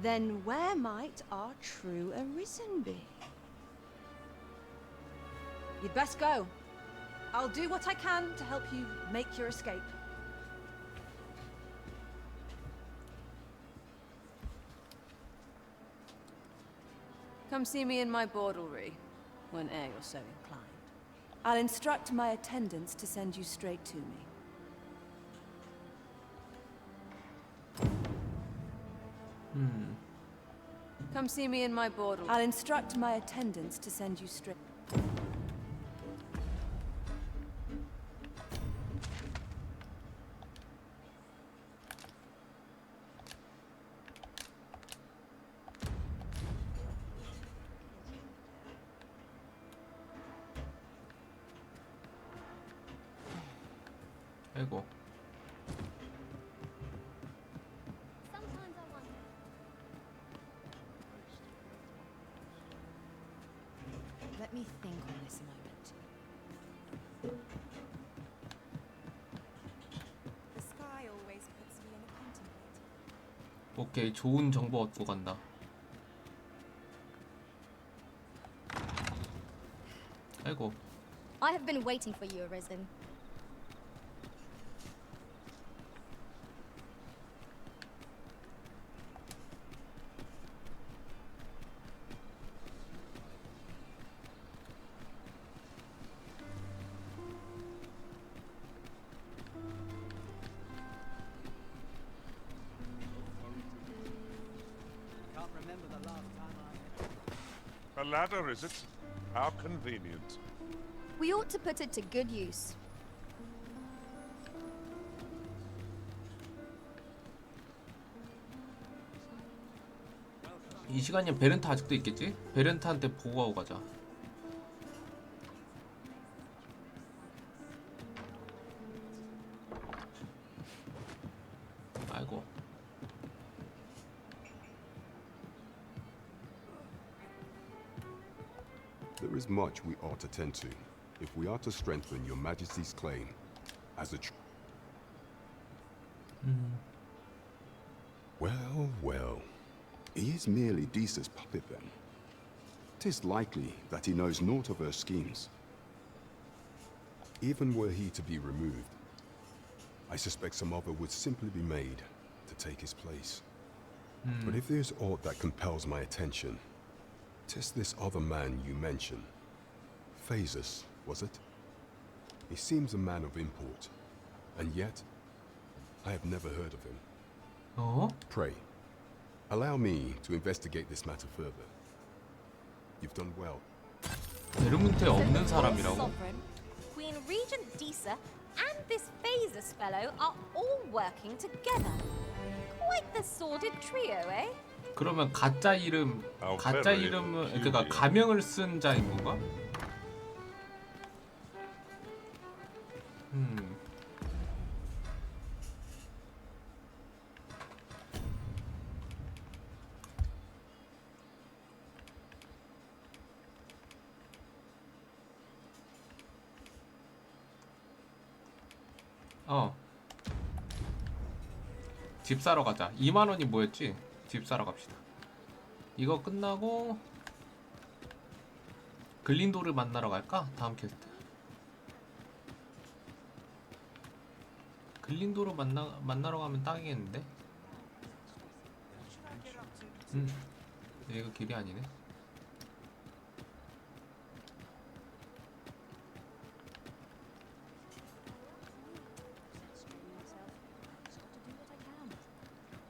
then where might our true Arisen be? You'd best go. I'll do what I can to help you make your escape. Come see me in my bordlery, whene'er you're so inclined. I'll instruct my attendants to send you straight to me. Come see me in my bordel. I'll instruct my attendants to send you straight. 아이고. Let me think on this a moment. The sky always puts me in a contemplate. 오케이, 좋은 정보 얻고 간다. 아이고. I have been waiting for you, Arisen. A ladder, is it? How convenient. We ought to put it to good use. 이 시간이면 베른타 아직도 있겠지? 베른타한테 보고하고 가자. 아이고. There is much we ought to tend to, if we are to strengthen your Majesty's claim as a Well, well. He is merely Disa's puppet then. 'Tis likely that he knows naught of her schemes. Even were he to be removed, I suspect some other would simply be made to take his place. But if there's aught that compels my attention, 'tis this other man you mention. Phasus, was it? He seems a man of import, and yet I have never heard of him. Pray, allow me to investigate this matter further. You've done well. 베르문트에 없는 사람이라고? Sovereign, Queen Regent Disa, and this Phasus fellow are all working together. Quite the sordid trio, eh? 그러면 가짜 이름은 그러니까 가명을 쓴 자인 건가? 집 사러 가자. 2만 원이 뭐였지? 집 사러 갑시다. 이거 끝나고 글린도르 만나러 갈까? 다음 퀘스트. 글린도르 만나러 가면 딱이겠는데? 이거 길이 아니네.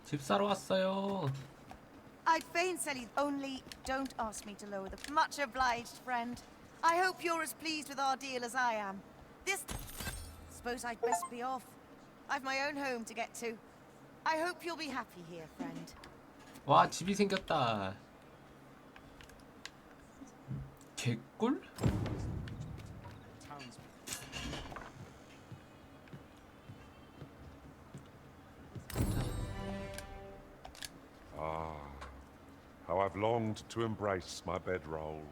집 사러 왔어요. I'd fain sell you, only don't ask me to lower the... Much obliged, friend. I hope you're as pleased with our deal as I am. This... Suppose I'd best be off. I've my own home to get to. I hope you'll be happy here, friend. 와, 집이 생겼다. 개꿀? How I've longed to embrace my bedroll.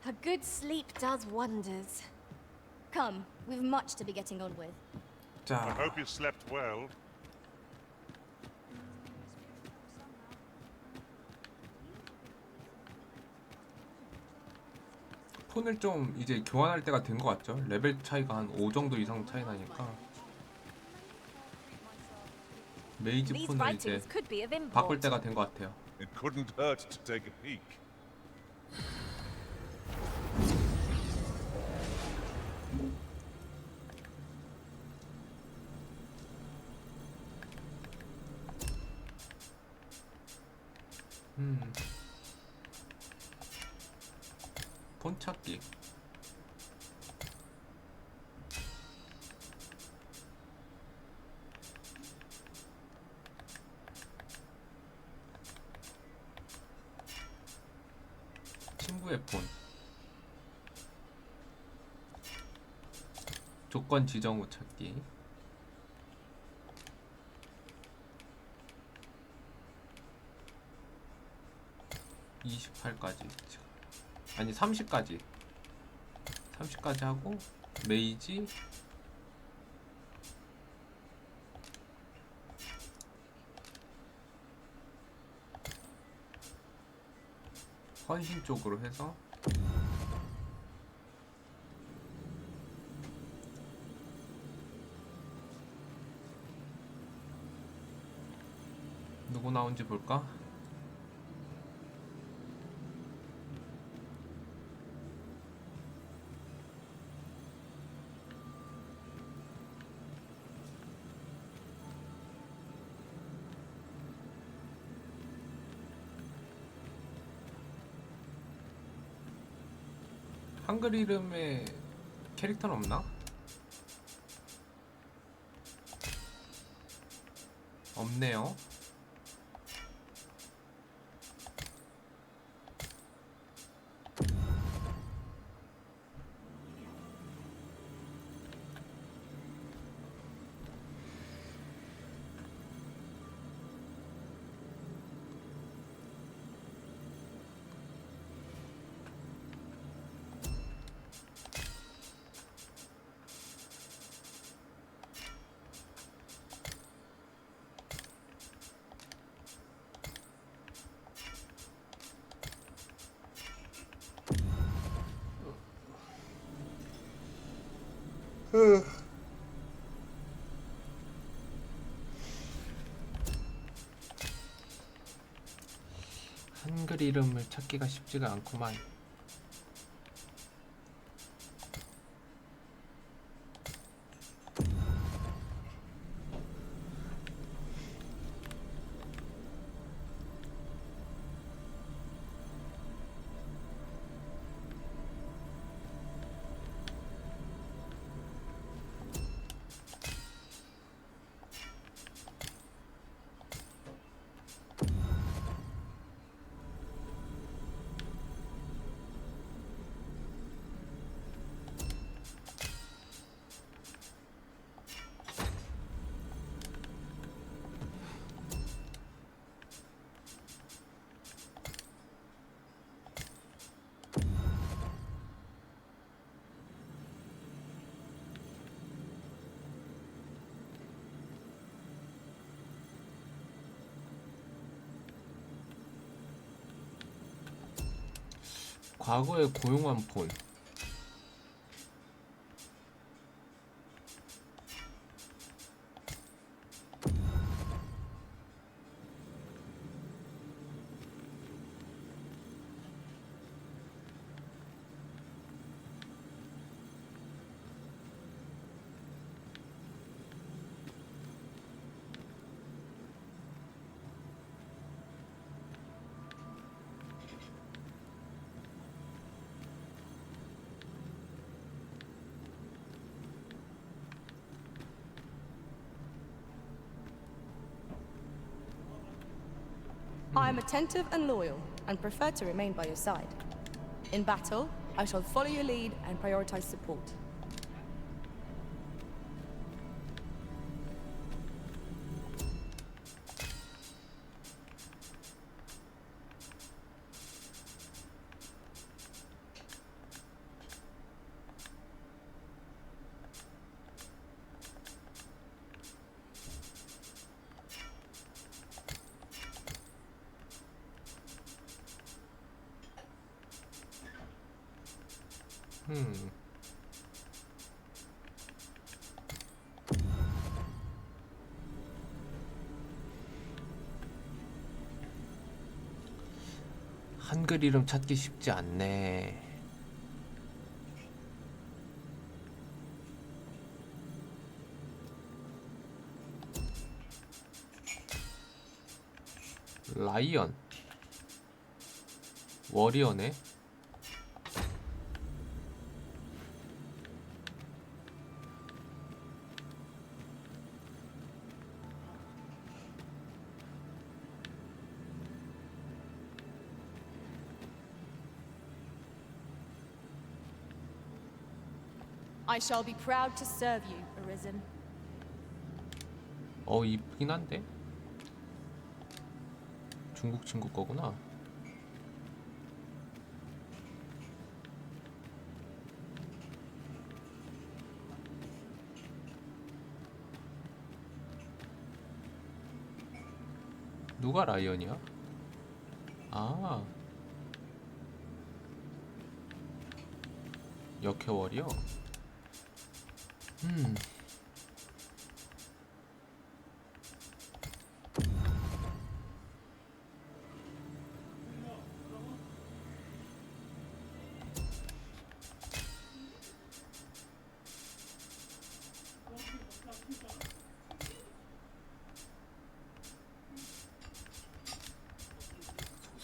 A good sleep does wonders. Come, we've much to be getting on with. I hope you slept well. 폰을 좀 이제 교환할 때가 된 것 같죠? 레벨 차이가 한 5 정도 이상 차이 나니까 메이지 폰을 이제 바꿀 때가 된 것 같아요. It couldn't hurt to take a peek. 폰 찾기. 친구의 폰. 조건 지정 후 찾기. 28까지 아니 30까지 하고 메이지 헌신 쪽으로 해서 누구 나온지 볼까? 한글 이름에 캐릭터는 없나? 없네요. 한글 이름을 찾기가 쉽지가 않구만. 과거에 고용한 폰. I am attentive and loyal, and prefer to remain by your side. In battle, I shall follow your lead and prioritize support. 한글 이름 찾기 쉽지 않네. 라이언 워리어네. I shall be proud to serve you, Arisen. 이쁘긴 한데? 중국 친구 거구나. 누가 라이언이야? 아, 역해월이요?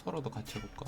소설어도 같이 해볼까?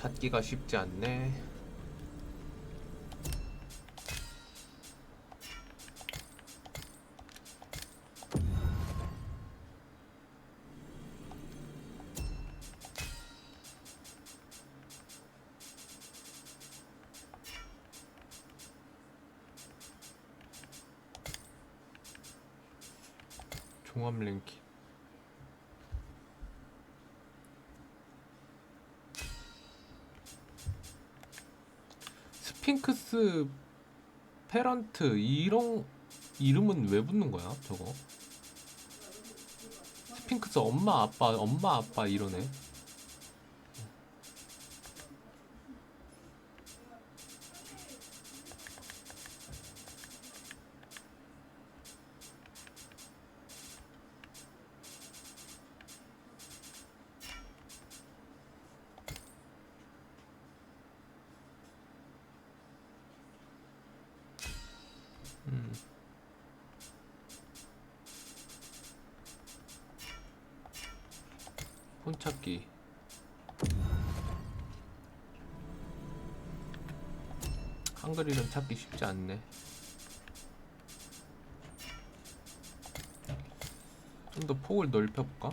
찾기가 쉽지 않네. 종합 랭킹. 스핑크스 페런트 이런 이름은 왜 붙는 거야? 저거 스핑크스 엄마 아빠 이러네. 폰찾기. 한글 이름 찾기 쉽지 않네. 좀 더 폭을 넓혀볼까?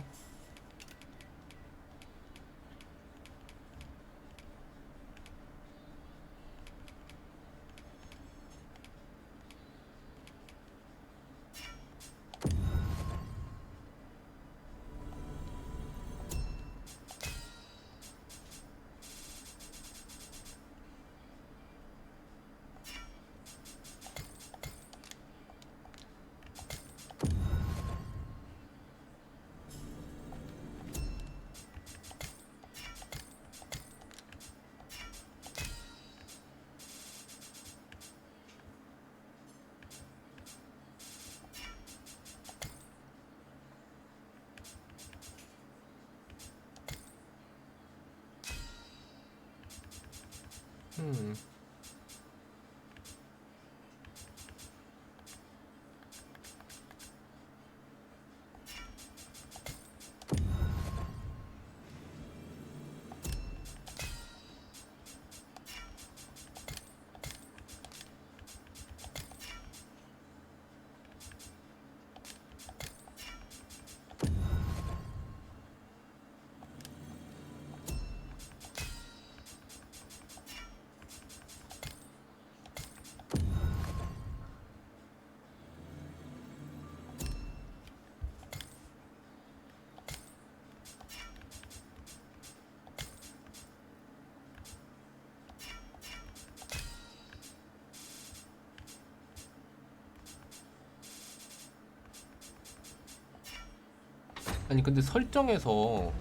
아니 근데 설정에서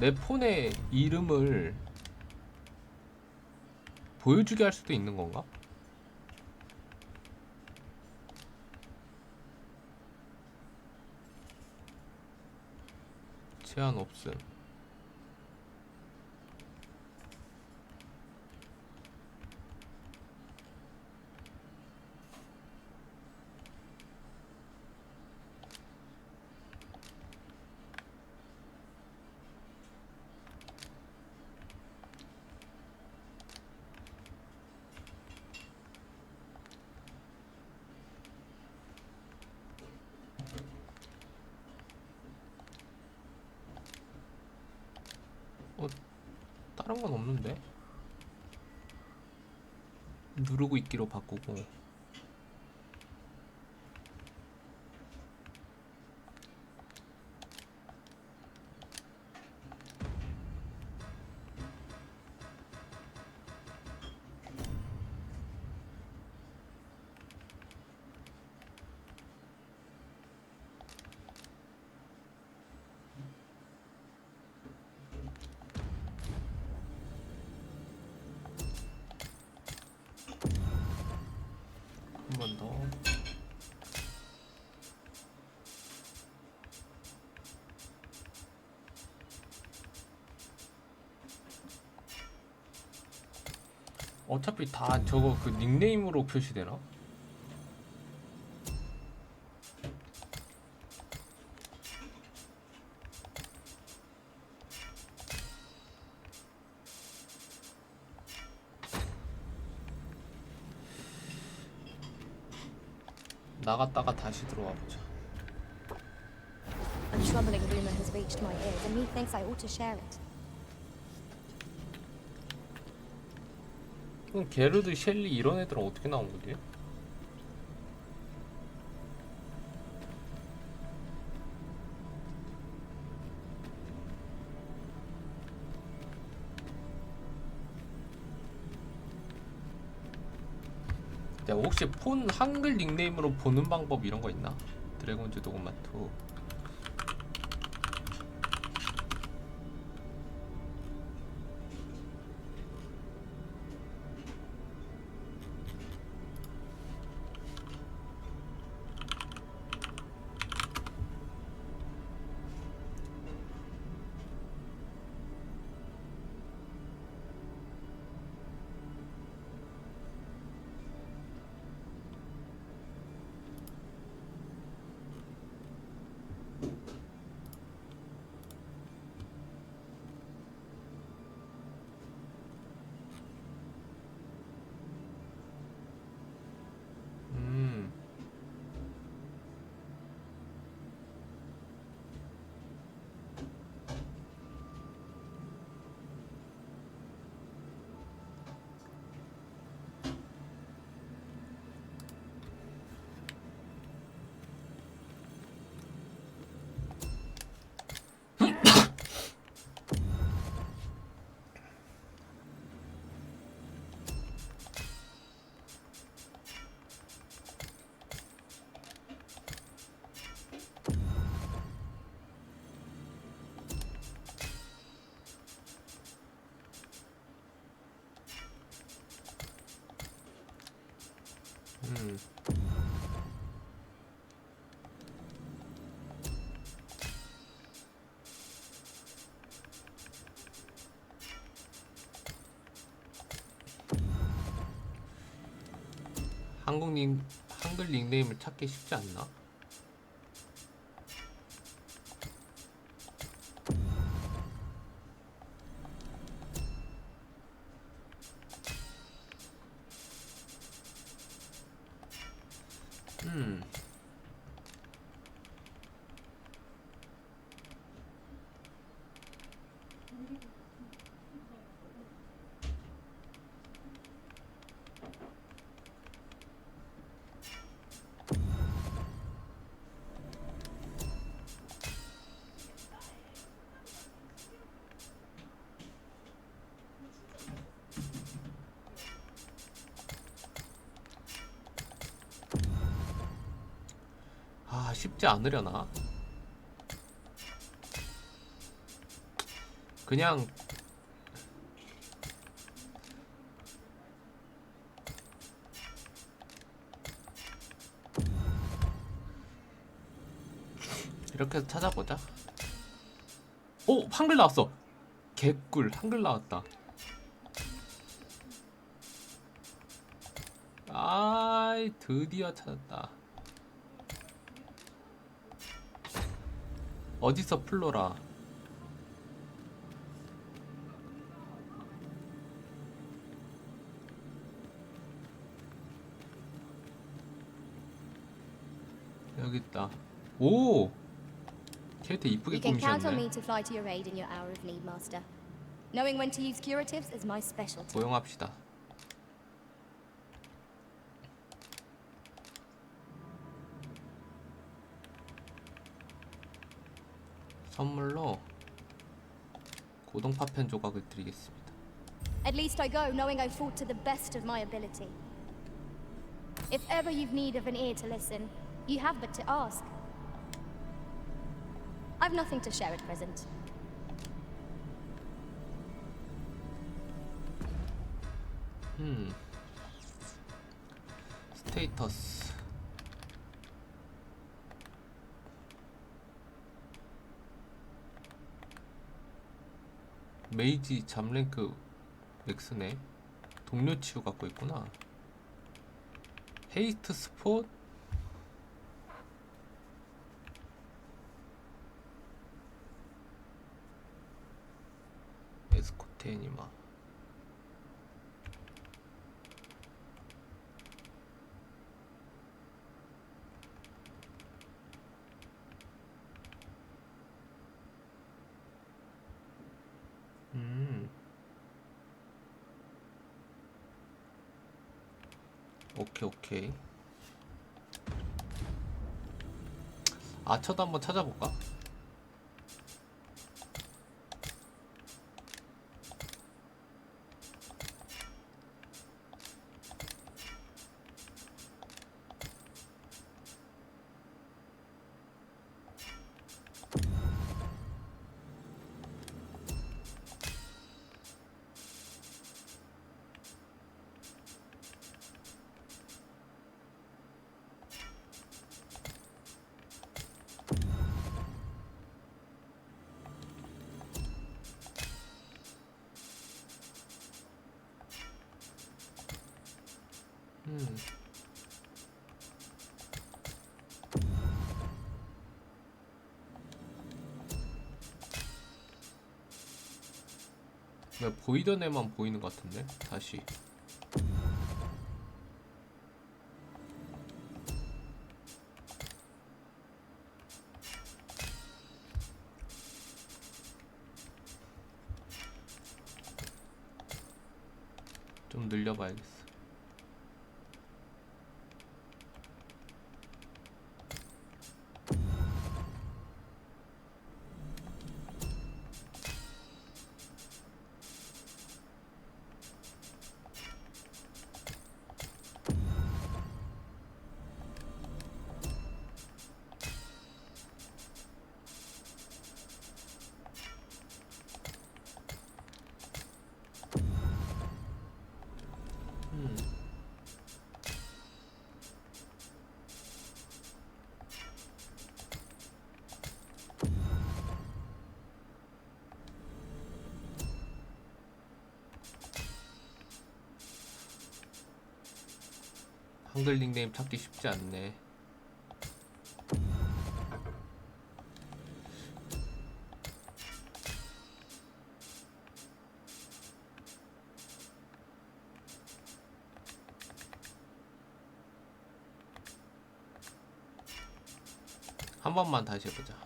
내 폰의 이름을 보여주게 할 수도 있는 건가? 제한 없음. 다른 건 없는데? 누르고 있기로 바꾸고. 한 번 더. 어차피 다 저거 그 닉네임으로 표시되나? 나갔다가 다시 들어와 보자. A troubling rumor has reached my ears, and methinks I ought to share it. 그럼 게르드, 셸리 이런 애들은 어떻게 나온 거지? 야, 혹시 폰 한글 닉네임으로 보는 방법 이런 거 있나? 드래곤즈도그마2. 한글 닉네임을 찾기 쉽지 않나? 쉽지 않으려나? 그냥 이렇게 해서 찾아보자. 오! 한글 나왔어! 개꿀! 한글 나왔다. 아이, 드디어 찾았다. 어디서 플로라? 여기 있다. 오! 캐릭터 이쁘게 You can count on 꾸미셨네. me to fly to your aid in your hour of need, Master. Knowing when to use curatives is my specialty. 고용합시다. 선물로 고동 파편 조각을 드리겠습니다. At least I go knowing I fought to the best of my ability. If ever you've need of an ear to listen, you have but to ask. I've nothing to share at present. 스테이터스. 메이지 잠랭크 맥스네. 동료 치유 갖고 있구나. 헤이스트 스폿. 에스코트 애니마. 오케이. 아처도 한번 찾아볼까? 왜 보이던 애만 보이는 것 같은데? 다시 좀 늘려봐야겠어. 한글 닉네임 찾기 쉽지 않네. 한 번만 다시 해보자.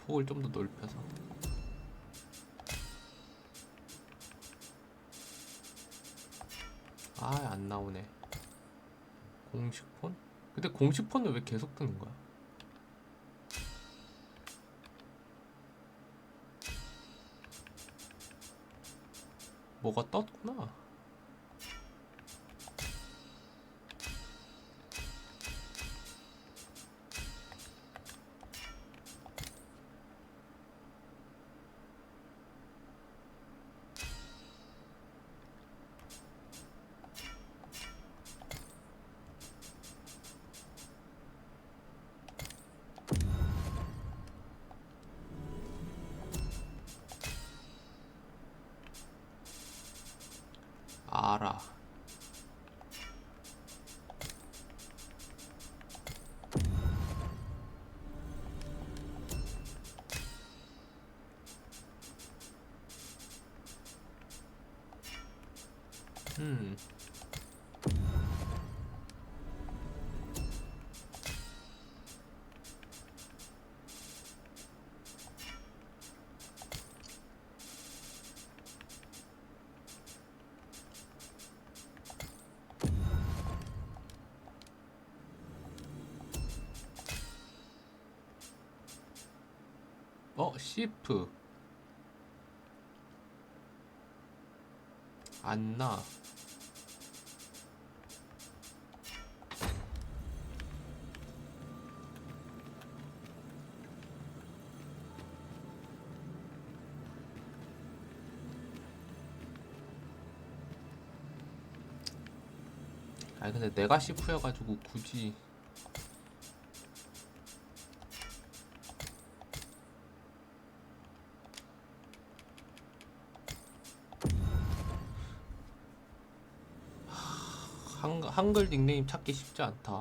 폭을 좀 더 넓혀서. 아, 안 나오네. 공식 폰? 근데 공식 폰은 왜 계속 뜨는 거야? 뭐가 떴구나. 알아. 시프 안나. 아니 근데 내가 시프여가지고 굳이 한글 닉네임 찾기 쉽지 않다.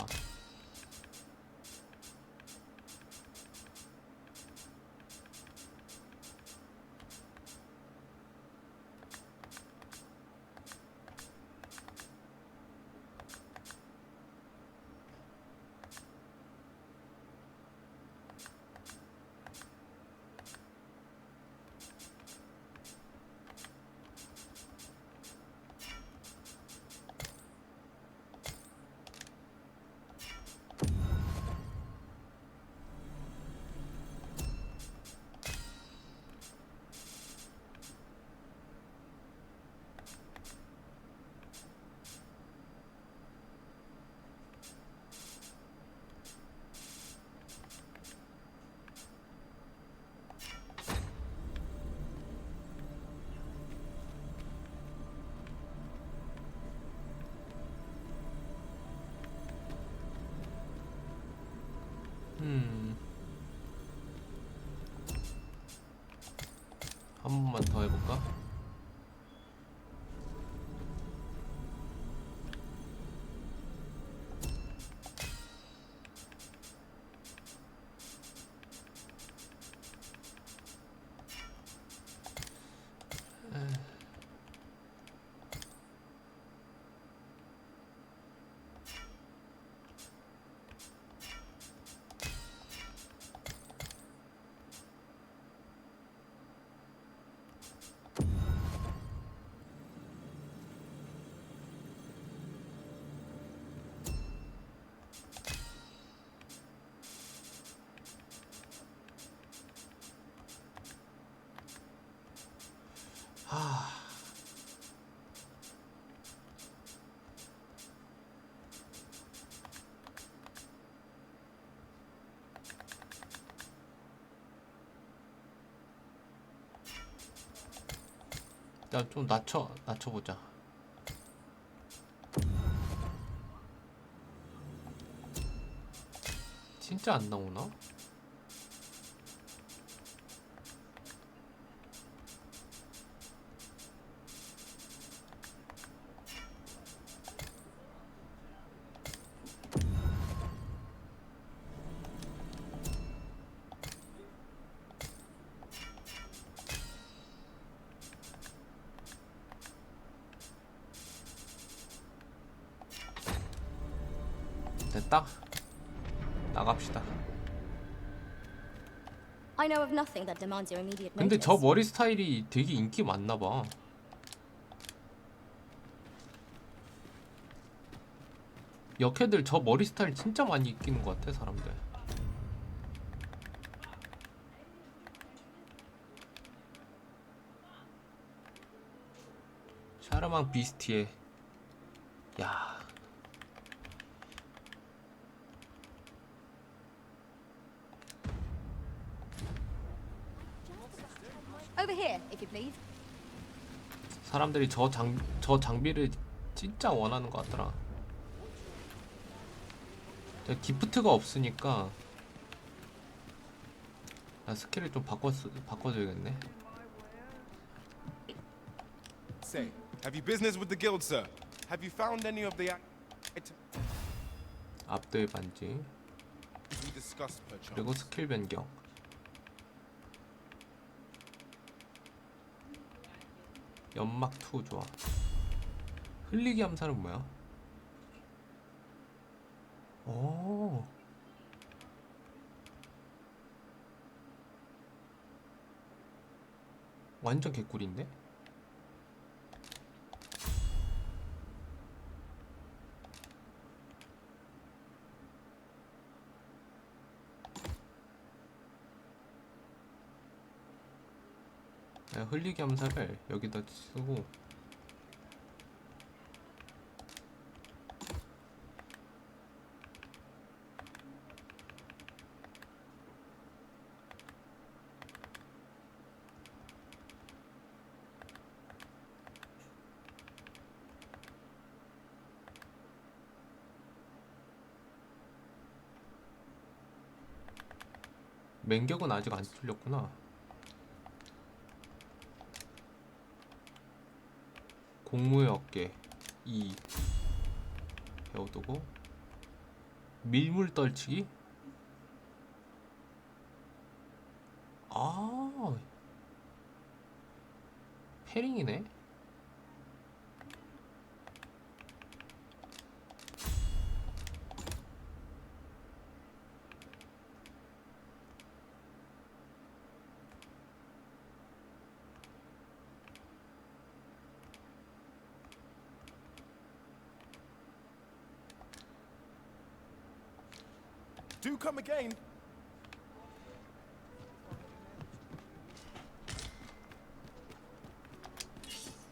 한 번만 더 해볼까? 일단 좀 낮춰보자. 진짜 안 나오나? 됐다. 나갑시다. I know of nothing that demands your immediate 근데 notice. 저 머리 스타일이 되게 인기 많나봐. 역캐들 저 머리 스타일 진짜 많이 입기는 것 같아 사람들. 샤르망 비스티에 야 Over here, if you please. 사람들이 저 장비를 진짜 원하는 것 같더라. 기프트가 없으니까 나 스킬을 좀 바꿔줘야겠네. Say, have you business with the guild, sir? Have you found any of the 압도의 반지 we discussed perchance? 그리고 스킬 변경. 연막 2 좋아. 흘리기 함사는 뭐야? 오. 완전 개꿀인데? 흘리기 함사를 여기다 쓰고 맹격은 아직 안 뚫렸구나. 공무의 어깨 2 배워두고 밀물 떨치기? 아 패링이네. Do come again.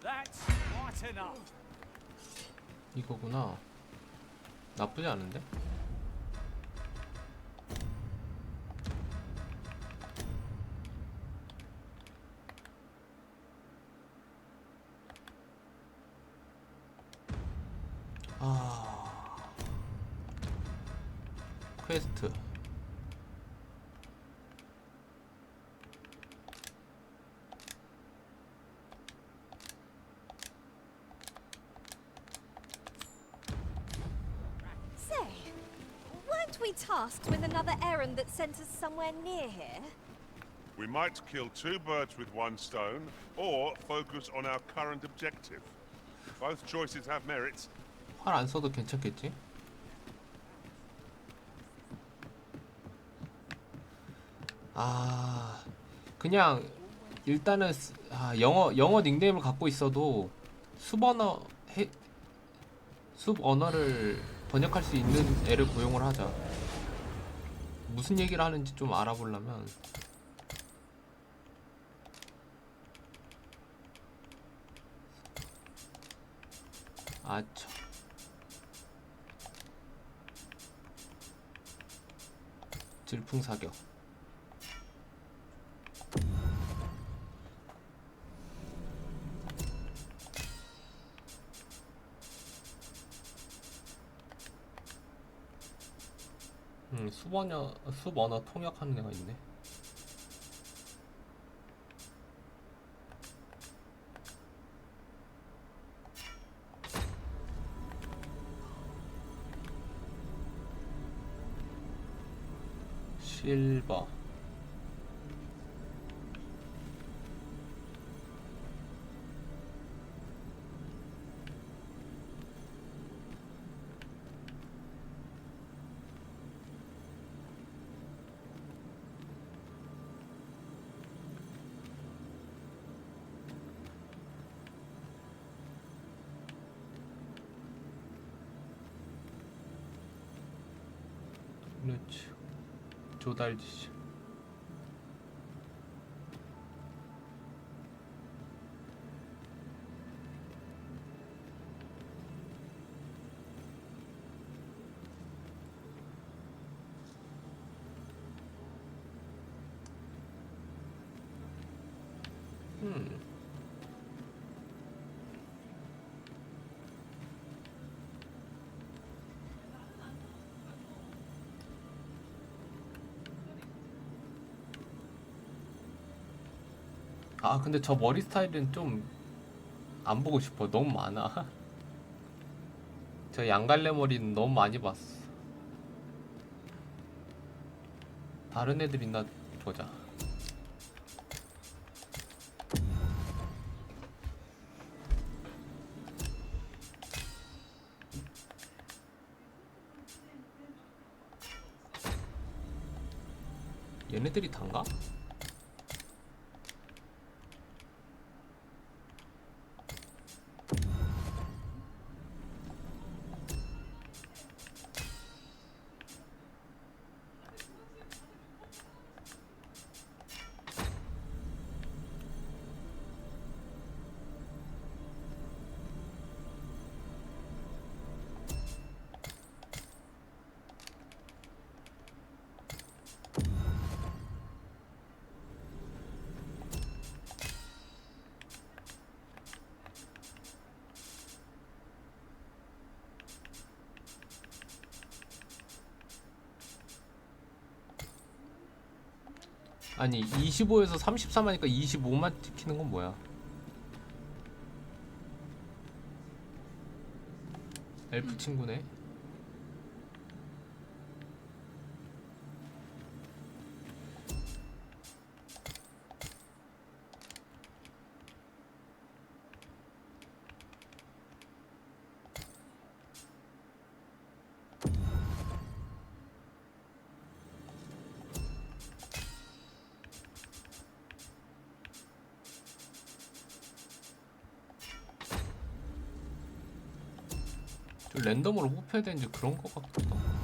That's quite enough. 이거구나. 나쁘지 않은데? 퀘스트 Say, weren't we tasked with another errand that sent us somewhere near here? We might kill two birds with one stone, or focus on our current objective. Both choices have merits. 활 안 써도 괜찮겠지? 그냥 일단은 영어 닉네임을 갖고 있어도 숲 언어를 번역할 수 있는 애를 고용을 하자. 무슨 얘기를 하는지 좀 알아보려면 질풍사격 숲 언어 통역하는 애가 있네. 실버 그렇지. 조달지시 근데 저 머리 스타일은 좀 안 보고 싶어. 너무 많아. 저 양갈래 머리는 너무 많이 봤어. 다른 애들 있나 보자. 얘네들이 단가? 아니 25에서 33하니까 25만 찍히는 건 뭐야? 엘프 친구네. 좀 랜덤으로 뽑혀야 되는지 그런 거 같기도 하고.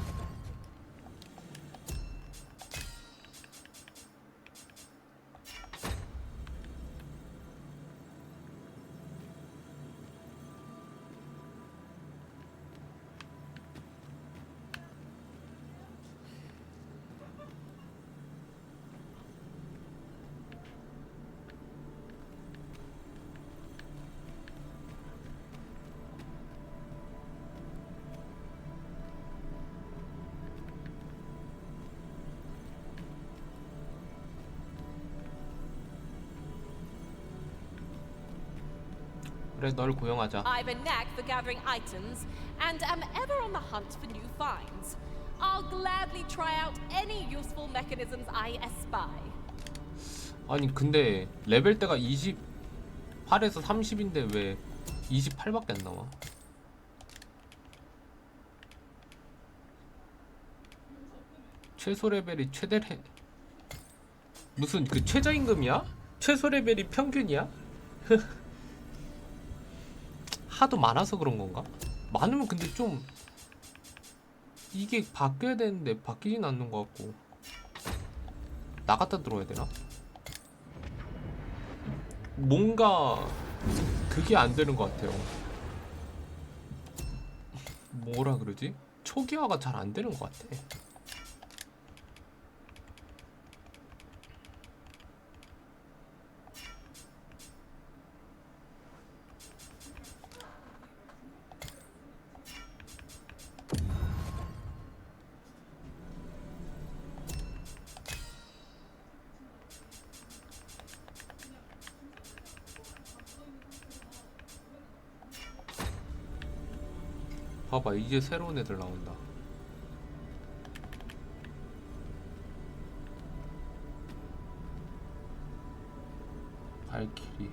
그래, 널 고용하자. I've a knack for gathering items and am ever on the hunt for new finds. I'll gladly try out any useful mechanisms I espy. 아니 근데 레벨대가 28에서 30인데 왜 28밖에 안 나와? 최소 레벨이 무슨 그 최저임금이야? 최소 레벨이 평균이야? 하도 많아서 그런 건가? 많으면 근데 좀 이게 바뀌어야 되는데 바뀌진 않는 것 같고. 나갔다 들어와야 되나? 뭔가 그게 안 되는 것 같아요. 뭐라 그러지? 초기화가 잘 안 되는 것 같아. 봐봐, 이제 새로운 애들 나온다. 발키리.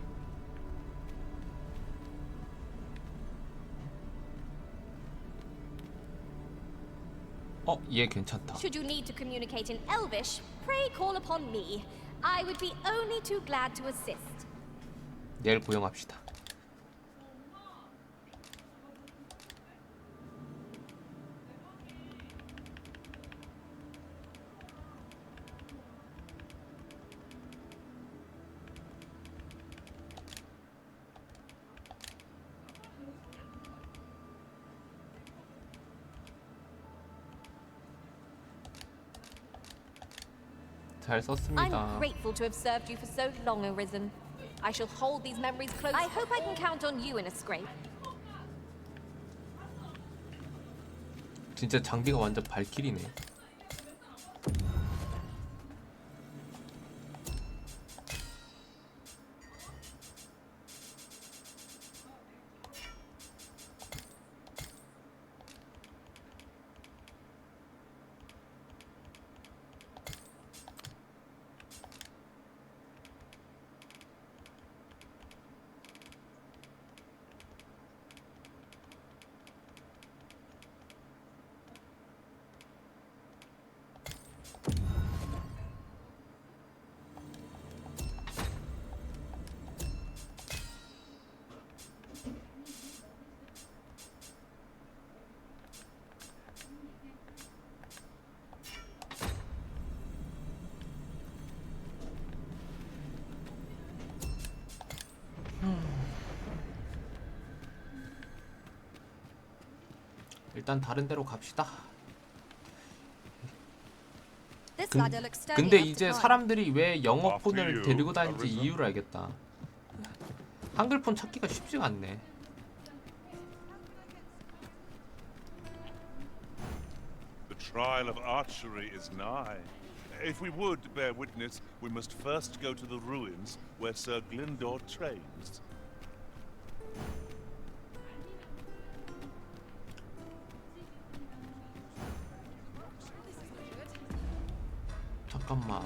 얘 괜찮다. Should you need to communicate in Elvish, pray call upon me. I would be only too glad to assist. 내일 고용합시다. 잘 썼습니다. I'm grateful to have served you for so long, Arisen. I shall hold these memories close. I hope I can count on you in a scrape. 진짜 장비가 완전 발키리네. 일단 다른 데로 갑시다. 근데 이제 사람들이 왜 영어폰을 데리고 다니는지 이유를 알겠다. 한글폰 찾기가 쉽지가 않네. The trial of archery is nigh, If we would bear witness, we must first go to the ruins where Sir Glyndor trains. 잠깐만.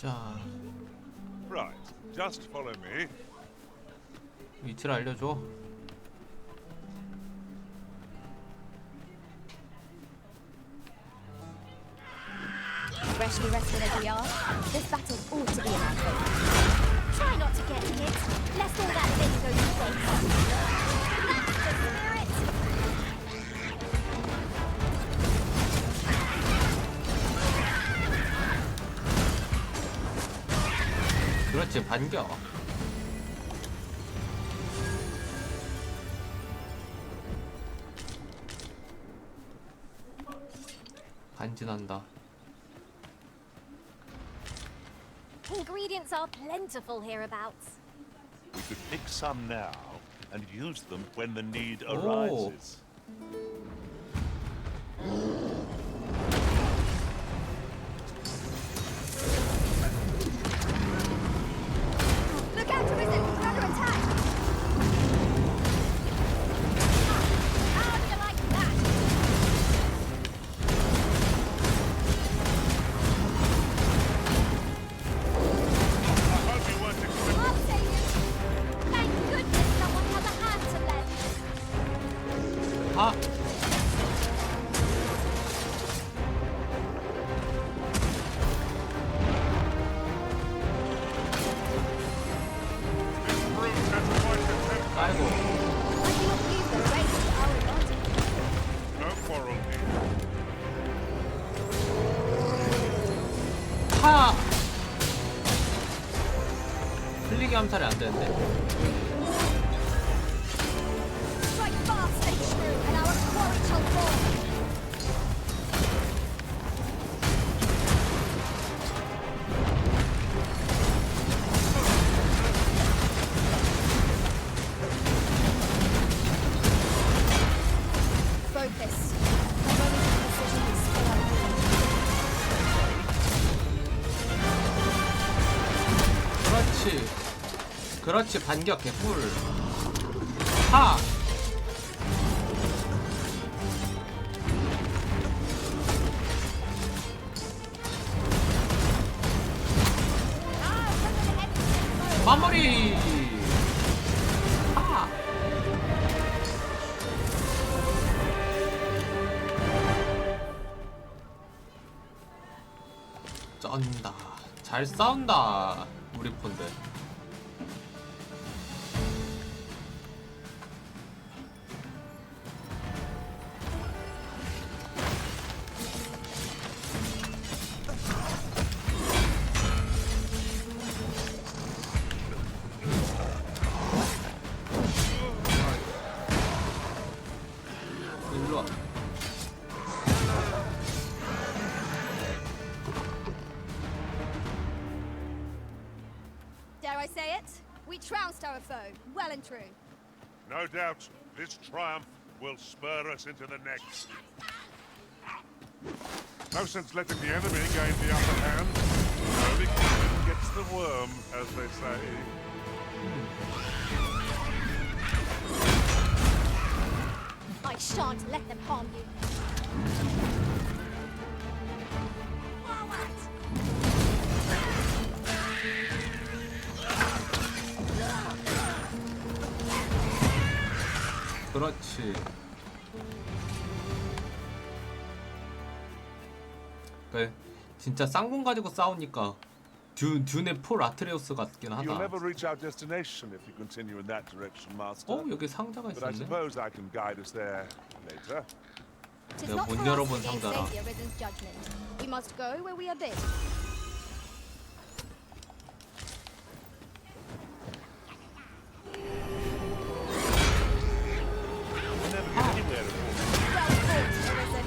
자, Right, just follow me. 위치를 알려줘. Freshly rested as we are, this battle ought to be in our favour. Try not to get hit, lest all that thing goes to waste. That's the spirit! 그렇지, 반겨. 반진한다. Ingredients are plentiful hereabouts. We could pick some now and use them when the need arises. Look out, Risen! We're under attack! How do you like that? I'll save you! Thank goodness someone has a hand to lend! 아! 아이고. I cannot use the race to our advantage. No quarrel here. 하! 클릭이 암살이 안 되는데. Strike fast and true, and our quarry shall fall. Focus. The moment of precision is still 그렇지. 그렇지, 반격 개꿀. 하! 마무리! 하! 쩐다. 잘 싸운다. 우리 폰들. 일로 와. Dare I say it? We trounced our foe, well and true. No doubt, this triumph will spur us into the next. No sense letting the enemy gain the upper hand. Early coming gets the worm, as they say. I shan't let them harm you. 그렇지. 그러니까 진짜 쌍문 가지고 싸우니까 듄의 폴 아트레우스 같긴 하다. You'll never reach our destination if you continue in that direction, Master. 어, 여기 상자가 But I 있었네. suppose I can guide us there later. It is 내가 not 못 for us to 열어본 gainsay 상자라. the Arisen's judgment. We must go where we are bid. We'll never get anywhere at all. Well fought, Arisen.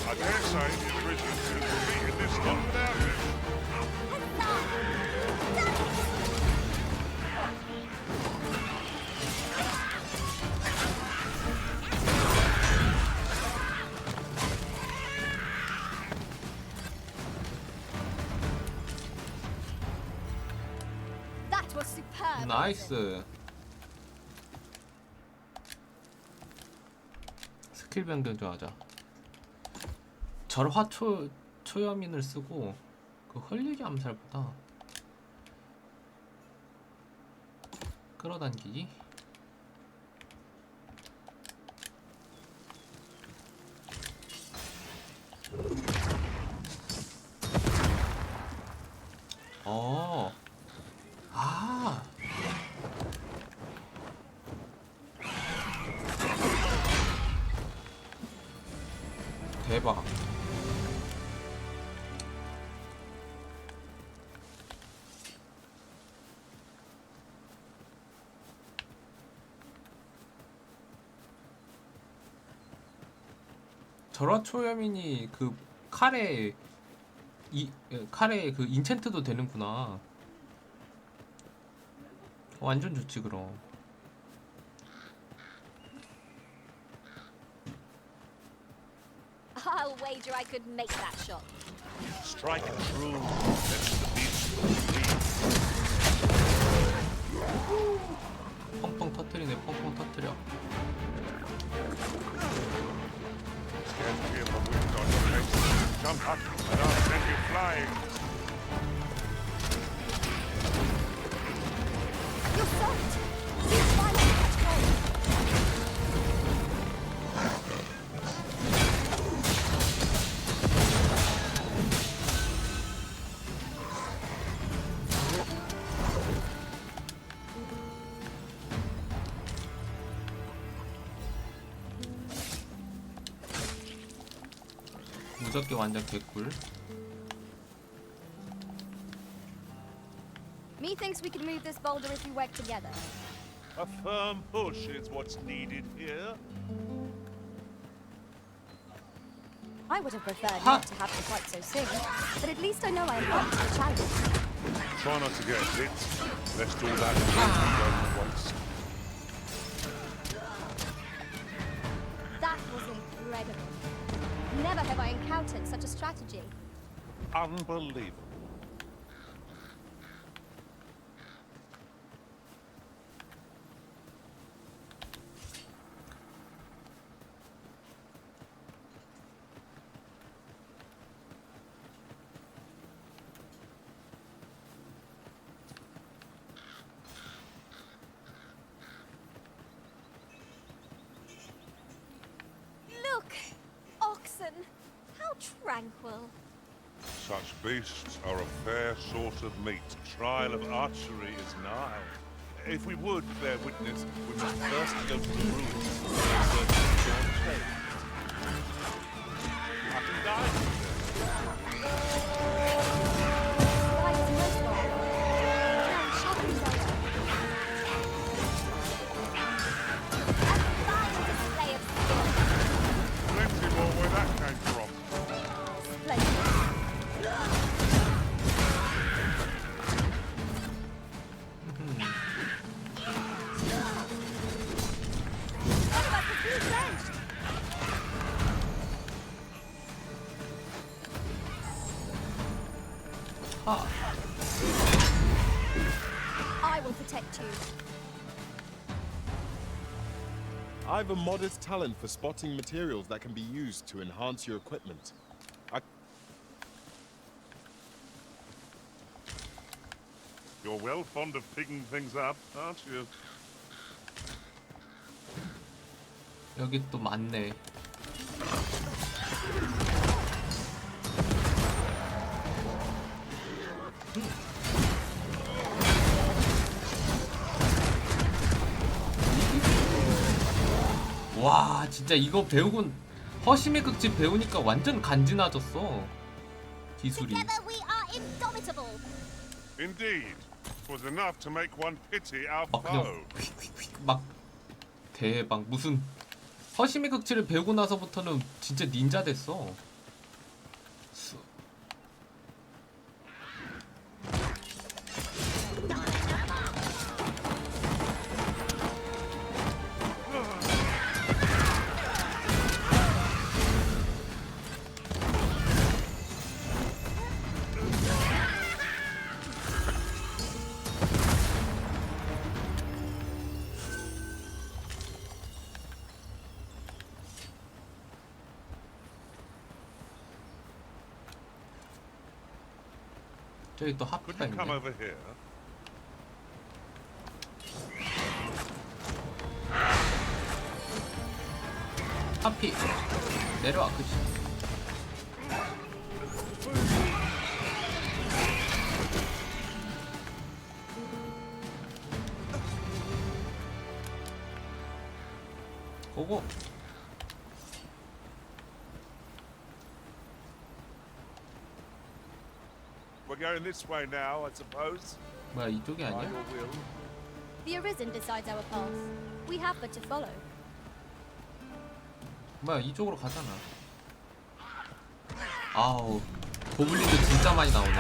I dare say the Arisen will be in this lot without it. That was superb. 나이스. 스킬 변경 좀 하자. 절화 초염인을 쓰고 그 헐리기 암살보다 끌어당기기. 어. 아. 대박. 절화초염인이 그 칼에 칼에 그 인챈트도 되는구나. 완전 좋지 그럼. I'll wager I could make that shot. Strike true. That's the beast of the 펑펑 터트리네. 펑펑 터트려. Scared to feel the wind on your face. Jump up and I'll send you flying. You're soaked. Use fire to catch cold. 무적기 완전 개꿀. Methinks we can move this boulder if we work together. A firm push is what's needed here. I would have preferred not to have to fight so soon, but at least I know I am up to the challenge. Try not to get hit. Let's do that at once. That was incredible. Never have I encountered such a strategy. Unbelievable. Look! Oxen! How tranquil. Such beasts are a fair source of meat. Trial of archery is nigh. If we would bear witness, we must first go to the ruins and search for John's grave. I can guide you Light is most welcome. Now, shopping down. A fine display of skill. there. Plenty more where that came from. Splendid. What about the blue bench? I will protect you. I've a modest talent for spotting materials that can be used to enhance your equipment. You're well fond of picking things up, aren't you? 여기 또 많네. 와 진짜 이거 배우곤 허심의 극집 배우니까 완전 간지나졌어 기술이. Together we are indomitable. Indeed. Was enough to make one pity our 막 그냥 foe. 휙휙휙 막 대박. 무슨 허심의 극치를 배우고 나서부터는 진짜 닌자 됐어. 저기 또 하프가 있네. Come over here. 하피 내려와. 그치. 고고. We're going this way now, I suppose. 뭐야 이쪽이 아니야? The Arisen decides our path. We have but to follow. 뭐야 이쪽으로 가잖아. 아우 고블린도 진짜 많이 나오네.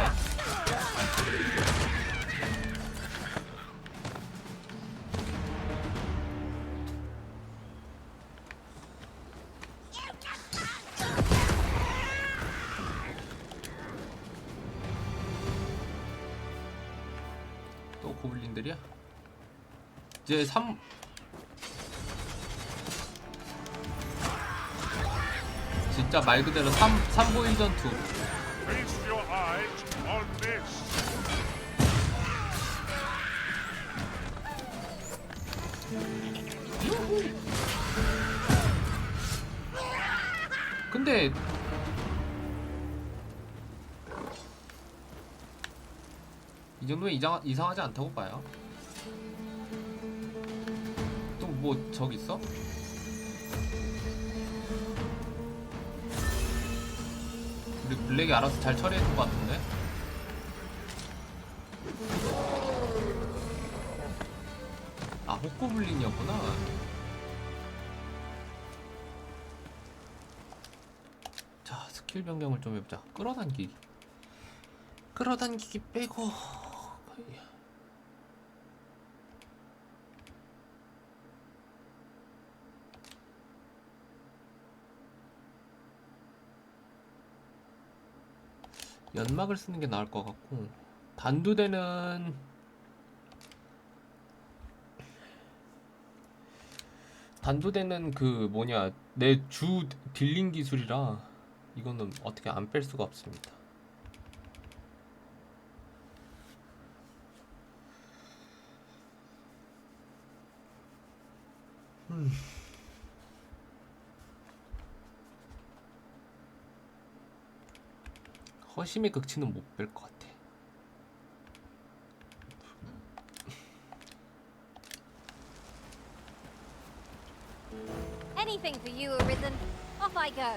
또 고블린들이야? 이제 3 진짜 말 그대로 3보일 전투. Feast your eyes on this. 근데 이 정도면 이상하지 않다고 봐요. 또 뭐 저기 있어? 우리 블랙이 알아서 잘 처리해줄 것 같은데? 아 호코블린이었구나. 자 스킬 변경을 좀 해보자. 끌어당기기 빼고 연막을 쓰는 게 나을 것 같고, 단두대는 그 뭐냐 내 주 딜링 기술이라 이거는 어떻게 안 뺄 수가 없습니다. 허심의 극치는 못 뺄 것 같아. Anything for you, Arisen. Off I go.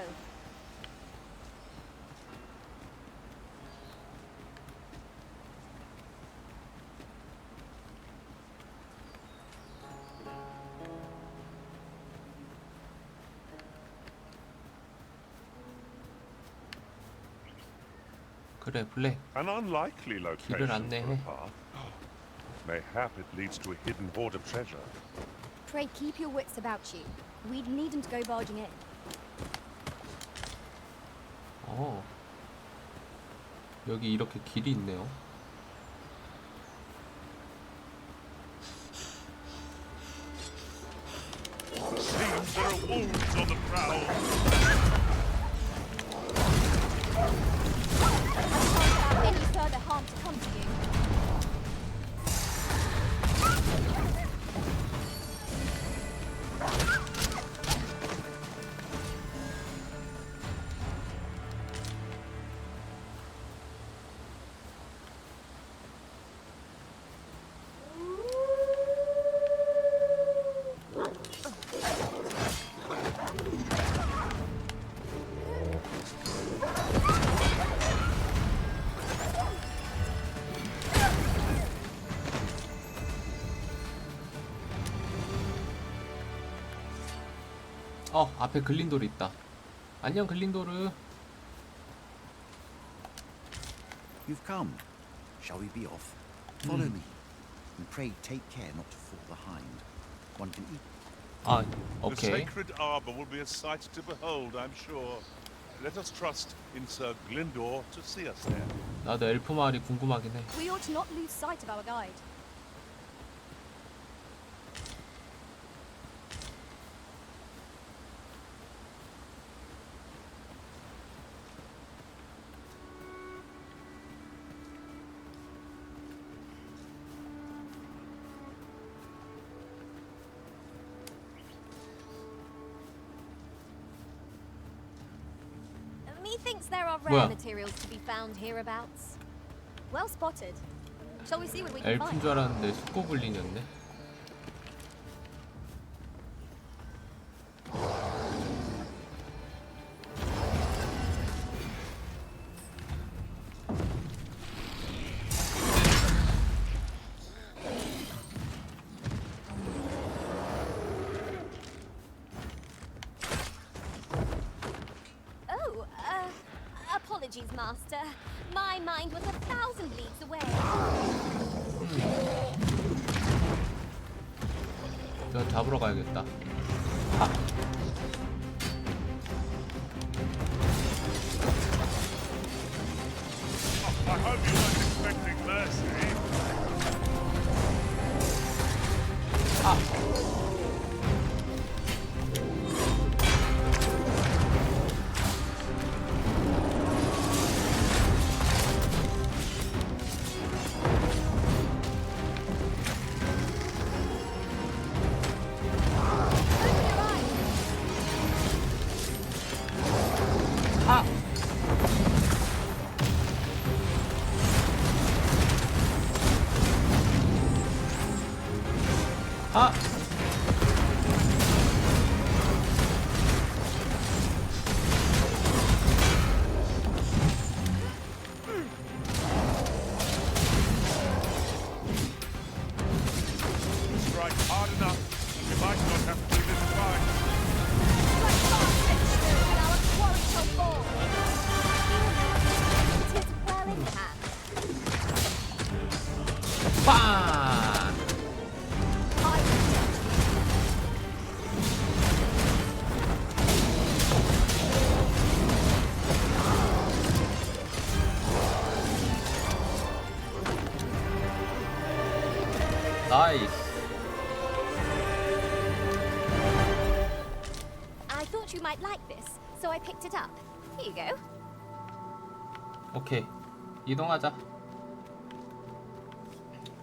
그래 블랙. An unlikely 길을 location for a 안내해. path. Mayhap it leads to a hidden hoard of treasure. Pray keep your wits about you. We needn't go barging in. 여기 이렇게 길이 있네요. Seems there are wolves on the prowl. Any further harm to come to you. 앞에 글린도르 있다. 안녕 글린도르. You've come. Shall we be off? Follow me. And pray take care not to fall behind. One can eat. The 오케이. sacred arbor will be a sight to behold, I'm sure. Let us trust in Sir Glyndor to see us there. 나도 엘프 마을이 궁금하긴 해. We ought not lose sight of our guide. Methinks there are 뭐야? rare materials to be found hereabouts. Well spotted. Shall we see what we can 엘프인 find? 줄 알았는데 숙고블린이었네. Oh, apologies, Master. My mind was 1,000 leagues away. 저 잡으러 가야겠다. I hope you weren't expecting mercy. Strike hard enough. We might not have to do this fight. It is well in hand. 빵! 나이스. I thought you might like this, so I picked it up. Here you go. 오케이. 이동하자.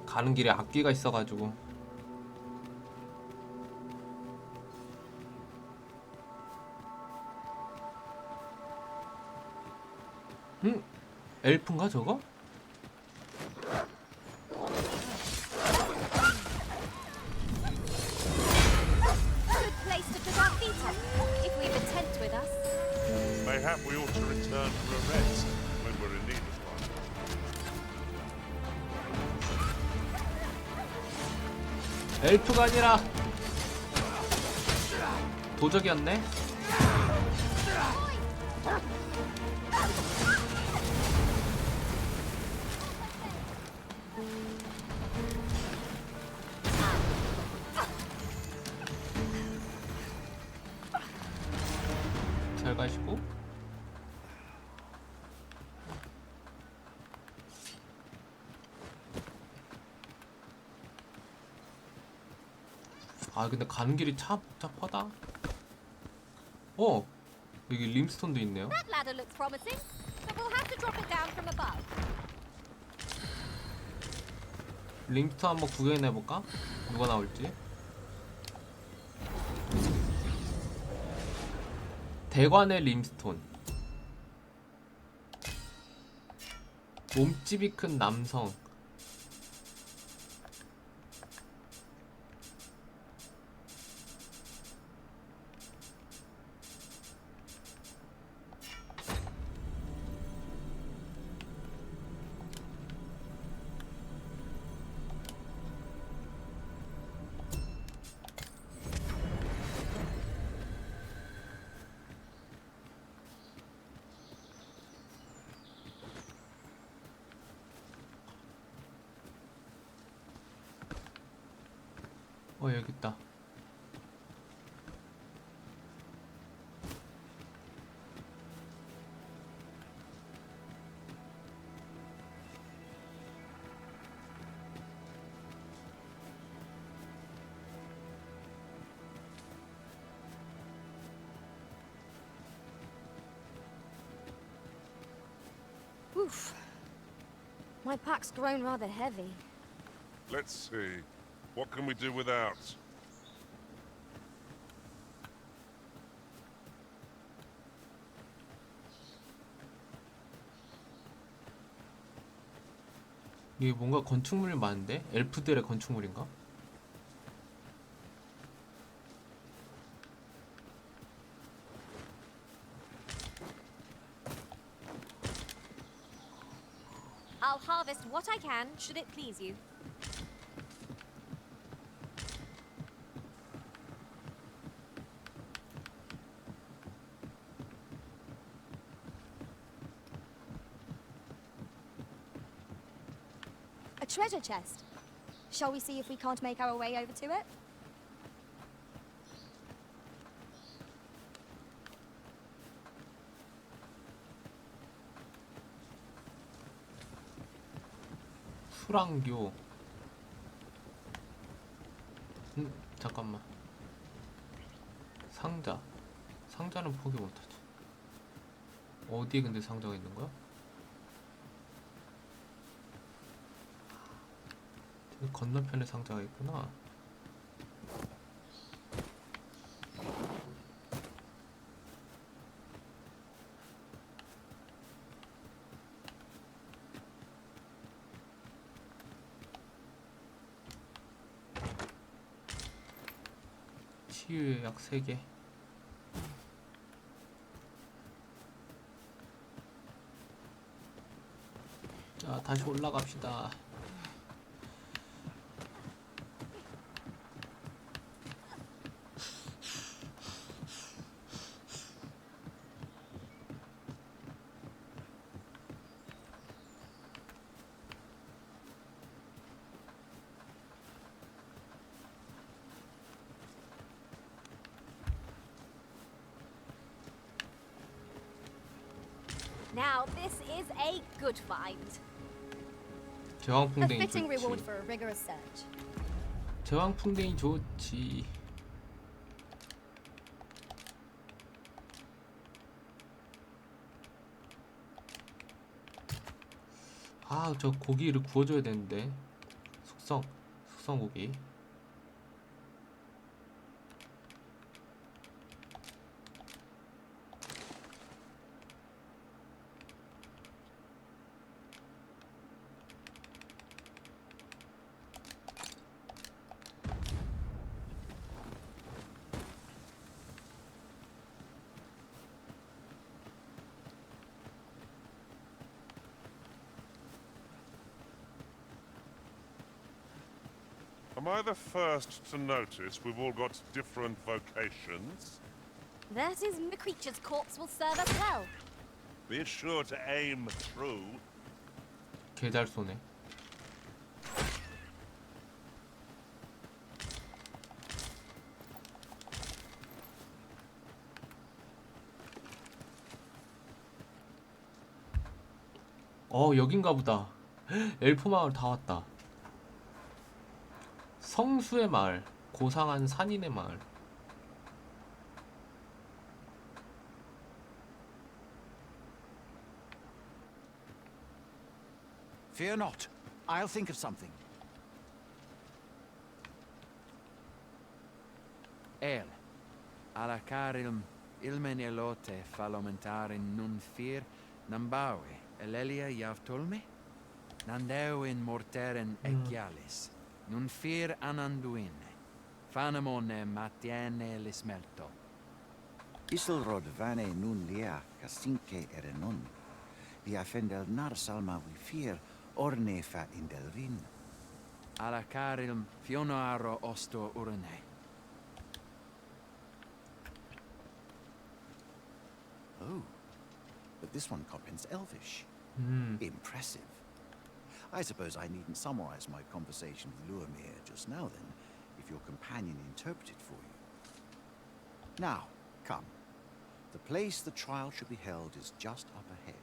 가는 길에 악귀가 있어가지고. 엘프인가 저거? Good place to put our feet up, if we've a tent with us. Mayhap we ought to return for a rest when we're in need of one. 엘프가 아니라 도적이었네? 잘 가시고. 아 근데 가는 길이 참 복잡하다. 여기 림스톤도 있네요. That ladder looks promising, but we'll have to drop it down from above. 림스톤 한번 구경해볼까? 누가 나올지. 대관의 림스톤. 몸집이 큰 남성. 여기 있다. Oof. My pack's grown rather heavy. Let's see. What can we do without? 이게 뭔가 건축물이 많은데? 엘프들의 건축물인가? I'll harvest what I can, should it please you. A treasure chest. Shall we see if we can't make our way over to it? 수랑교. 잠깐만. 상자. 상자는 포기 못하지. 어디에 근데 상자가 있는 거야? 저기 건너편에 상자가 있구나. 치유의 약 3개. 자, 다시 올라갑시다. Now, this is a good find. A 제왕풍뎅이 fitting reward 좋지. for a rigorous search. 제왕풍뎅이 좋지. 아, 저 고기를 구워줘야 되는데. 숙성 고기. Am I the first to notice we've all got different vocations? That is, the creature's corpse will serve us well. Be sure to aim true. 개 잘 쏘네. 여긴가 보다. 엘프 마을 다 왔다. 성수의 마을, 고상한 산인의 마을. Fear not. I'll think of something. El. Alla carilm ilmen elote falomentare nun fear nambawe elelia javtolme nandeo in morteren egialis nun fear ananduine fanamone matiene lismelto Isilrod vane nun lia casinque erenon via fendel nar salma vi fear orne fa indelvin alla carilm fionoaro osto urne Oh, but this one comprehends Elvish. Impressive. I suppose I needn't summarize my conversation with Luamir just now then. if your companion interpreted for you. Now, come. The place the trial should be held is just up ahead.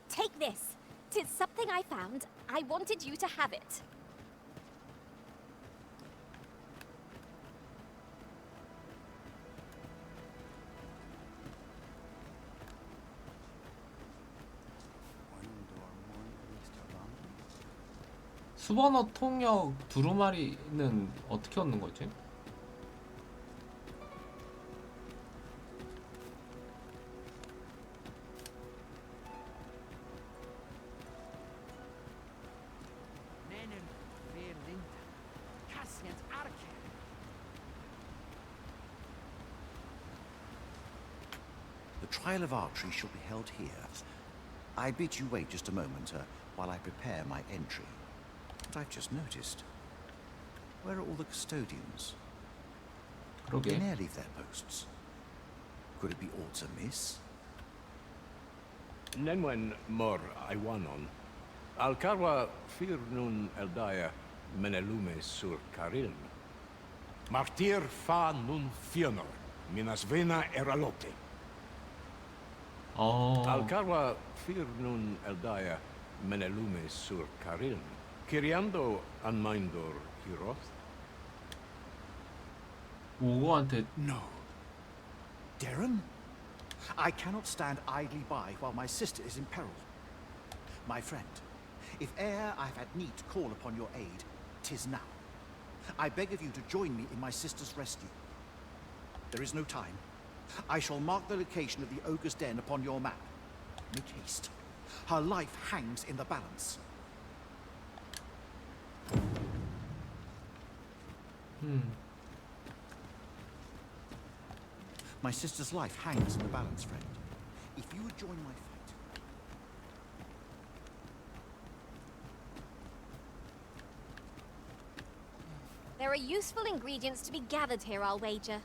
Take this. 'Tis something I found. I wanted you to have it. 수번호 통역 두루마리는 어떻게 얻는 거지? The trial of archery shall be held here. I bid you wait just a moment while I prepare my entry. But I've just noticed. Where are all the custodians? They ne'er leave their posts. Could it be aught amiss? Nenwen mor Iwanon. Alcarwa fir nun eldaya menelume sur carilm. Martir fa nun fionor, minas vena eralote. Alcarwa fir nun eldaya menelume sur carilm. Kiriando anmindor hiroth. 오고한테 No. Darren? I cannot stand idly by while my sister is in peril. My friend, if e'er I've had need to call upon your aid, 'tis now. I beg of you to join me in my sister's rescue. There is no time. I shall mark the location of the ogre's den upon your map. Make haste. Her life hangs in the balance. My sister's life hangs in the balance, friend. If you would join my fight. There are useful ingredients to be gathered here, I'll wager.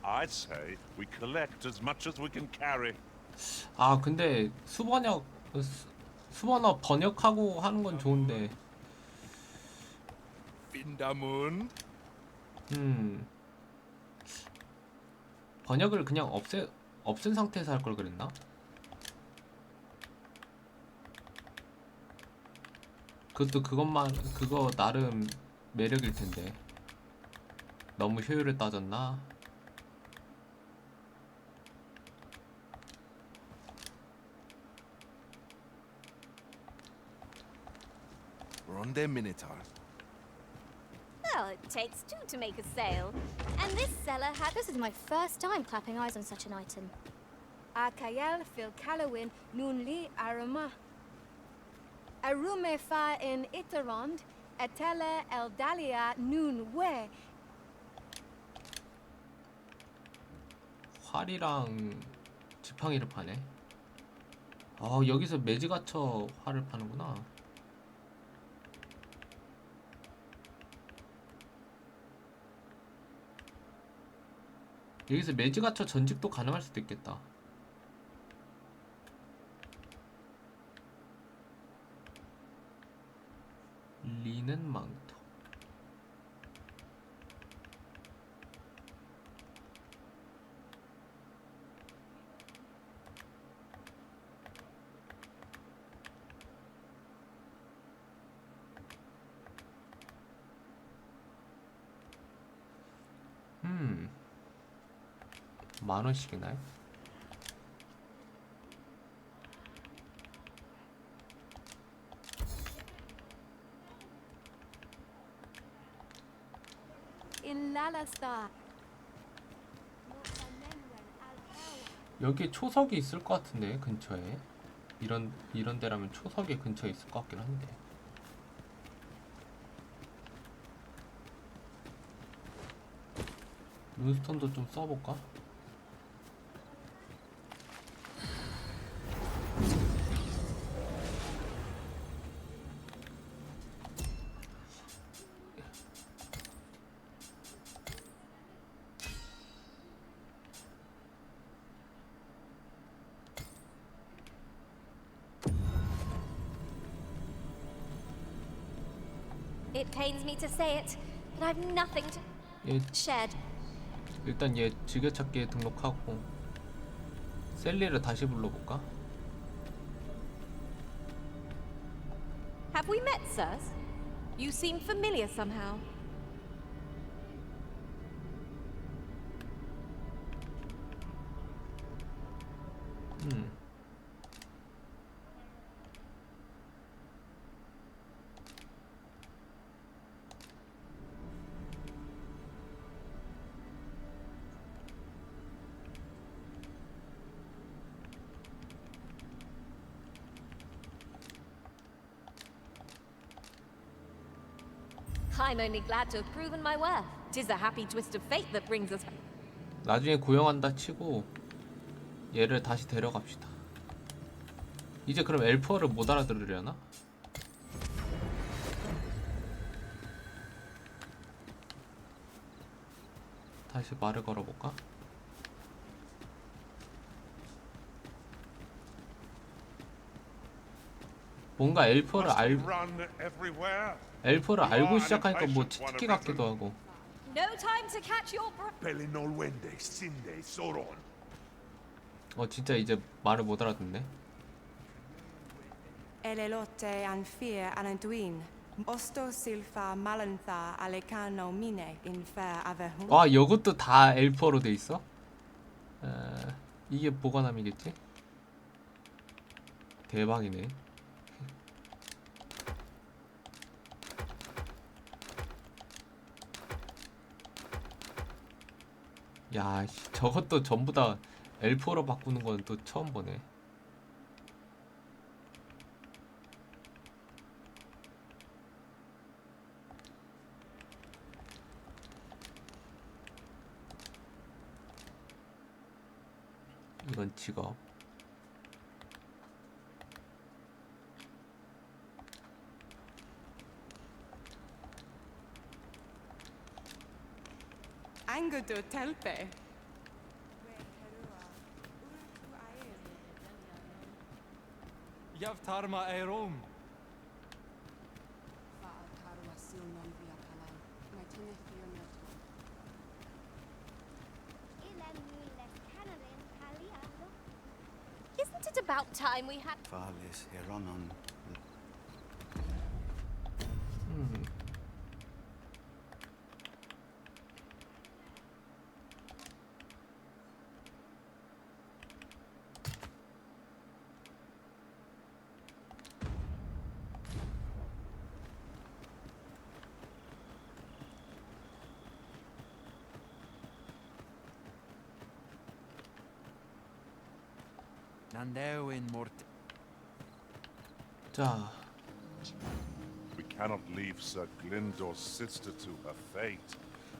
I'd say we collect as much as we can carry. 아 근데 수번역 수번어 번역하고 하는 건 좋은데. 빈다문. 번역을 그냥 없앤 상태에서 할 걸 그랬나? 그것도 그거 나름 매력일 텐데. 너무 효율을 따졌나? Ronde Minotaur. Well, it takes two to make a sale. And this seller had... This is my first time clapping eyes on such an item. Akayel fil Calawin nun li arama. Arume fa in Itarond, etele eldalia nun we. 활이랑 지팡이를 파네. 여기서 매지 갇혀 활을 파는구나. 여기서 매지 갇혀 전직도 가능할 수도 있겠다. 리는 망토. $10,000씩이나요? In Lalasta. 여기에 초석이 있을 것 같은데 근처에 이런 데라면 초석이 근처에 있을 것 같긴 한데. 룬스톤도 좀 써볼까? It pains me to say it, but I've nothing to shed. 일단 얘 즐겨찾기에 등록하고 셀리를 다시 불러볼까? Have we met, sirs? You seem familiar somehow. I'm only glad to have proven my worth. 'Tis a happy twist of fate that brings us. 나중에 고용한다 치고 얘를 다시 데려갑시다. 이제 그럼 엘프어를 못 알아들으려나? 다시 말을 걸어볼까? 뭔가 엘프어를 알고 시작하니까 뭐 치트키 같기도 하고. No time to catch your breath. 진짜 이제 말을 못 알아듣네. Elelote anfir ananduin. Osto silfa malantha alecano mine infer avehum. 와, 이것도 다 엘프어로 돼 있어? 이게 보관함이겠지? 대박이네. 야, 저것도 전부 다 엘프어로 바꾸는 건 또 처음 보네. 이건 직업. Angudu telpe. Yav tarma erom. Isn't it about time we had... Falis heronon. 자, We cannot leave Sir Glyndor's sister to her fate.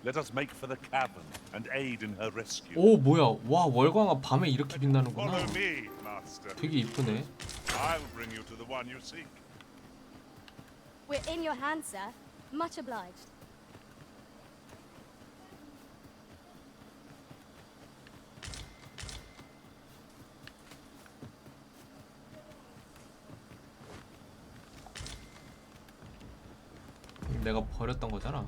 Let us make for the cavern and aid in her rescue. 오, 뭐야? 와, 월광아 밤에 이렇게 빛나는구나. Follow me, master. 되게 이쁘네. I'll bring you to the one you seek. We're in your hands, sir. Much obliged. 내가 버렸던 거잖아.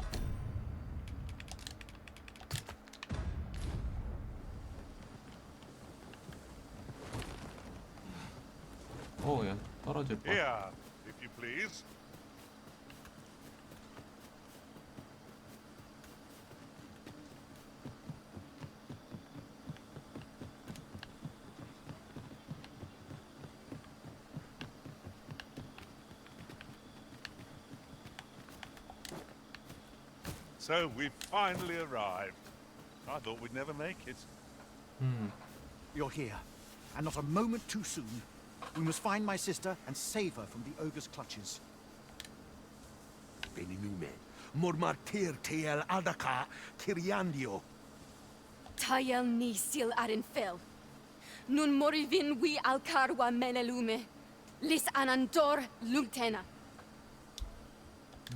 오, 야, 떨어질 뻔. Here, if you please. So we've finally arrived. I thought we'd never make it. You're here, and not a moment too soon. We must find my sister and save her from the ogre's clutches. Beninume, mormartir tel adaka kiriandio. Tayel ni sil arin fil. Nun morivin we alcarwa menelume. Lis anandor lumtena.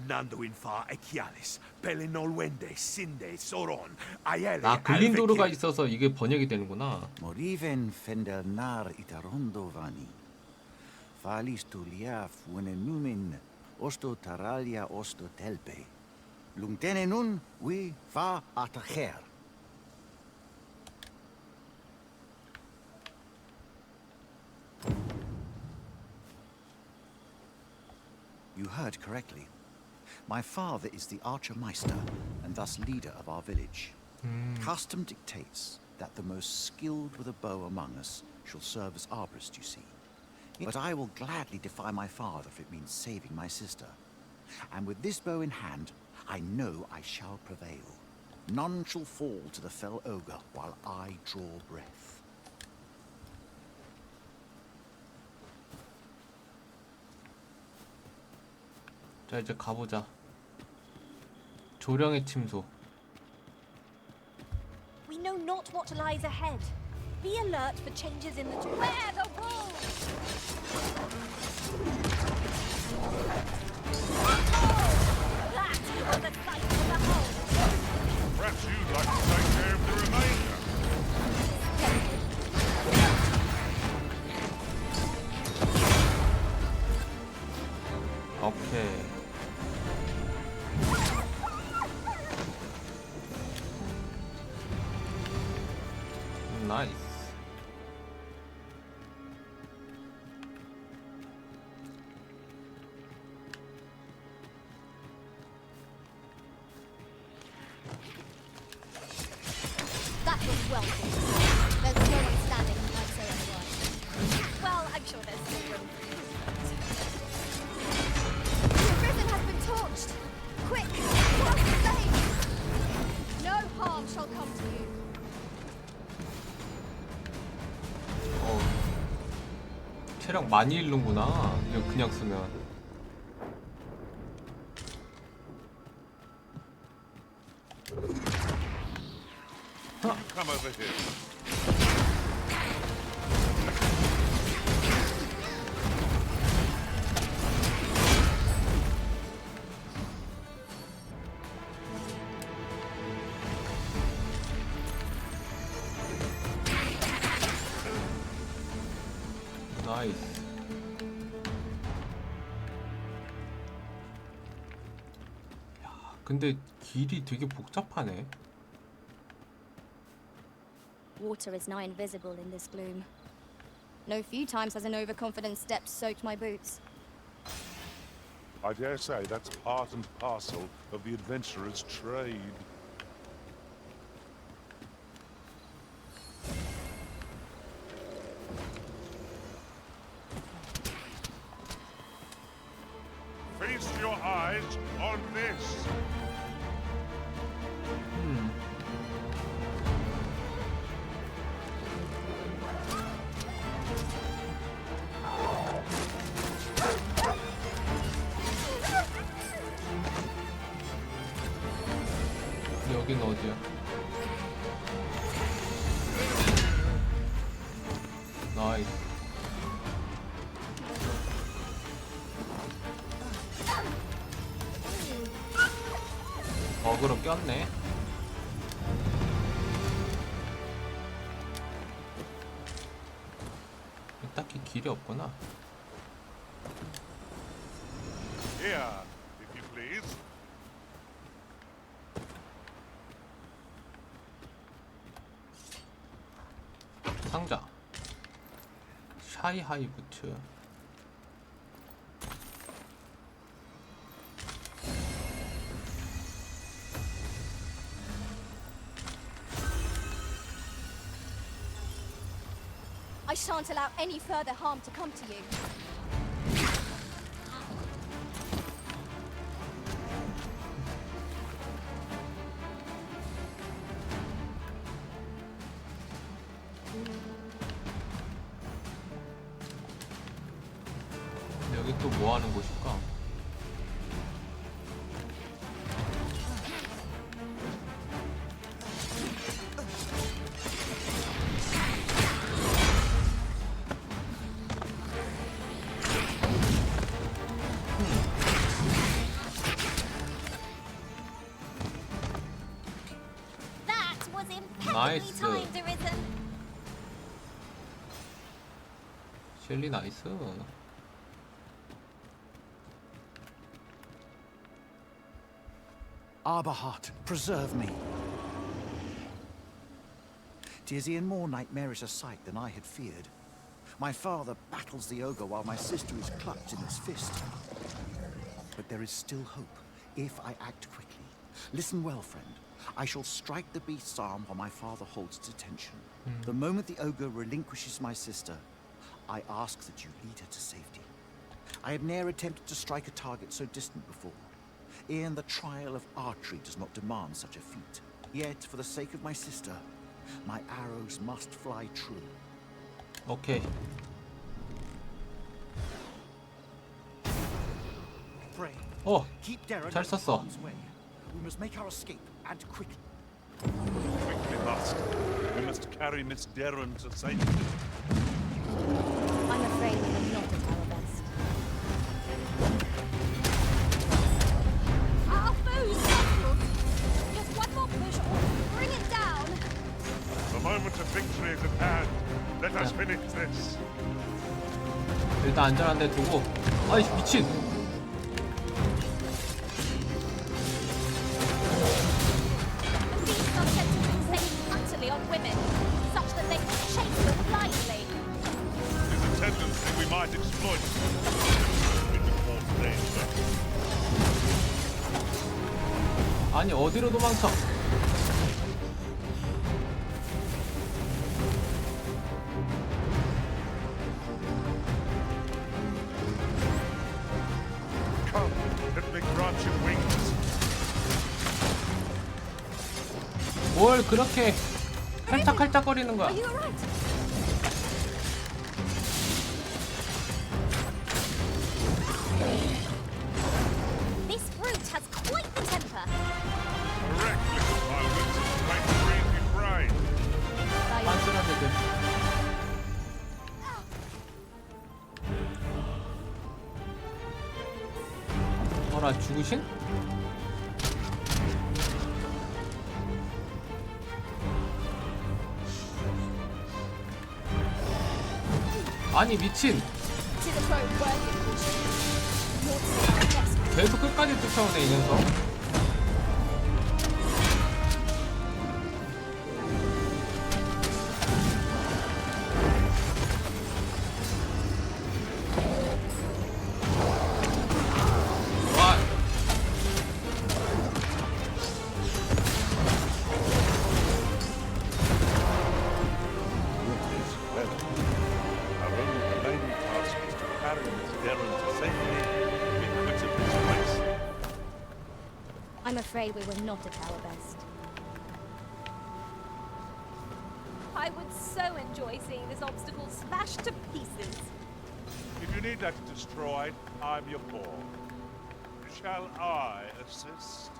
Nando infa echialis, pelinolwende, sinde, soron, aiele, 아, 글린도르가 있어서 이게 번역이 되는구나. Moriven fendernar itarondo vani. Falis tu liaf wene numen osto taralia osto telpe. Lungtene nun we va atacher. You heard correctly. My father is the Archermeister, and thus leader of our village. Custom dictates that the most skilled with a bow among us shall serve as arborist, you see. But I will gladly defy my father if it means saving my sister. And with this bow in hand, I know I shall prevail. None shall fall to the fell ogre while I draw breath. 자, 이제 가보자. 조령의 침소. We know not what lies ahead. Be alert for changes in the where the wolves! That was the sight to behold. Perhaps you'd like to take care of the remainder. 오케이. 나이스. That was well done. There's no one standing who might say otherwise. Well, I'm sure there's still room for you. Your prison has been torched. Quick, cross the stage. No harm shall come to you. 체력 많이 잃는구나. 이거 그냥 쓰면. Come over here. 나이스. 야, 근데 길이 되게 복잡하네. Water is nigh invisible in this gloom. No few times has an overconfident step soaked my boots. I dare say that's part and parcel of the adventurer's trade. Feast your eyes on this. 여긴 어디야? 나이스. 어그로 꼈네. 딱히 길이 없구나. Here, if you please. 상자. 샤이하이 부츠. I shan't allow any further harm to come to you. 여기 또 뭐 하는 곳일까? That was impeccably Nice. timed, Arisen. 셸리 나이스. Arborheart, preserve me. 'Tis e'en more nightmarish a sight than I had feared. My father battles the ogre while my sister is clutched in its fist. But there is still hope, if I act quickly. Listen well, friend. I shall strike the beast's arm while my father holds its attention. The moment the ogre relinquishes my sister, I ask that you lead her to safety. I have ne'er attempted to strike a target so distant before. E'en the trial of archery does not demand such a feat. Yet, for the sake of my sister, my arrows must fly true. 오케이. Pray. Keep Darren 잘 out of 썼어. harm's way. We must make our escape, and quickly. Quickly must. We must carry Miss Darren to safety. I'm afraid we will not at our best. Our foe's settled. Just one more push or bring it down. The moment of victory is at hand. Let us finish this. 일단 안전한 데 두고. 아이 미친. Beasts are said to insane utterly on women, such that they can chase them blindly. It is a tendency we might exploit. In the course danger. 아니 어디로 도망쳐? Come, let me grant you wings. 뭘 그렇게 칼짝칼짝거리는 거야? Are you alright? This brute has quite the temper. Reckless violence makes crazy brain. 빤스런 애들. 어라 죽으신? 아니 미친. Tis a foe worthy of caution. Your side best. 계속 끝까지 쫓아오네 이 녀석. Our only remaining task is to carry Miss Darren to safety. We quit of this place. I'm afraid we were not at our best. I would so enjoy seeing this obstacle smashed to pieces. If you need that destroyed, I'm your pawn. Shall I assist?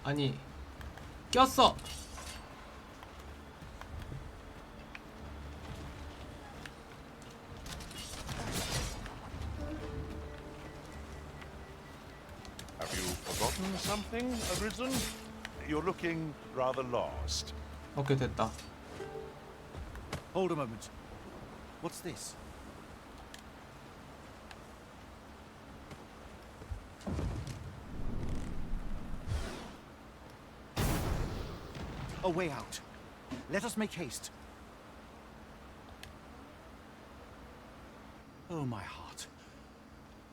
아니 꼈어. Have you forgotten something, Arisen? You're looking rather lost. 오케이 됐다. Hold a moment. What's this? A way out. Let us make haste. Oh, my heart.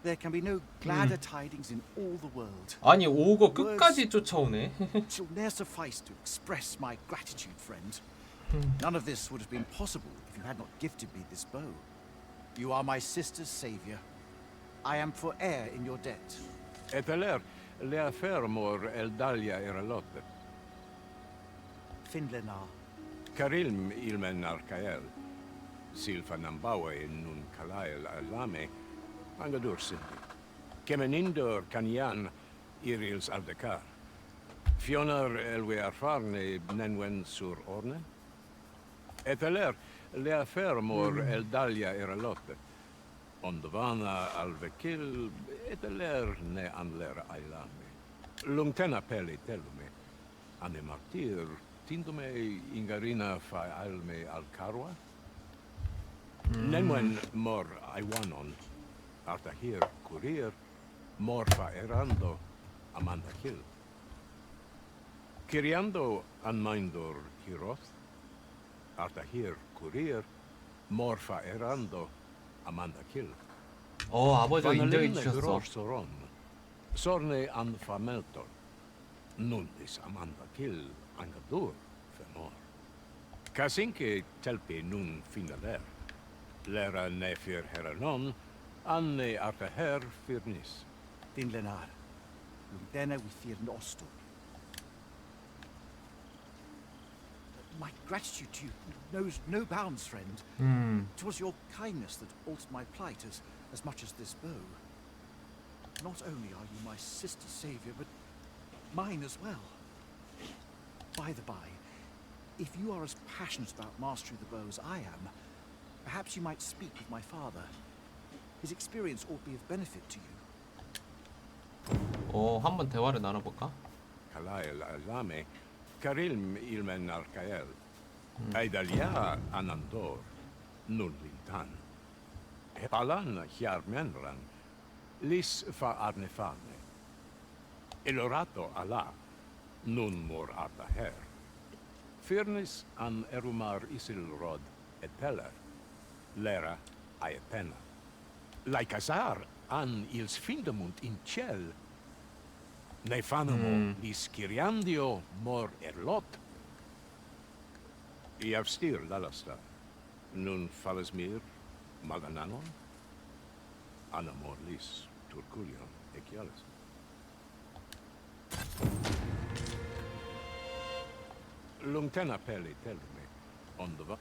There can be no gladder tidings in all the world. 아니 오거 끝까지 쫓아오네. Shall ne'er suffice to express my gratitude, friend. None of this would have been possible if you had not gifted me this bow. You are my sister's savior. I am forever in your debt. Eteler, le affermor eldalia eralotte. Finlenar. Karilm ilmen arkael. Silfa nambawe nun kalael alame. Angadursin. Kemenindor kanyan irils aldekar. Fionar elwe arfarne nenwen sur orne. Eteler, le affermor eldalia eralotte. Ondvana alvekil, eteler ne anler ailame. Lungtena peli telume. Ane martir, tindume ingarina fa alme alcarwa. Nenwen mor Iwanon, arta here courier, morfa erando, amanda kill. Kiriando anmindor hiroth, arta here courier, morfa erando, amanda kill. 아버지가 인정해 주셨어. Soron, sorne an fameltor, nundis amanda kill, angadur, femor. Kasinke telpi nun finaler. Lera nefir heranon, anne arta her firnis. Din lenar, lundena we fear nosto. My gratitude to you knows no bounds, friend. 'Twas your kindness that altered my plight as much as this bow. Not only are you my sister's savior, but mine as well. By the by, if you are as passionate about mastering the bow as I am, perhaps you might speak with my father. His experience ought to be of benefit to you. 한번 대화를 나눠볼까? Kalael alame, karilm ilmen arkael. Aidalia anandor, nun lintan. Palan hiarmenran, lis fa arnefane. Elorato ala, nun mor arta her. Firnis an erumar isilrod et peller. Lera aetena. Laikazar an ils findamunt in ciel. Nefanamo lis kiriandio mor erlot. Iavstir lalasta. Nun falasmir magananon. Anamor lis turculion ecialis. Lungtena peli telme ondova.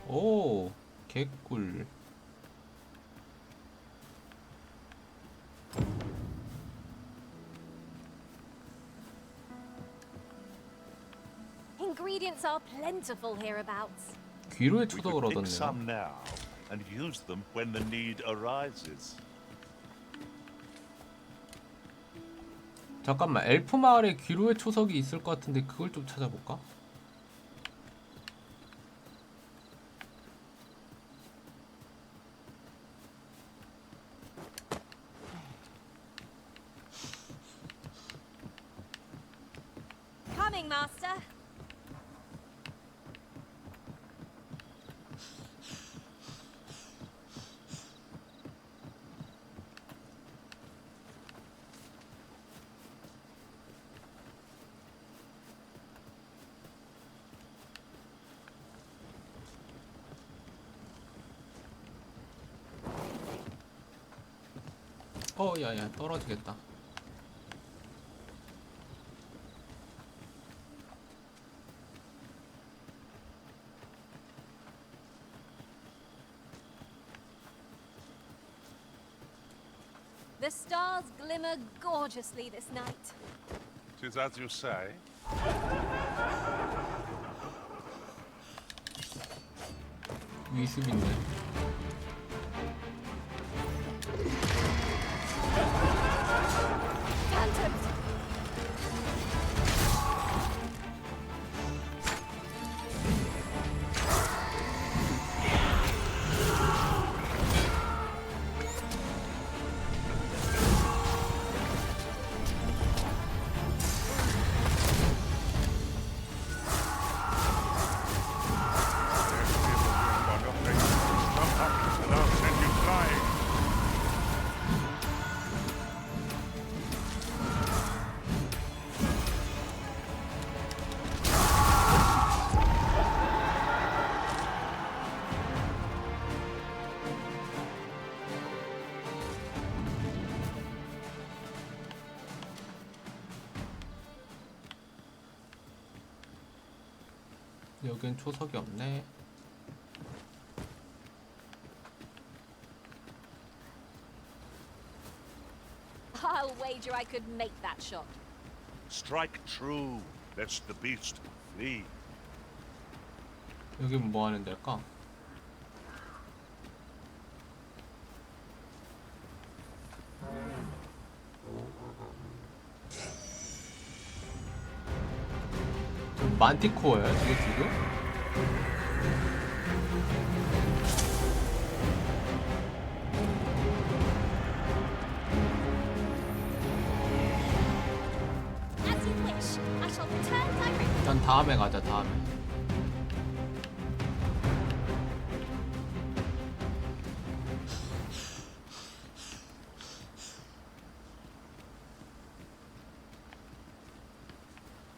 오, 개꿀. Ingredients are plentiful hereabouts. 귀로의 We 초석을 could pick some 얻었네요. now and use them when the need arises. 잠깐만, 엘프 마을에 귀로의 초석이 있을 것 같은데 그걸 좀 찾아볼까? Coming, Master. 야야, 떨어지겠다. The stars glimmer gorgeously this night. 'Tis as you say. 위습 있네. Phantoms! And I'll send you flying. 여긴 초석이 없네. I'll wager I could make that shot. Strike true, lest the beast flee. 여긴 뭐 하는 데일까? 저 만티코어야, 저게 지금? 일단 다음에 가자. 다음에.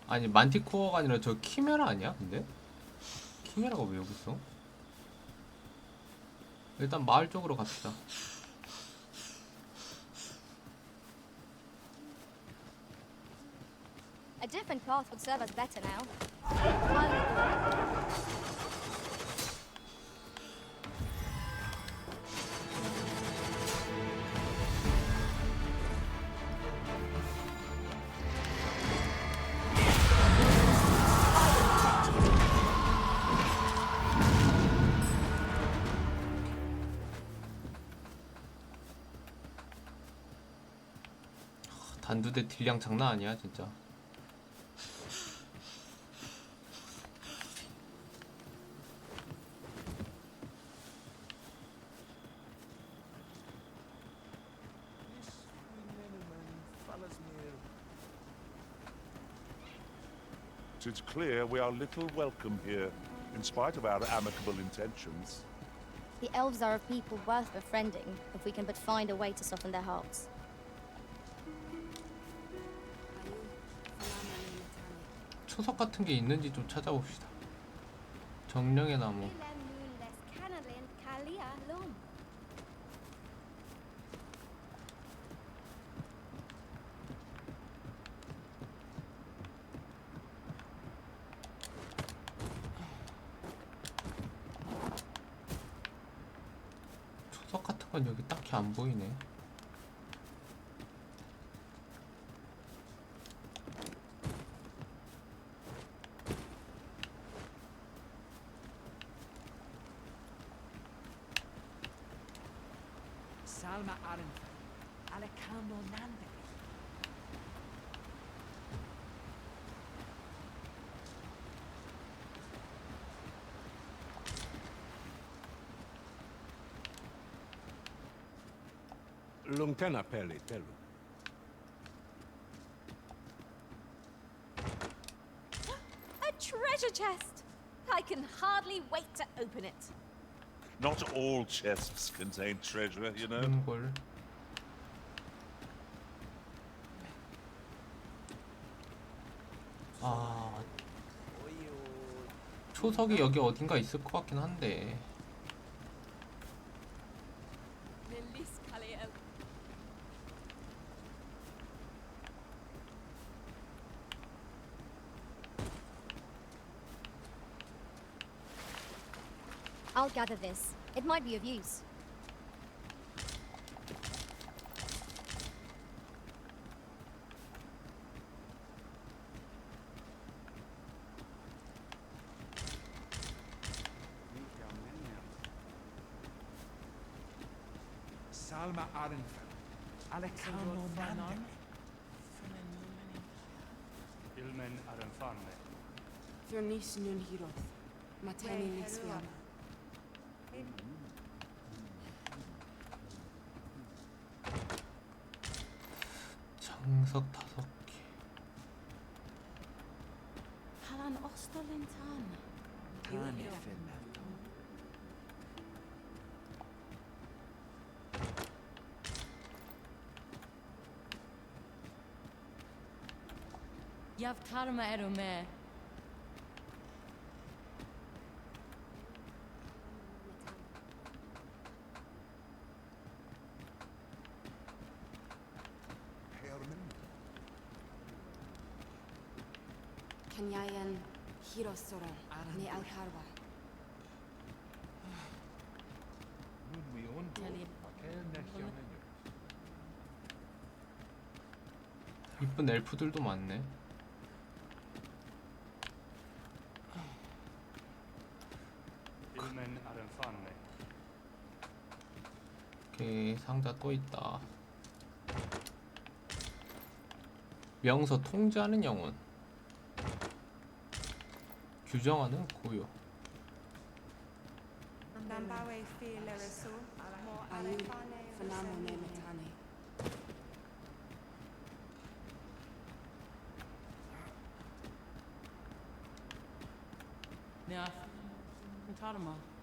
아니 만티코어가 아니라 저 키메라 아니야? 근데? 키메라가 왜 여기 있어? 일단 마을 쪽으로 갑시다. A different path would serve us better now. I'll lead the way. 단두대 딜량 장난 아니야 진짜. It's clear we are little welcome here, in spite of our amicable intentions. The elves are a people worth befriending, if we can but find a way to soften their hearts. 초석 같은 게 있는지 좀 찾아봅시다. 정령의 나무. 초석 같은 건 여기 딱히 안 보이네. Salma Arin, Alekando Nande. Lungtena peli telu. A treasure chest! I can hardly wait to open it. Not all chests contain treasure, you know. 걸. 아, 초석이 여기 어딘가 있을 것 같긴 한데. I'll gather this. It might be of use. Salma Arin, Alekando Nande. Ilmen Aranfanne. Fyrnis nun hiroth. Mateni lisviam. 장석 5개. Halan ostolentan. Yav karma erome. Kanyayan hirosoran ni alkarwa. 이쁜 엘프들도 많네. Ilmen Aranfanne. 오케이, 상자 또 있다. 명서 통제하는 영혼. 규정하는 고요. Nambawe fi leresu. Ayu fanamone metane.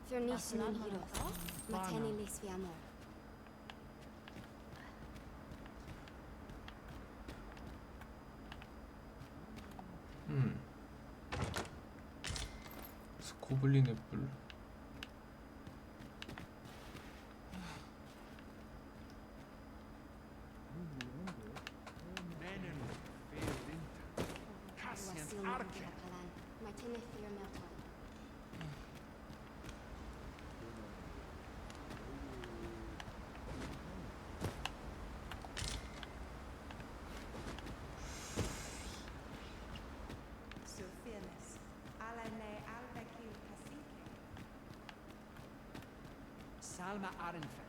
Furnish nun hiros. Mateni lis vi amor. 스코블린의 뿔. Mateni fyr melton. Sophianis. Alane alvekil kasike. Salma Arenfe.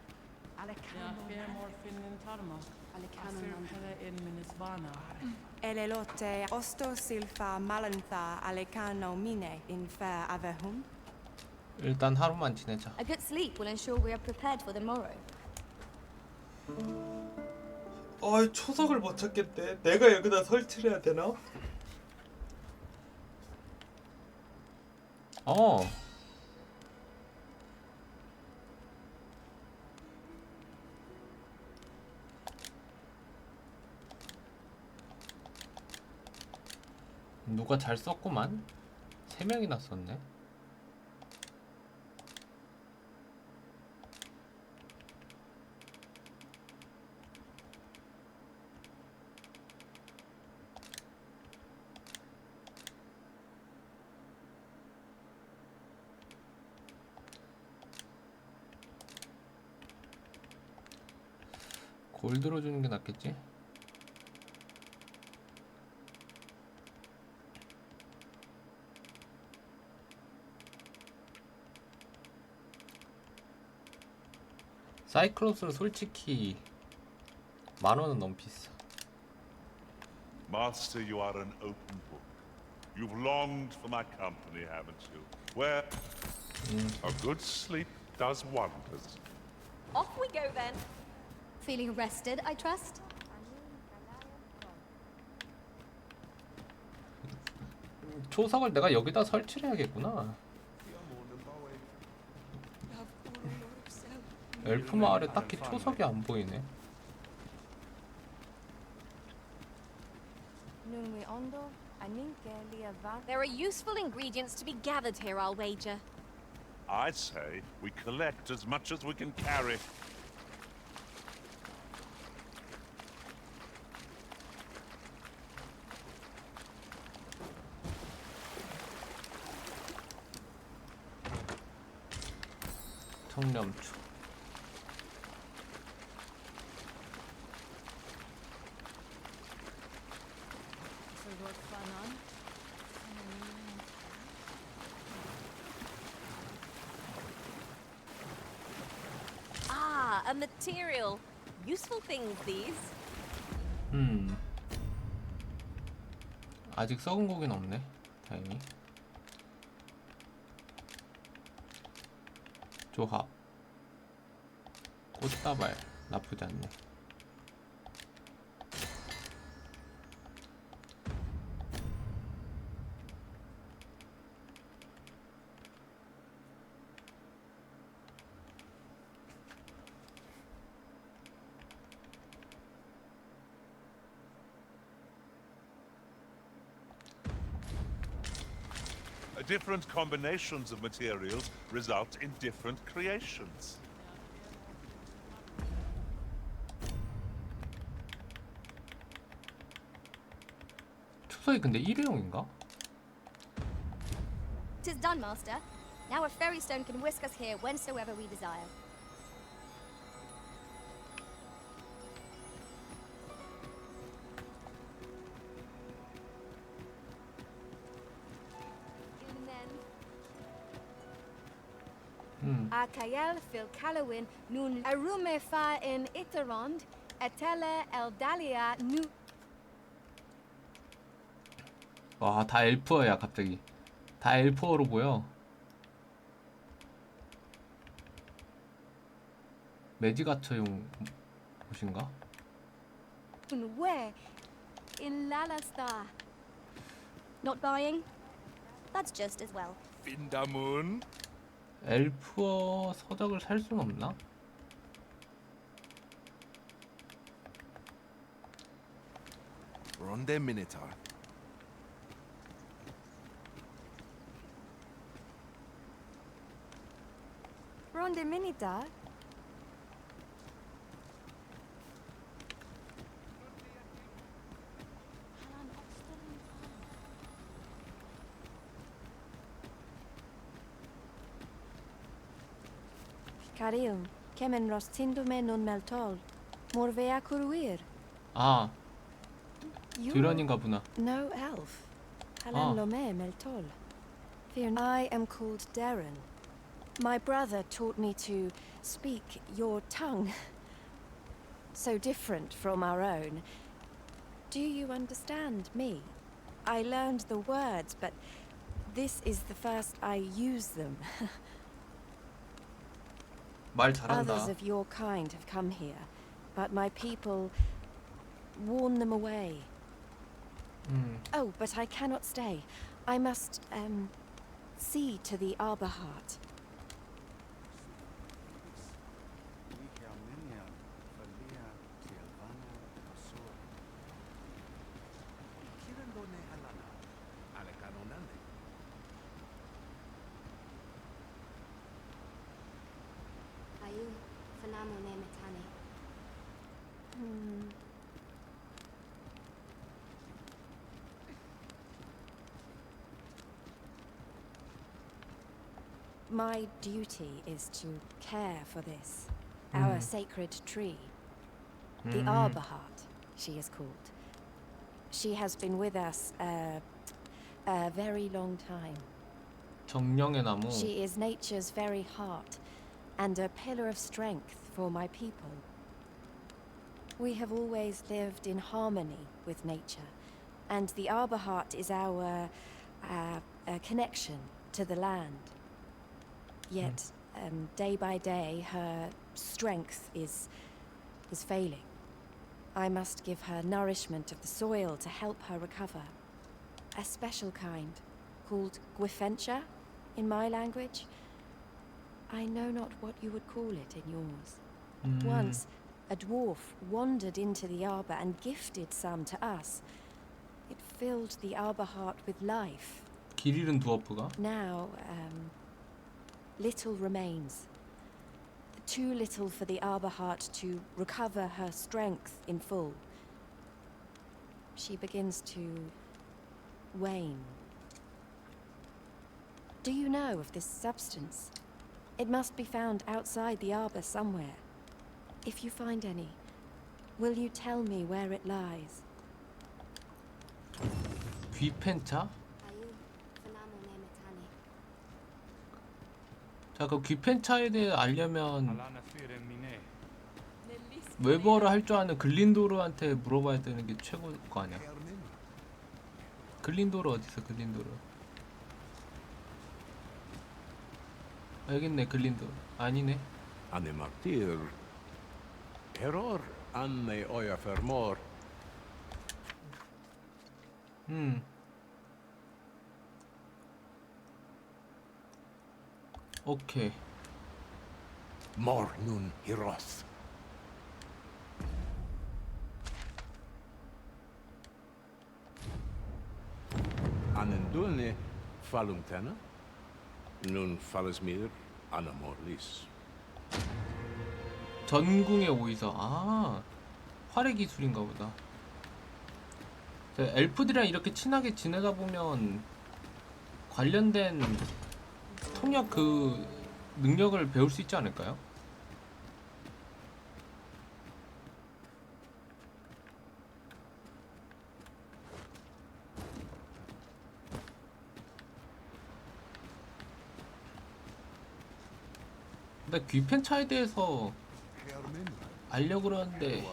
Elelote osto silfa malantha alecano mine in fair avehum. 일단 하루만 지내자. A good sleep will ensure we are prepared for the morrow. 초석을 못 찾겠대. 내가 여기다 설치를 해야 되나? 누가 잘 썼구만. 3명이나 썼네. 골드로 주는 게 낫겠지? 사이클롭스는 솔직히 10,000원은 너무 비싸. Master, you are an open book. You've longed for my company, haven't you? Where a good sleep does wonders. Off we go then. Feeling rested, I trust? 초석을 내가 여기다 설치를 해야겠구나. 엘프 마을에 딱히 초석이 안 보이네. There are useful ingredients to be gathered here, I'll wager. I say we collect as much as we can carry. 청렴추. A material. Useful things, these. 아직 썩은 고기는 없네. 다행히. 조합. 꽃다발. 나쁘지 않네. Different combinations of materials result in different creations. 초석이 근데 일회용인가? 'Tis done, master. Now a fairy stone can whisk us here whensoever we desire. Akael fil Calowin nun arume fa in Iterond etele eldalia nu. 와, 다 엘프어야 갑자기. 다 엘프어로 보여. 매지가처용 옷인가? Where? In Lalastar. Not buying? That's just as well. Vindamun. 엘프어 서적을 살 수는 없나? Ronde Minotaur. Ronde Minida? Carium, kemen rostindo non meltol. Morvea curuir. 아, You 듀런인가 보나. no elf. Ah. Halan lome meltol. Fear I am called Darren. My brother taught me to speak your tongue. So different from our own. Do you understand me? I learned the words, but this is the first I use them. 말 잘한다. Others of your kind have come here, but my people warn them away. Oh, but I cannot stay. I must, see to the Arbor Heart. Ayu, Fanamo Nemetani. My duty is to care for this, our sacred tree. The Arbor Heart, she is called. She has been with us a very long time. 정령의 나무. She is nature's very heart and a pillar of strength for my people. We have always lived in harmony with nature, and the Arbor Heart is our connection to the land. Yet, day by day, her strength is failing. I must give her nourishment of the soil to help her recover. A special kind, called Gwifencha in my language. I know not what you would call it in yours. Once, a dwarf wandered into the arbor and gifted some to us. It filled the Arbor Heart with life. 길 잃은 두어프가? Now, little remains. Too little for the Arbor Heart to recover her strength in full. She begins to wane. Do you know of this substance? It must be found outside the arbor somewhere. If you find any, will you tell me where it lies? 귀펜차? Ayu, Fanamo Nemetani. 자, 그 귀펜차에 대해 알려면 Alana Fire Mine. 웨버를 할 줄 아는 글린도르한테 물어봐야 되는 게 최고일 거 아니야. 글린도르 어디 있어? 글린도르. 아, 여기 있네. 글린도르. 아니네. Anne martir. Error Anne oja fermor. 오케이. Mor nun hiroth. Anendune falumtena. Nun falesmir anamorlis. 전궁의 오이서. 아, 활의 기술인가 보다. 자, 엘프들이랑 이렇게 친하게 지내다 보면 관련된 통역 그 능력을 배울 수 있지 않을까요? 근데 귀펜차에 대해서 알려고 그러는데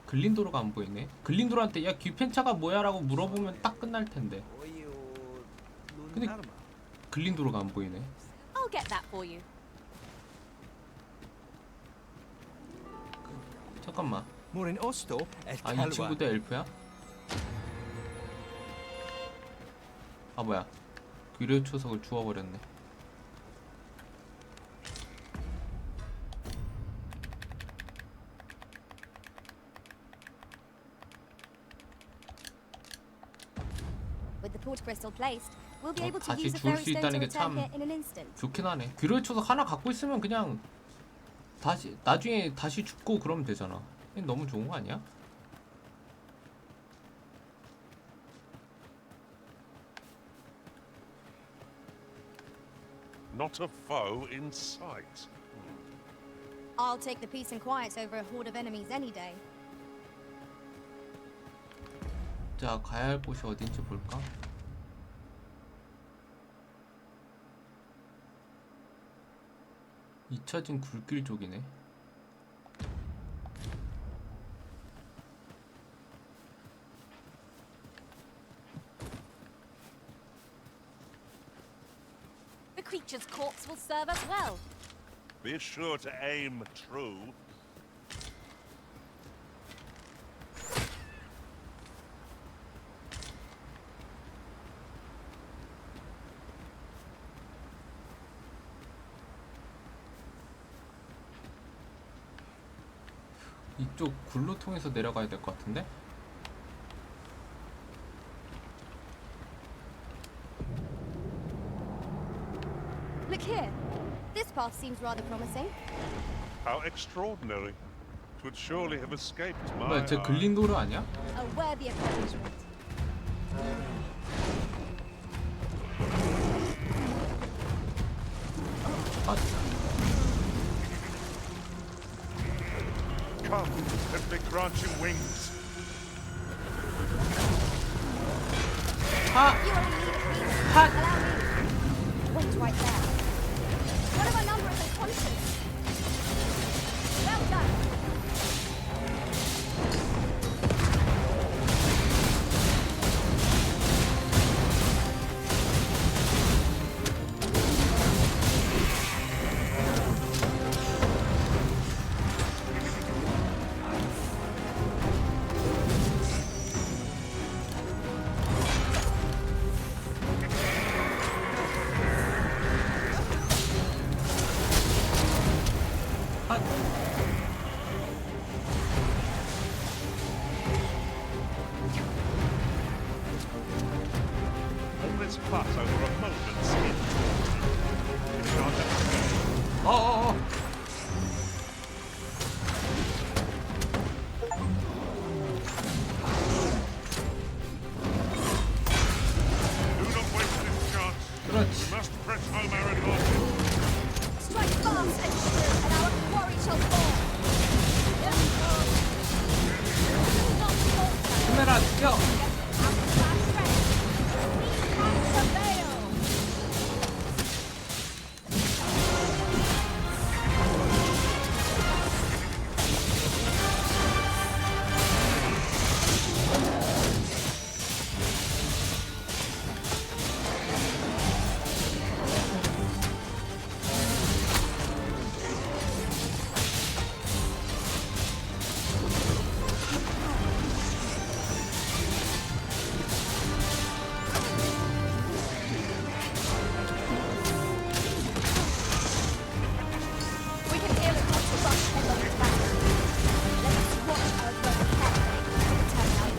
글린도르가 안 보이네. 글린도르한테 야 귀펜차가 뭐야 라고 물어보면 딱 끝날 텐데. 근데 글린도르가 안 보이네. I'll get that for you. 잠깐만. 아, 이 친구도 엘프야? 아, 뭐야. 귀뢰 초석을 주워버렸네. With the port crystal placed, we'll be able to 다시 use the 줄 ferry 수 stone to 있다는 게 return 참 here in an instant. 좋긴 하네. 귀뢰 초석 하나 갖고 있으면 그냥 다시 나중에 다시 죽고 그러면 되잖아. 너무 좋은 거 아니야? Not a foe in sight. I'll take the peace and quiet over a horde of enemies any day. 자, 가야 할 곳이 어딘지 볼까? 잊혀진 굴길 쪽이네. The creature's corpse will serve us well. Be sure to aim true. 이쪽 굴로 통해서 내려가야 될 것 같은데? Look here. This path seems rather promising. How extraordinary. 'Twould surely have escaped my 뭐야, 쟤 eye. 글린도르 아니야? A worthy accomplishment. Come, let me grant you wings. You are in need of peace. Allow me. Wait right there. One of our number is unconscious. Well done. All this fuss over a moment's hint. It shan't escape. 어어어. Do not waste this chance. 그렇지. We must press home our advantage. Strike fast and true, and our quarry shall fall. 카메라 뛰어. We can hear it not to rush headlong into battle. Let us watch our brother carefully and return our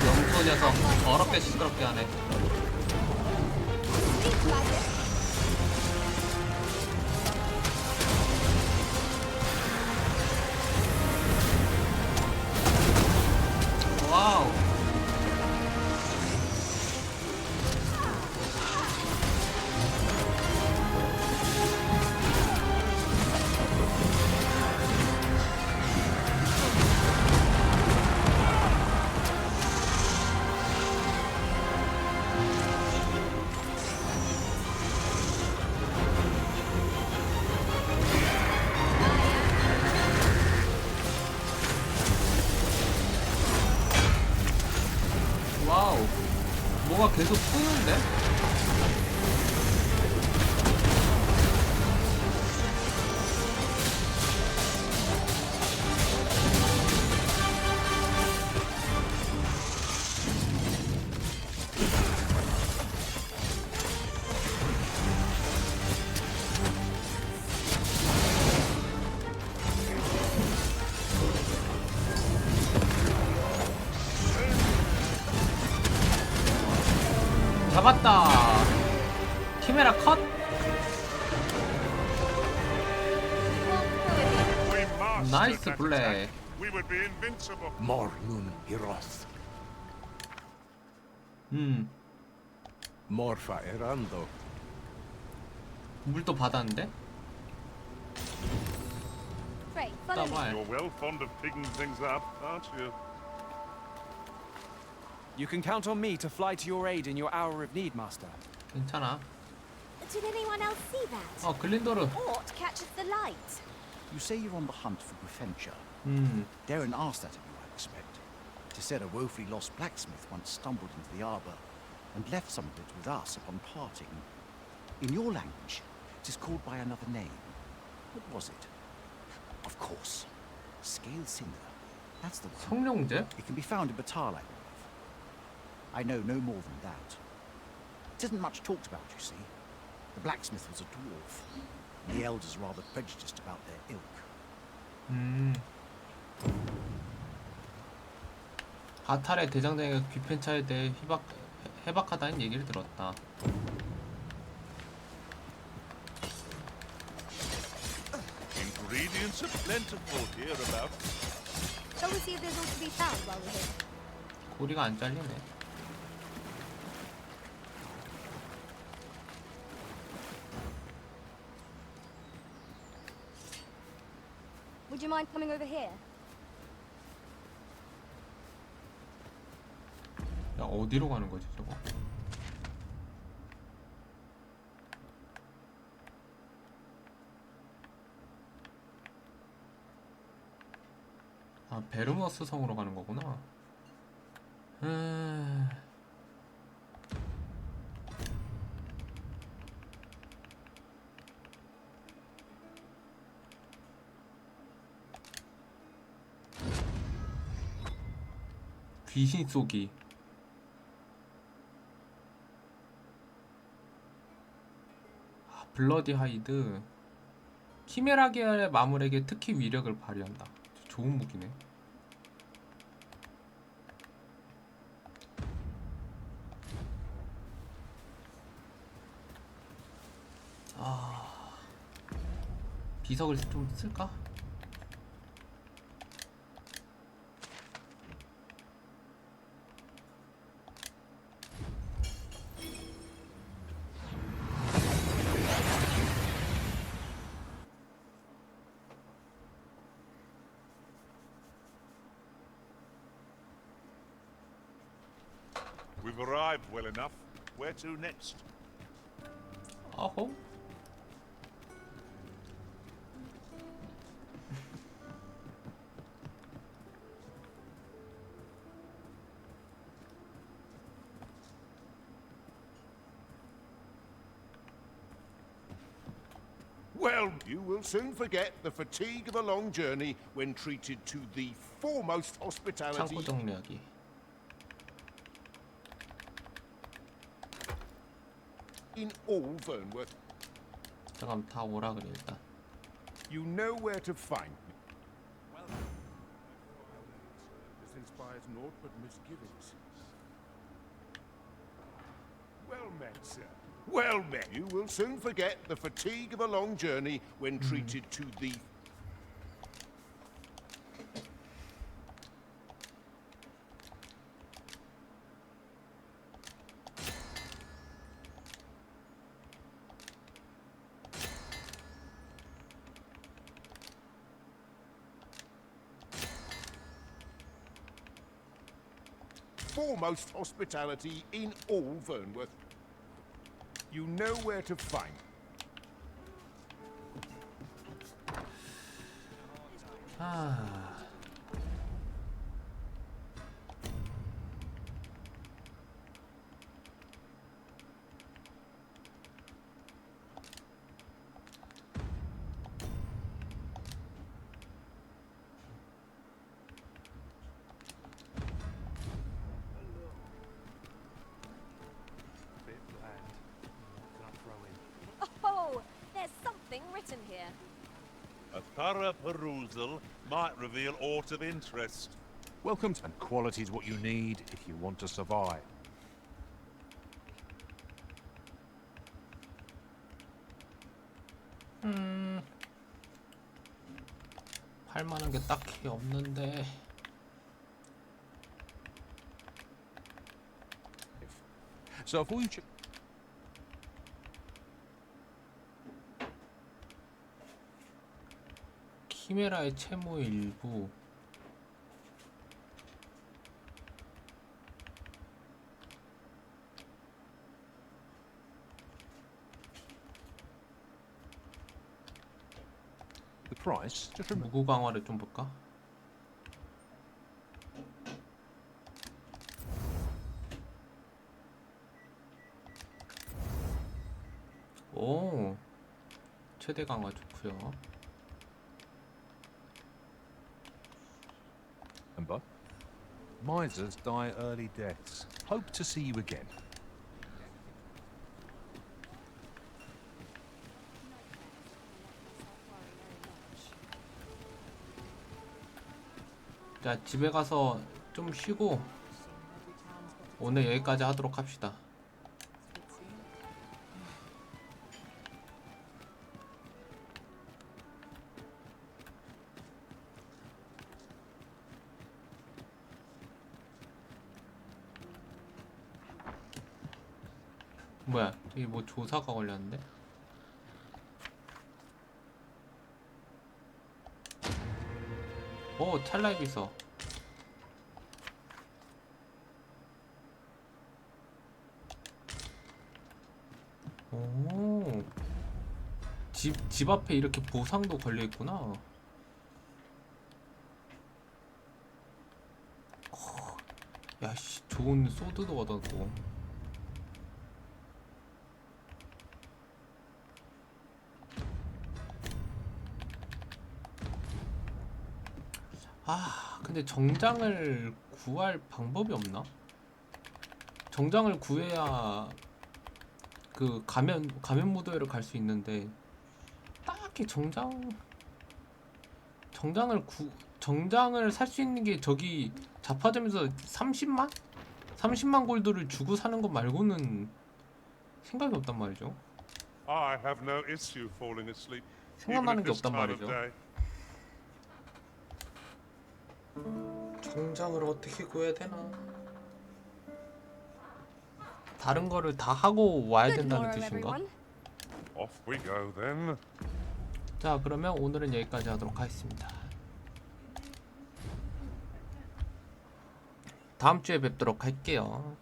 영소 녀석 더럽게 시끄럽게 하네. 와우. 와우. 뭐가 계속 뜨는데? 잡았다. 키메라 컷. 나이스 블랙. We would be invincible. Mor nun hiroth. Morfa erando. 물도 받았는데? Great, follow me. You're well fond of picking things up, aren't you? You can count on me to fly to your aid in your hour of need, Master. 괜찮아. Did anyone else see that? 어, 글린도르. What catches the light? You say you're on the hunt for Grifentia. Darren asked that of you, I expect. It is said a woefully lost blacksmith once stumbled into the arbor and left some of it with us upon parting. In your language, it is called by another name. What was it? Of course. Scale Cinder. That's the one. 성룡제? It can be found in Batal, I believe. I know no more than that. It isn't much talked about, you see. The blacksmith was a dwarf. And the elders are rather prejudiced about their ilk. 바탈의 대장장이가 귀펜차에 대해 해박하다는 얘기를 들었다. Ingredients are plentiful hereabouts. Shall we see if there's all to be found while we're here? 고리가 안 잘리네. Would you mind coming over here? 야, 어디로 가는 거지 저거? 아, 베르머스 성으로 가는 거구나. 귀신 쏘기. 블러디 하이드. 키메라 계열의 마물에게 특히 위력을 발휘한다. 좋은 무기네. 아, 비석을 좀 쓸까? We've arrived well enough. Where to next? 어호. Well, you will soon forget the fatigue of a long journey when treated to the foremost hospitality. 창고 정리하기. In all Vernworth. 잠깐 다 오라 그래 일단. You know where to find me. This inspires naught but misgivings. Well met, sir. Well met. You will soon forget the fatigue of a long journey when treated to the... foremost hospitality in all Vernworth. You know where to find. 아. Oh, there's something written here. A thorough perusal might reveal aught of interest. Welcome to... And quality's what you need if you want to survive. 할 만한 게 딱히 없는데. So if we 키메라의 채무 일부. the price, just remember. 무구 강화를 좀 볼까? 오, 최대 강화 좋고요. Remember, misers die early deaths. Hope to see you again. 자, 집에 가서 좀 쉬고 오늘 여기까지 하도록 합시다. 뭐야, 여기 뭐 조사가 걸렸는데? 오, 찰나입 있어. 오, 집 앞에 이렇게 보상도 걸려 있구나. 야, 씨, 좋은 소드도 얻었고. 아, 근데 정장을 구할 방법이 없나? 정장을 구해야 그 가면 무도회를 갈 수 있는데 딱히 정장을 살 수 있는 게 저기 잡화점에서 30만 골드를 주고 사는 것 말고는 생각이 없단 말이죠. I have no issue falling asleep. 생각나는 게 없단 말이죠. 정장을 어떻게 구해야 되나? 다른 거를 다 하고 와야 된다는 뜻인가? Off we go then. 자, 그러면 오늘은 여기까지 하도록 하겠습니다. 다음 주에 뵙도록 할게요.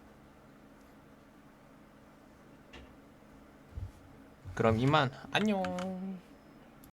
그럼 이만 안녕.